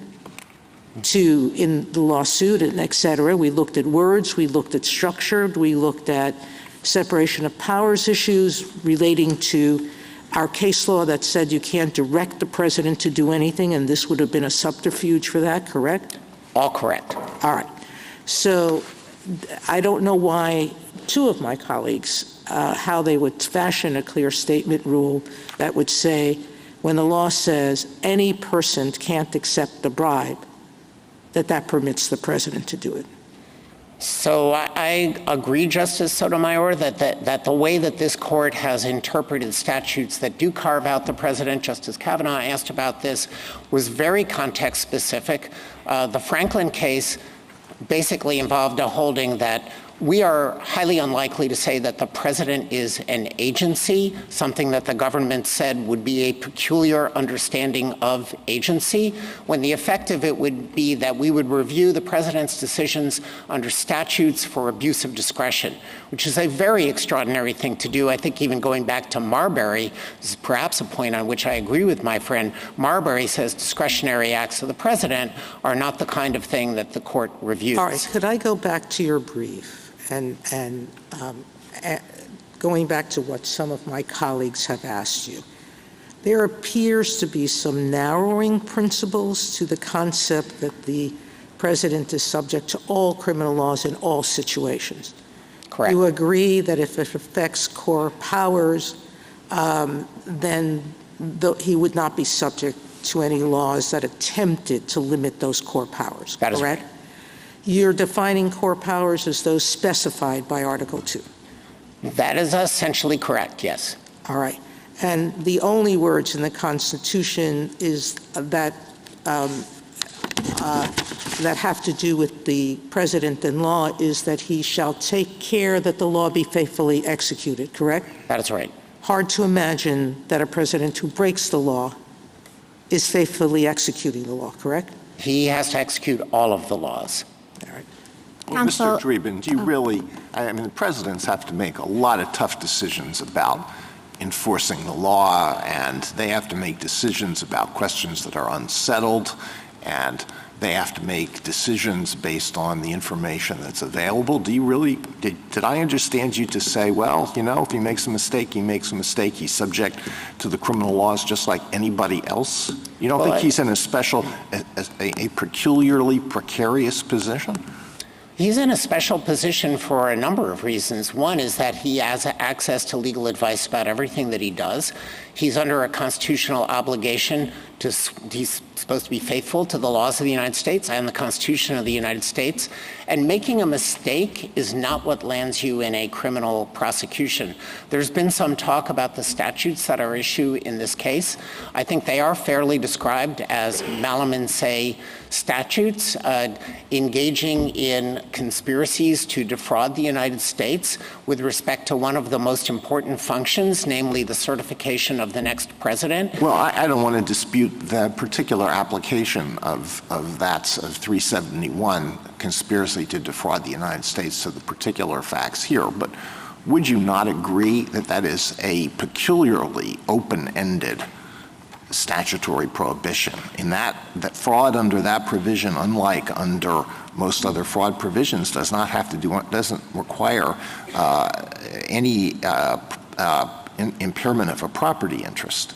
in the lawsuit, and et cetera. We looked at words, we looked at structure, we looked at separation of powers issues relating to our case law that said you can't direct the president to do anything, and this would have been a subterfuge for that, correct? All correct. All right. So I don't know why two of my colleagues, how they would fashion a clear statement rule that would say when the law says any person can't accept a bribe, that permits the president to do it. So I agree, Justice Sotomayor, that the way that this court has interpreted statutes that do carve out the president, Justice Kavanaugh asked about this, was very context-specific. The Franklin case basically involved a holding that we are highly unlikely to say that the president is an agency, something that the government said would be a peculiar understanding of agency, when the effect of it would be that we would review the president's decisions under statutes for abuse of discretion, which is a very extraordinary thing to do. I think even going back to Marbury, this is perhaps a point on which I agree with my friend. Marbury says discretionary acts of the president are not the kind of thing that the court reviews. All right, could I go back to your brief? And going back to what some of my colleagues have asked you, there appears to be some narrowing principles to the concept that the president is subject to all criminal laws in all situations. Correct. You agree that if it affects core powers, then he would not be subject to any laws that attempted to limit those core powers, that correct? Is right. You're defining core powers as those specified by Article 2. That is essentially correct, yes. All right. And the only words in the Constitution is that have to do with the president in law is that he shall take care that the law be faithfully executed, correct? That is right. Hard to imagine that a president who breaks the law is faithfully executing the law, correct? He has to execute all of the laws. Well, Mr. Dreeben, do you really, I mean, the presidents have to make a lot of tough decisions about enforcing the law, and they have to make decisions about questions that are unsettled, and they have to make decisions based on the information that's available. Do you really, did I understand you to say, well, you know, if he makes a mistake, he makes a mistake. He's subject to the criminal laws just like anybody else? You don't think he's in a peculiarly precarious position? He's in a special position for a number of reasons. One is that he has access to legal advice about everything that he does. He's under a constitutional obligation he's supposed to be faithful to the laws of the United States and the Constitution of the United States. And making a mistake is not what lands you in a criminal prosecution. There's been some talk about the statutes that are issued in this case. I think they are fairly described as malum in se statutes, engaging in conspiracies to defraud the United States with respect to one of the most important functions, namely the certification of the next president. Well, I don't want to dispute the particular application of 371, conspiracy to defraud the United States, to the particular facts here, but would you not agree that that is a peculiarly open-ended statutory prohibition, in that fraud under that provision, unlike under most other fraud provisions, doesn't require any impairment of a property interest?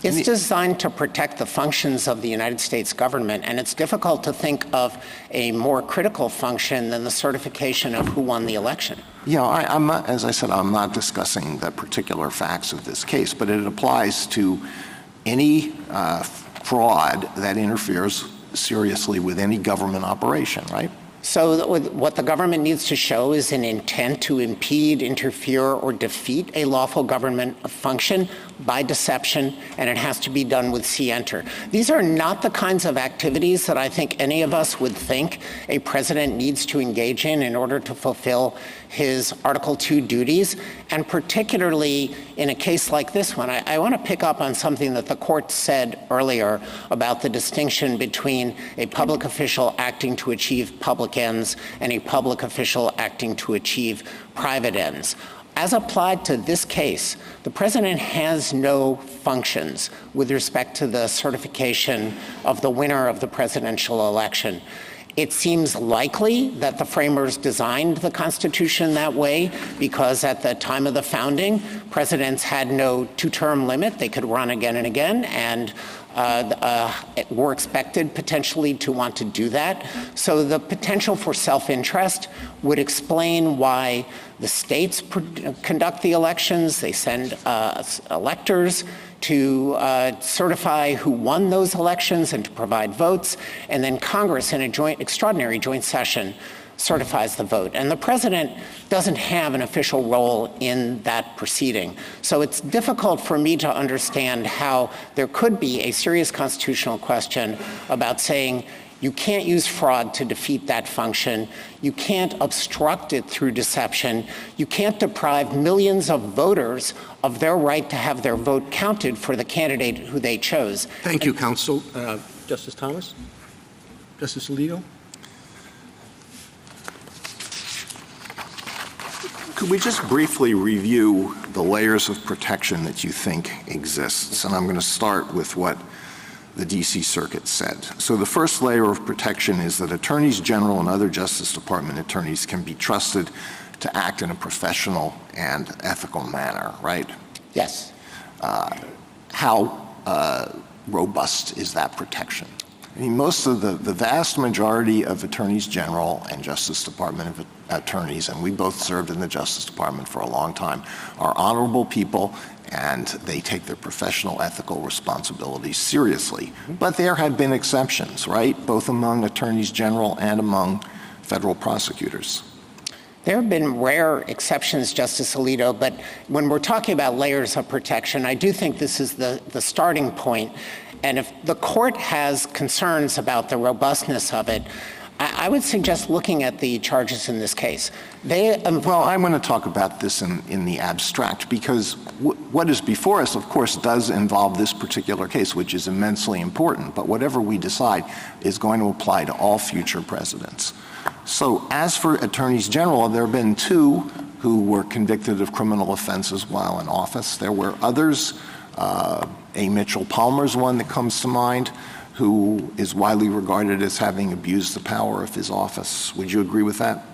It's designed to protect the functions of the United States government, and it's difficult to think of a more critical function than the certification of who won the election. Yeah, I'm not, as I said, I'm not discussing the particular facts of this case, but it applies to any fraud that interferes seriously with any government operation, right? So what the government needs to show is an intent to impede, interfere, or defeat a lawful government function by deception, and it has to be done with scienter. These are not the kinds of activities that I think any of us would think a president needs to engage in order to fulfill his Article 2 duties, and particularly in a case like this one. I want to pick up on something that the court said earlier about the distinction between a public official acting to achieve public ends and a public official acting to achieve private ends. As applied to this case, the president has no functions with respect to the certification of the winner of the presidential election. It seems likely that the framers designed the Constitution that way because at the time of the founding, presidents had no two-term limit. They could run again and again, and were expected potentially to want to do that. So the potential for self-interest would explain why the states conduct the elections. They send electors to certify who won those elections and to provide votes, and then Congress in a extraordinary joint session certifies the vote. And the president doesn't have an official role in that proceeding. So it's difficult for me to understand how there could be a serious constitutional question about saying you can't use fraud to defeat that function. You can't obstruct it through deception. You can't deprive millions of voters of their right to have their vote counted for the candidate who they chose. Thank you, counsel. Justice Thomas? Justice Alito? Could we just briefly review the layers of protection that you think exists? And I'm going to start with what the D.C. Circuit said. So the first layer of protection is that attorneys general and other Justice Department attorneys can be trusted to act in a professional and ethical manner, right? Yes. How robust is that protection? I mean, most of the vast majority of attorneys general and Justice Department attorneys, and we both served in the Justice Department for a long time, are honorable people, and they take their professional ethical responsibilities seriously. But there have been exceptions, right? Both among attorneys general and among federal prosecutors. There have been rare exceptions, Justice Alito, but when we're talking about layers of protection, I do think this is the starting point. And if the court has concerns about the robustness of it, I would suggest looking at the charges in this case. Well, I want to talk about this in the abstract, because what is before us, of course, does involve this particular case, which is immensely important. But whatever we decide is going to apply to all future presidents. So as for attorneys general, there have been 2 who were convicted of criminal offenses while in office. There were others. A. Mitchell Palmer's one that comes to mind, who is widely regarded as having abused the power of his office. Would you agree with that?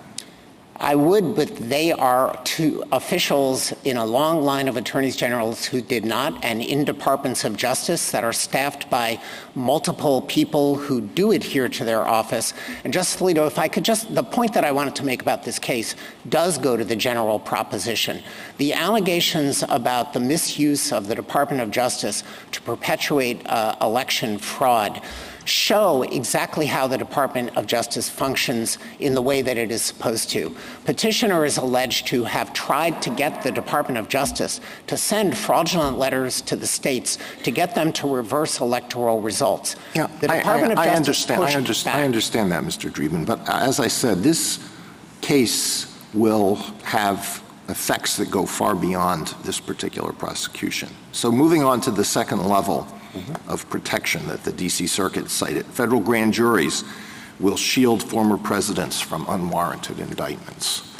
I would, but they are 2 officials in a long line of attorneys generals who did not, and in departments of justice that are staffed by multiple people who do adhere to their office. And Justice Alito, if I could the point that I wanted to make about this case does go to the general proposition. The allegations about the misuse of the Department of Justice to perpetuate election fraud show exactly how the Department of Justice functions in the way that it is supposed to. Petitioner is alleged to have tried to get the Department of Justice to send fraudulent letters to the states to get them to reverse electoral results. Yeah, I understand that, Mr. Dreeben, but as I said, this case will have effects that go far beyond this particular prosecution. So moving on to the second level of protection that the D.C. Circuit cited, federal grand juries will shield former presidents from unwarranted indictments.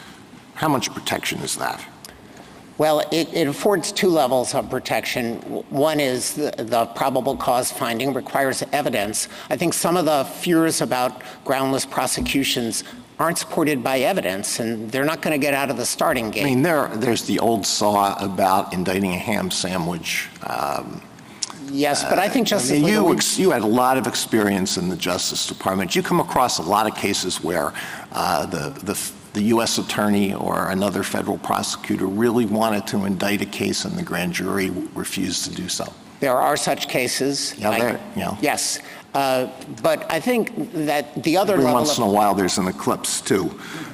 How much protection is that? Well, it affords 2 levels of protection. One is the probable cause finding requires evidence. I think some of the fears about groundless prosecutions aren't supported by evidence, and they're not going to get out of the starting gate. I mean, there's the old saw about indicting a ham sandwich. Yes, but I think Justice you had a lot of experience in the Justice Department. You come across a lot of cases where the U.S. attorney or another federal prosecutor really wanted to indict a case and the grand jury refused to do so. There are such cases. Yes. But I think that the other Every level once in a while there's an eclipse, too.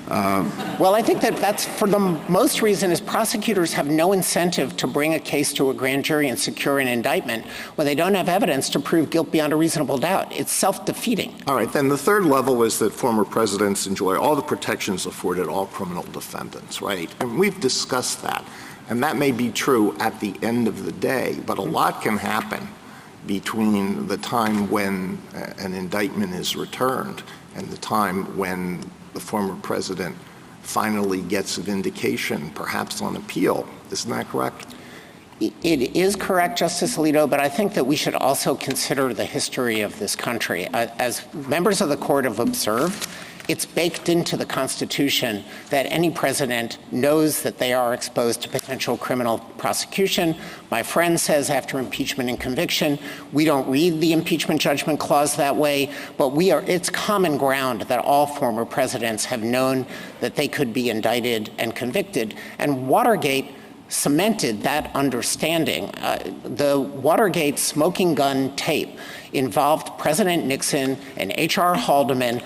Well, I think that's for the most reason is prosecutors have no incentive to bring a case to a grand jury and secure an indictment when they don't have evidence to prove guilt beyond a reasonable doubt. It's self-defeating. All right, then the third level is that former presidents enjoy all the protections afforded all criminal defendants, right? And we've discussed that. And that may be true at the end of the day, but a lot can happen between the time when an indictment is returned and the time when the former president finally gets a vindication, perhaps on appeal. Isn't that correct? It is correct, Justice Alito, but I think that we should also consider the history of this country. As members of the court have observed, it's baked into the Constitution that any president knows that they are exposed to potential criminal prosecution. My friend says after impeachment and conviction, we don't read the impeachment judgment clause that way, but it's common ground that all former presidents have known that they could be indicted and convicted. And Watergate cemented that understanding. The Watergate smoking gun tape involved President Nixon and H.R. Haldeman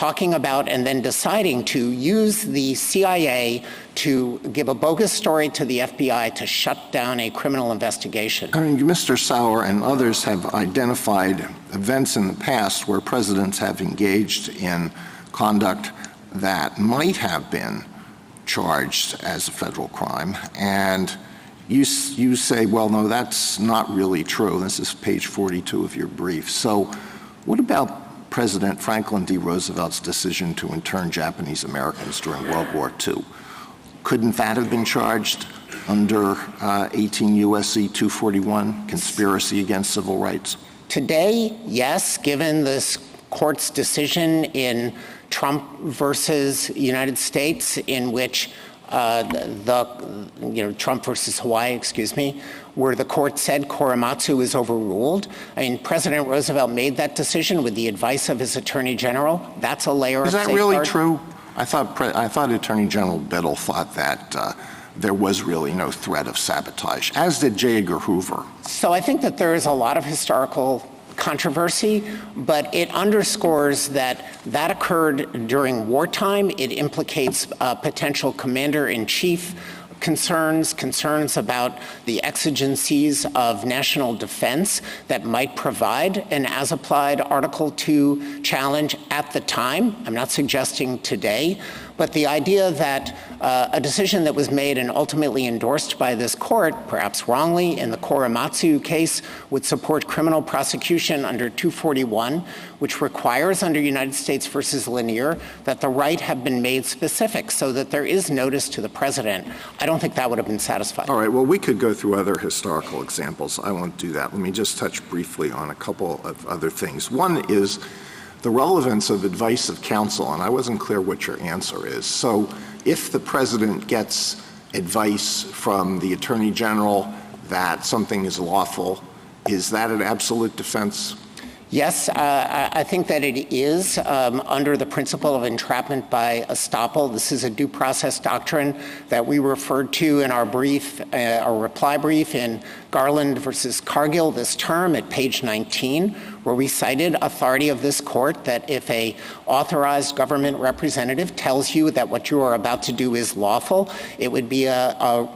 talking about and then deciding to use the CIA to give a bogus story to the FBI to shut down a criminal investigation. I mean, Mr. Sauer and others have identified events in the past where presidents have engaged in conduct that might have been charged as a federal crime, and you say, well, no, that's not really true. This is page 42 of your brief. So what about President Franklin D. Roosevelt's decision to intern Japanese Americans during World War II? Couldn't that have been charged under 18 U.S.C. 241, conspiracy against civil rights? Today, yes, given this court's decision in Trump versus United States, in which Trump versus Hawaii, where the court said Korematsu is overruled. I mean, President Roosevelt made that decision with the advice of his Attorney General. That's a layer of safeguard. Is that really true? I thought Attorney General Biddle thought that there was really no threat of sabotage, as did J. Edgar Hoover. So I think that there is a lot of historical controversy, but it underscores that occurred during wartime. It implicates potential commander-in-chief concerns about the exigencies of national defense that might provide an as-applied Article 2 challenge at the time. I'm not suggesting today, but the idea that a decision that was made and ultimately endorsed by this court, perhaps wrongly, in the Korematsu case, would support criminal prosecution under 241, which requires under United States versus Lanier that the right have been made specific so that there is notice to the president. I don't think that would have been satisfied. All right, well, we could go through other historical examples. I won't do that. Let me just touch briefly on a couple of other things. One is the relevance of advice of counsel, and I wasn't clear what your answer is. So if the president gets advice from the Attorney General that something is lawful, is that an absolute defense? Yes, I think that it is under the principle of entrapment by estoppel. This is a due process doctrine that we referred to in our brief, our reply brief in Garland versus Cargill this term at page 19, where we cited authority of this court that if a authorized government representative tells you that what you are about to do is lawful, it would be a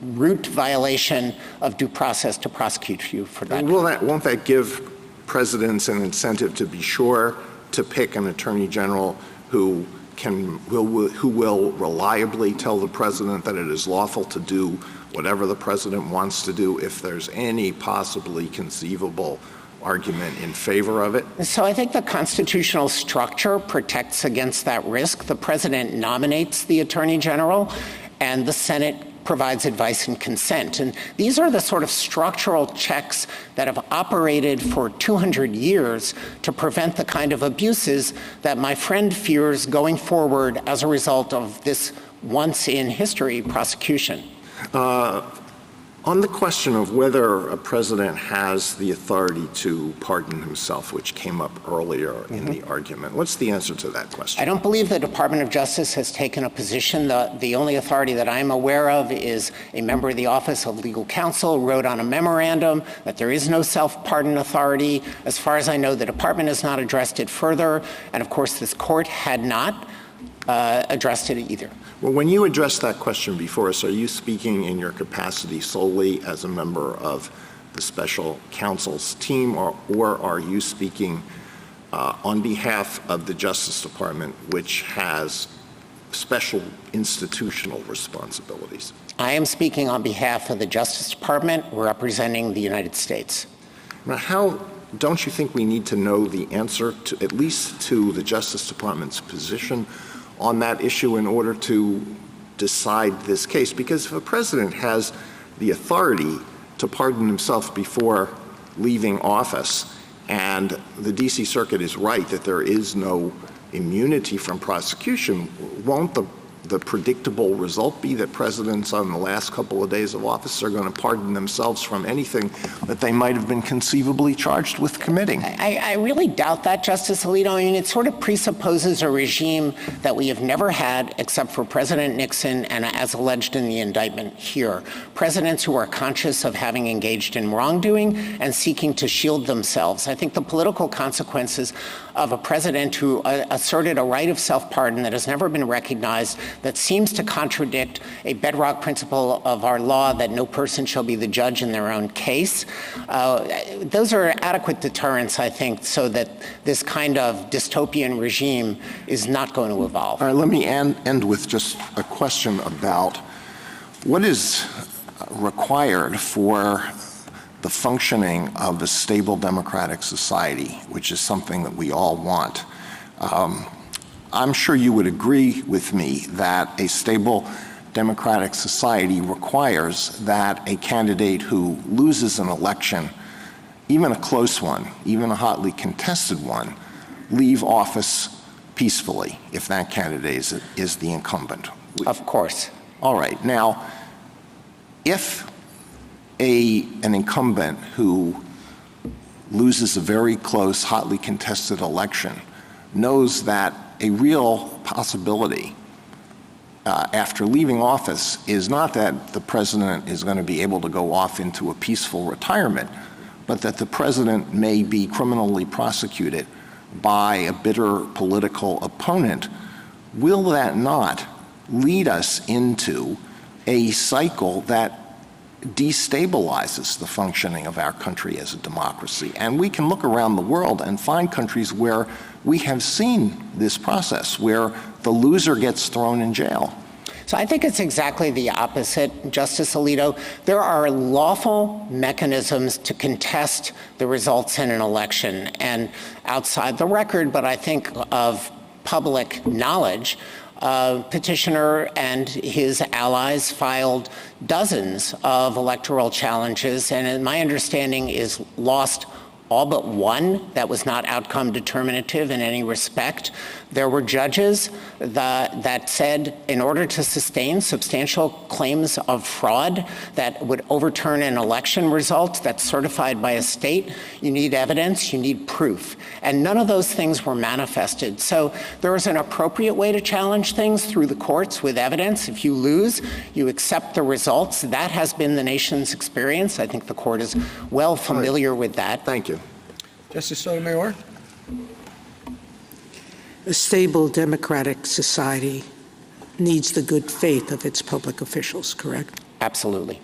root violation of due process to prosecute you for that. Won't that give presidents an incentive to be sure to pick an attorney general who will reliably tell the president that it is lawful to do whatever the president wants to do if there's any possibly conceivable argument in favor of it? So I think the constitutional structure protects against that risk. The president nominates the attorney general, and the Senate provides advice and consent. And these are the sort of structural checks that have operated for 200 years to prevent the kind of abuses that my friend fears going forward as a result of this once-in-history prosecution. On the question of whether a president has the authority to pardon himself, which came up earlier in the argument, what's the answer to that question? I don't believe the Department of Justice has taken a position. The only authority that I'm aware of is a member of the Office of Legal Counsel wrote on a memorandum that there is no self-pardon authority. As far as I know, the department has not addressed it further, and of course this court had not addressed it either. Well, when you addressed that question before us, are you speaking in your capacity solely as a member of the special counsel's team, or are you speaking on behalf of the Justice Department, which has special institutional responsibilities? I am speaking on behalf of the Justice Department, representing the United States. Now, don't you think we need to know the answer to, at least to the Justice Department's position on that issue in order to decide this case? Because if a president has the authority to pardon himself before leaving office, and the D.C. Circuit is right that there is no immunity from prosecution, won't the the predictable result be that presidents on the last couple of days of office are going to pardon themselves from anything that they might have been conceivably charged with committing? I really doubt that, Justice Alito. I mean, it sort of presupposes a regime that we have never had except for President Nixon and, as alleged in the indictment here, presidents who are conscious of having engaged in wrongdoing and seeking to shield themselves. I think the political consequences of a president who asserted a right of self-pardon that has never been recognized, that seems to contradict a bedrock principle of our law that no person shall be the judge in their own case. Those are adequate deterrents, I think, so that this kind of dystopian regime is not going to evolve. All right, let me end with just a question about what is required for the functioning of a stable democratic society, which is something that we all want. I'm sure you would agree with me that a stable democratic society requires that a candidate who loses an election, even a close one, even a hotly contested one, leave office peacefully if that candidate is the incumbent. Of course. All right. Now, if an incumbent who loses a very close, hotly contested election knows that a real possibility after leaving office is not that the president is going to be able to go off into a peaceful retirement, but that the president may be criminally prosecuted by a bitter political opponent, will that not lead us into a cycle that destabilizes the functioning of our country as a democracy? And we can look around the world and find countries where we have seen this process, where the loser gets thrown in jail. So I think it's exactly the opposite, Justice Alito. There are lawful mechanisms to contest the results in an election. And outside the record, but I think of public knowledge, petitioner and his allies filed dozens of electoral challenges, and my understanding is lost all but one that was not outcome determinative in any respect. There were judges that said in order to sustain substantial claims of fraud that would overturn an election result that's certified by a state, you need evidence, you need proof. And none of those things were manifested. So there is an appropriate way to challenge things through the courts with evidence. If you lose, you accept the results. That has been the nation's experience. I think the court is well familiar with that. Thank you. Justice Sotomayor? A stable democratic society needs the good faith of its public officials, correct? Absolutely.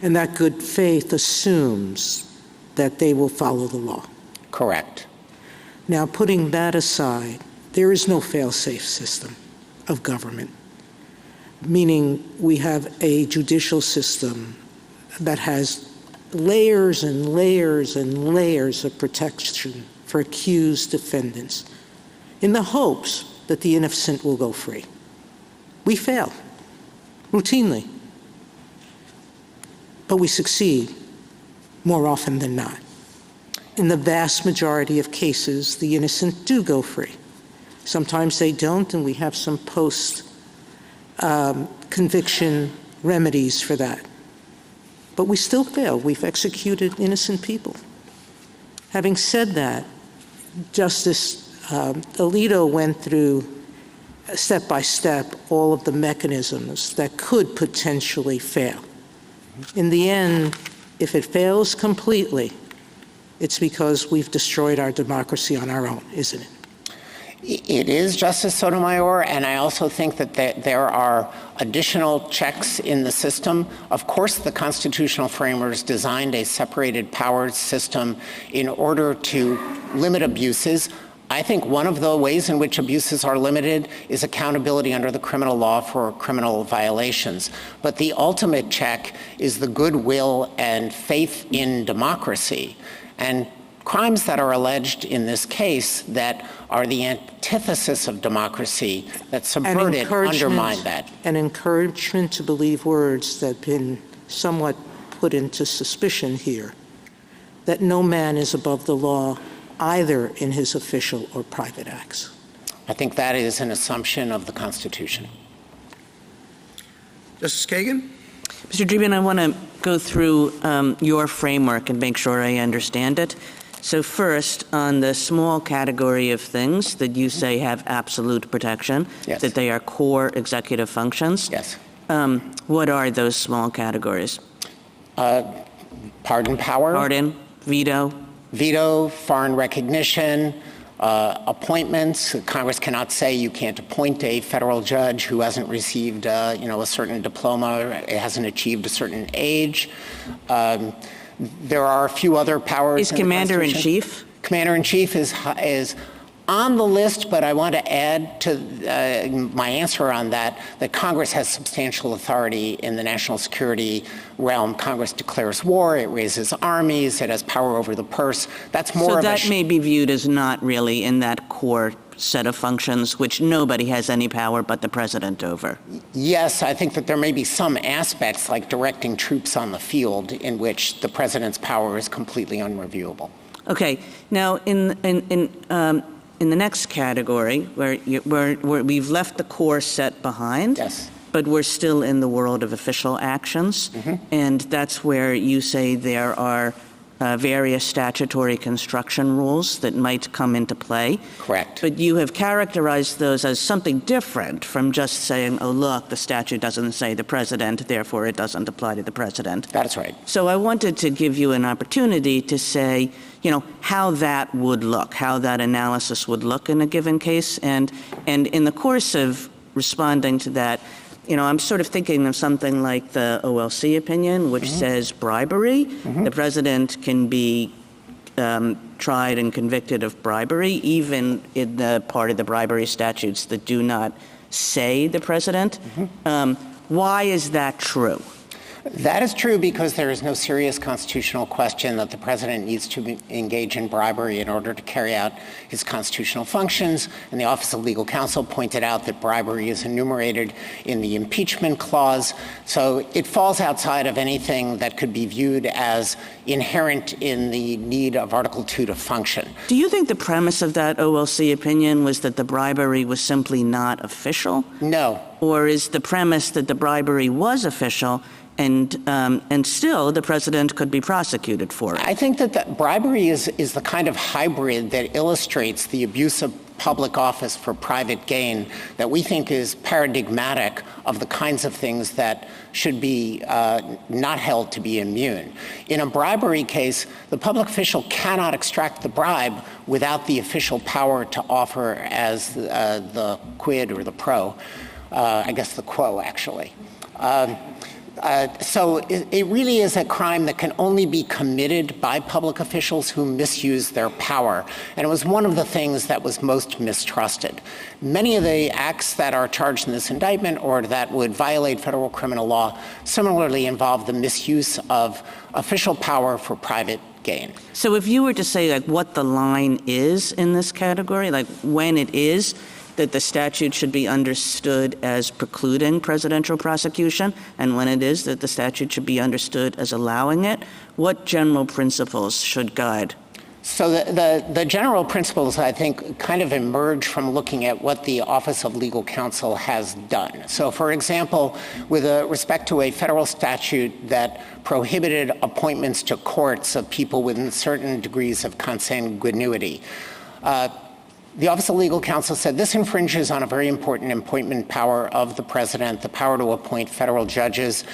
And that good faith assumes that they will follow the law. Correct. Now, putting that aside, there is no fail-safe system of government, meaning we have a judicial system that has layers and layers and layers of protection for accused defendants in the hopes that the innocent will go free. We fail routinely, but we succeed more often than not. In the vast majority of cases, the innocent do go free. Sometimes they don't, and we have some post-conviction remedies for that. But we still fail. We've executed innocent people. Having said that, Justice Alito went through step by step all of the mechanisms that could potentially fail. In the end, if it fails completely, it's because we've destroyed our democracy on our own, isn't it? It is, Justice Sotomayor, and I also think that there are additional checks in the system. Of course, the constitutional framers designed a separated powers system in order to limit abuses. I think one of the ways in which abuses are limited is accountability under the criminal law for criminal violations. But the ultimate check is the goodwill and faith in democracy. And crimes that are alleged in this case that are the antithesis of democracy, that subvert it, undermine that. An encouragement to believe words that have been somewhat put into suspicion here, that no man is above the law either in his official or private acts. I think that is an assumption of the Constitution. Justice Kagan? Mr. Dreeben, I want to go through your framework and make sure I understand it. So first, on the small category of things that you say have absolute protection, Yes. that they are core executive functions. Yes. What are those small categories? Pardon power. Pardon, veto. Veto, foreign recognition, appointments. Congress cannot say you can't appoint a federal judge who hasn't received, a certain diploma, or hasn't achieved a certain age. There are a few other powers. Is Commander-in-Chief? Commander-in-Chief is on the list, but I want to add to my answer on that Congress has substantial authority in the national security realm. Congress declares war, it raises armies, it has power over the purse. That's more of a... So that may be viewed as not really in that core set of functions, which nobody has any power but the president over. Yes, I think that there may be some aspects, like directing troops on the field, in which the president's power is completely unreviewable. Okay. Now, in the next category, where we've left the core set behind, yes, but we're still in the world of official actions, and that's where you say there are various statutory construction rules that might come into play. Correct. But you have characterized those as something different from just saying, oh, look, the statute doesn't say the president, therefore it doesn't apply to the president. That's right. So I wanted to give you an opportunity to say, how that would look, how that analysis would look in a given case. And in the course of responding to that, I'm sort of thinking of something like the OLC opinion, which says bribery. The president can be tried and convicted of bribery, even in the part of the bribery statutes that do not say the president. Why is that true? That is true because there is no serious constitutional question that the president needs to engage in bribery in order to carry out his constitutional functions. And the Office of Legal Counsel pointed out that bribery is enumerated in the impeachment clause. So it falls outside of anything that could be viewed as inherent in the need of Article 2 to function. Do you think the premise of that OLC opinion was that the bribery was simply not official? No. Or is the premise that the bribery was official and still the president could be prosecuted for it? I think that bribery is the kind of hybrid that illustrates the abuse of public office for private gain that we think is paradigmatic of the kinds of things that should be not held to be immune. In a bribery case, the public official cannot extract the bribe without the official power to offer as the quid or the pro, I guess the quo, actually. So it really is a crime that can only be committed by public officials who misuse their power. And it was one of the things that was most mistrusted. Many of the acts that are charged in this indictment or that would violate federal criminal law similarly involve the misuse of official power for private gain. So if you were to say what the line is in this category, when it is that the statute should be understood as precluding presidential prosecution, and when it is that the statute should be understood as allowing it, what general principles should guide? So the general principles, I think, kind of emerge from looking at what the Office of Legal Counsel has done. So, for example, with respect to a federal statute that prohibited appointments to courts of people within certain degrees of consanguinity, the Office of Legal Counsel said this infringes on a very important appointment power of the president, the power to appoint federal judges.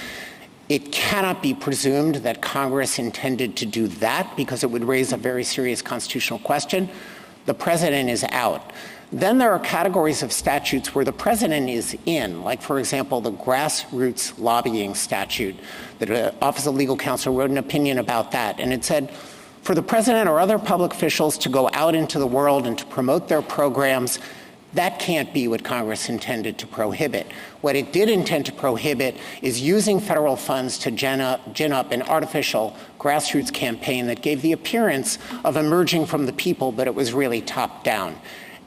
It cannot be presumed that Congress intended to do that because it would raise a very serious constitutional question. The president is out. Then there are categories of statutes where the president is in, like, for example, the grassroots lobbying statute. The Office of Legal Counsel wrote an opinion about that, and it said, for the president or other public officials to go out into the world and to promote their programs, that can't be what Congress intended to prohibit. What it did intend to prohibit is using federal funds to gin up an artificial grassroots campaign that gave the appearance of emerging from the people, but it was really top down.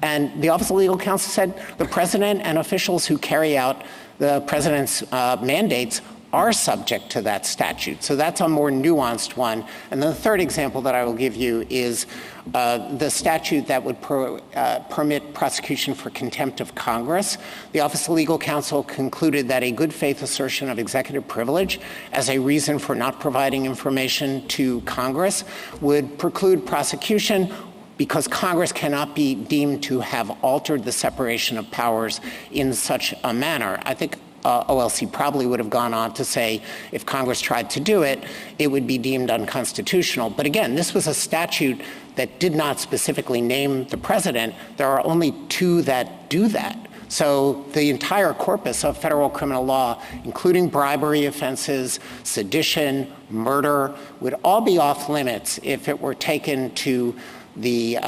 And the Office of Legal Counsel said the president and officials who carry out the president's mandates are subject to that statute. So that's a more nuanced one. And the third example that I will give you is the statute that would permit prosecution for contempt of Congress. The Office of Legal Counsel concluded that a good faith assertion of executive privilege as a reason for not providing information to Congress would preclude prosecution because Congress cannot be deemed to have altered the separation of powers in such a manner. I think OLC probably would have gone on to say if Congress tried to do it, it would be deemed unconstitutional. But again, this was a statute that did not specifically name the president. There are only two that do that. So the entire corpus of federal criminal law, including bribery offenses, sedition, murder, would all be off limits if it were taken to the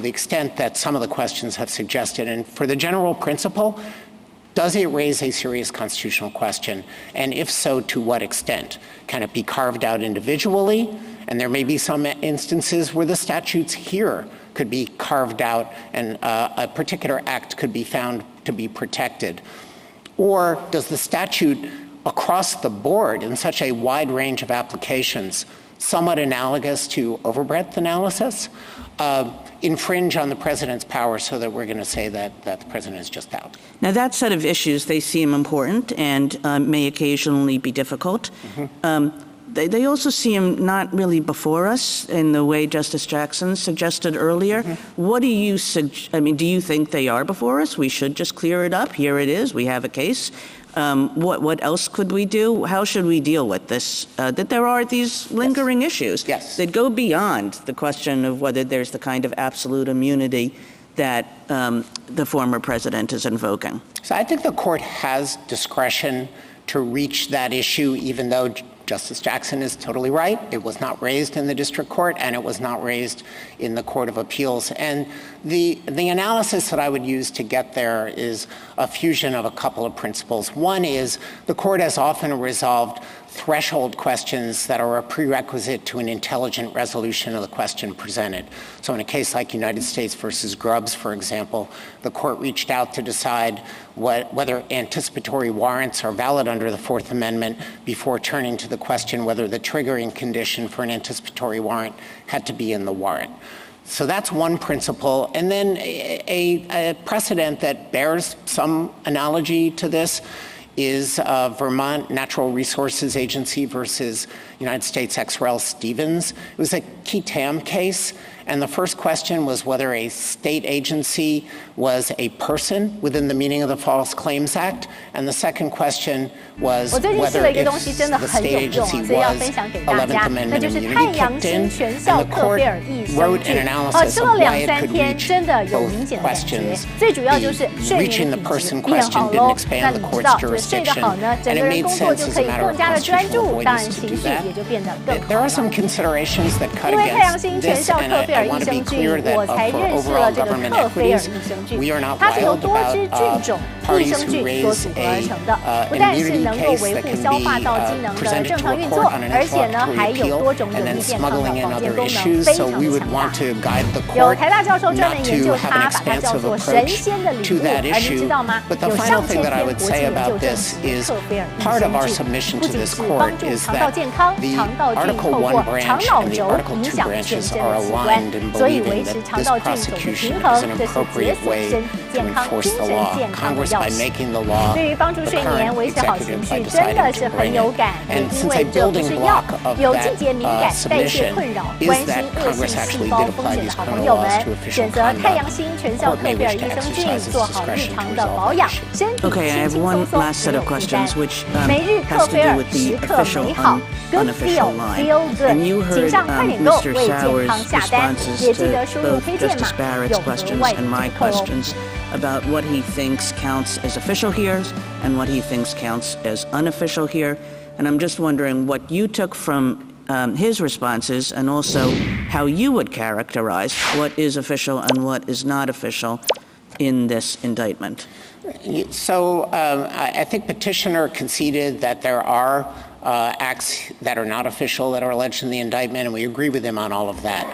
extent that some of the questions have suggested. And for the general principle, does it raise a serious constitutional question? And if so, to what extent? Can it be carved out individually? And there may be some instances where the statutes here could be carved out and a particular act could be found to be protected. Or does the statute across the board in such a wide range of applications, somewhat analogous to overbreadth analysis, infringe on the president's power so that we're going to say that the president is just out? Now, that set of issues, they seem important and may occasionally be difficult. They also seem not really before us in the way Justice Jackson suggested earlier. What do you do you think they are before us? We should just clear it up. Here it is. We have a case. What else could we do? How should we deal with this? That there are these lingering issues that go beyond the question of whether there's the kind of absolute immunity that the former president is invoking. So I think the court has discretion to reach that issue, even though Justice Jackson is totally right. It was not raised in the district court, and it was not raised in the Court of Appeals. And the analysis that I would use to get there is a fusion of a couple of principles. One is the court has often resolved threshold questions that are a prerequisite to an intelligent resolution of the question presented. So in a case like United States versus Grubbs, for example, the court reached out to decide whether anticipatory warrants are valid under the Fourth Amendment before turning to the question whether the triggering condition for an anticipatory warrant had to be in the warrant. So that's one principle. And then a precedent that bears some analogy to this is Vermont Natural Resources Agency versus United States ex rel Stevens. It was a qui tam case, and the first question was whether a state agency was a person within the meaning of the False Claims Act, and the second question was whether if the state agency was 11th Amendment immunity kicked in, and the court wrote an analysis of why it could reach both questions. The reaching the person question didn't expand the court's jurisdiction, and it made sense as a matter of constitutional avoidance to do that. There are some considerations that cut against this, and I want to be clear that for overall government equities, we are not wild about parties who raise an immunity case that can be presented to a court on an interlocutory appeal and then smuggling in other issues. So we would want to guide the court not to have an expansive approach to that issue. But the final thing that I would say about this is part of our submission to this court is that the Article 1 branch and the Article 2 branches are aligned in believing that this prosecution is an appropriate way to enforce the law. Congress by making the law, the current executive by deciding to bring it. And since a building block of that submission is that Congress actually did apply these criminal laws to official conduct, the court may wish to exercise its discretion to resolve the issue. Okay, I have one last set of questions, which has to do with the official unofficial line. And you heard Mr. Sauer's responses to both Justice Barrett's questions and my questions about what he thinks counts as official here and what he thinks counts as unofficial here. And I'm just wondering what you took from his responses and also how you would characterize what is official and what is not official in this indictment. So I think petitioner conceded that there are acts that are not official that are alleged in the indictment, and we agree with him on all of that.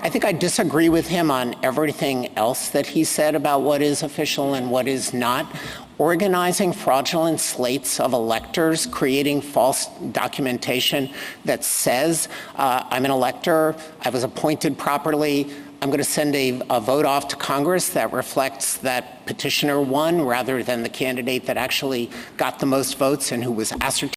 I think I disagree with him on everything else that he said about what is official and what is not. Organizing fraudulent slates of electors, creating false documentation that says, I'm an elector, I was appointed properly, I'm going to send a vote off to Congress that reflects that petitioner won rather than the candidate that actually got the most votes and who was ascertained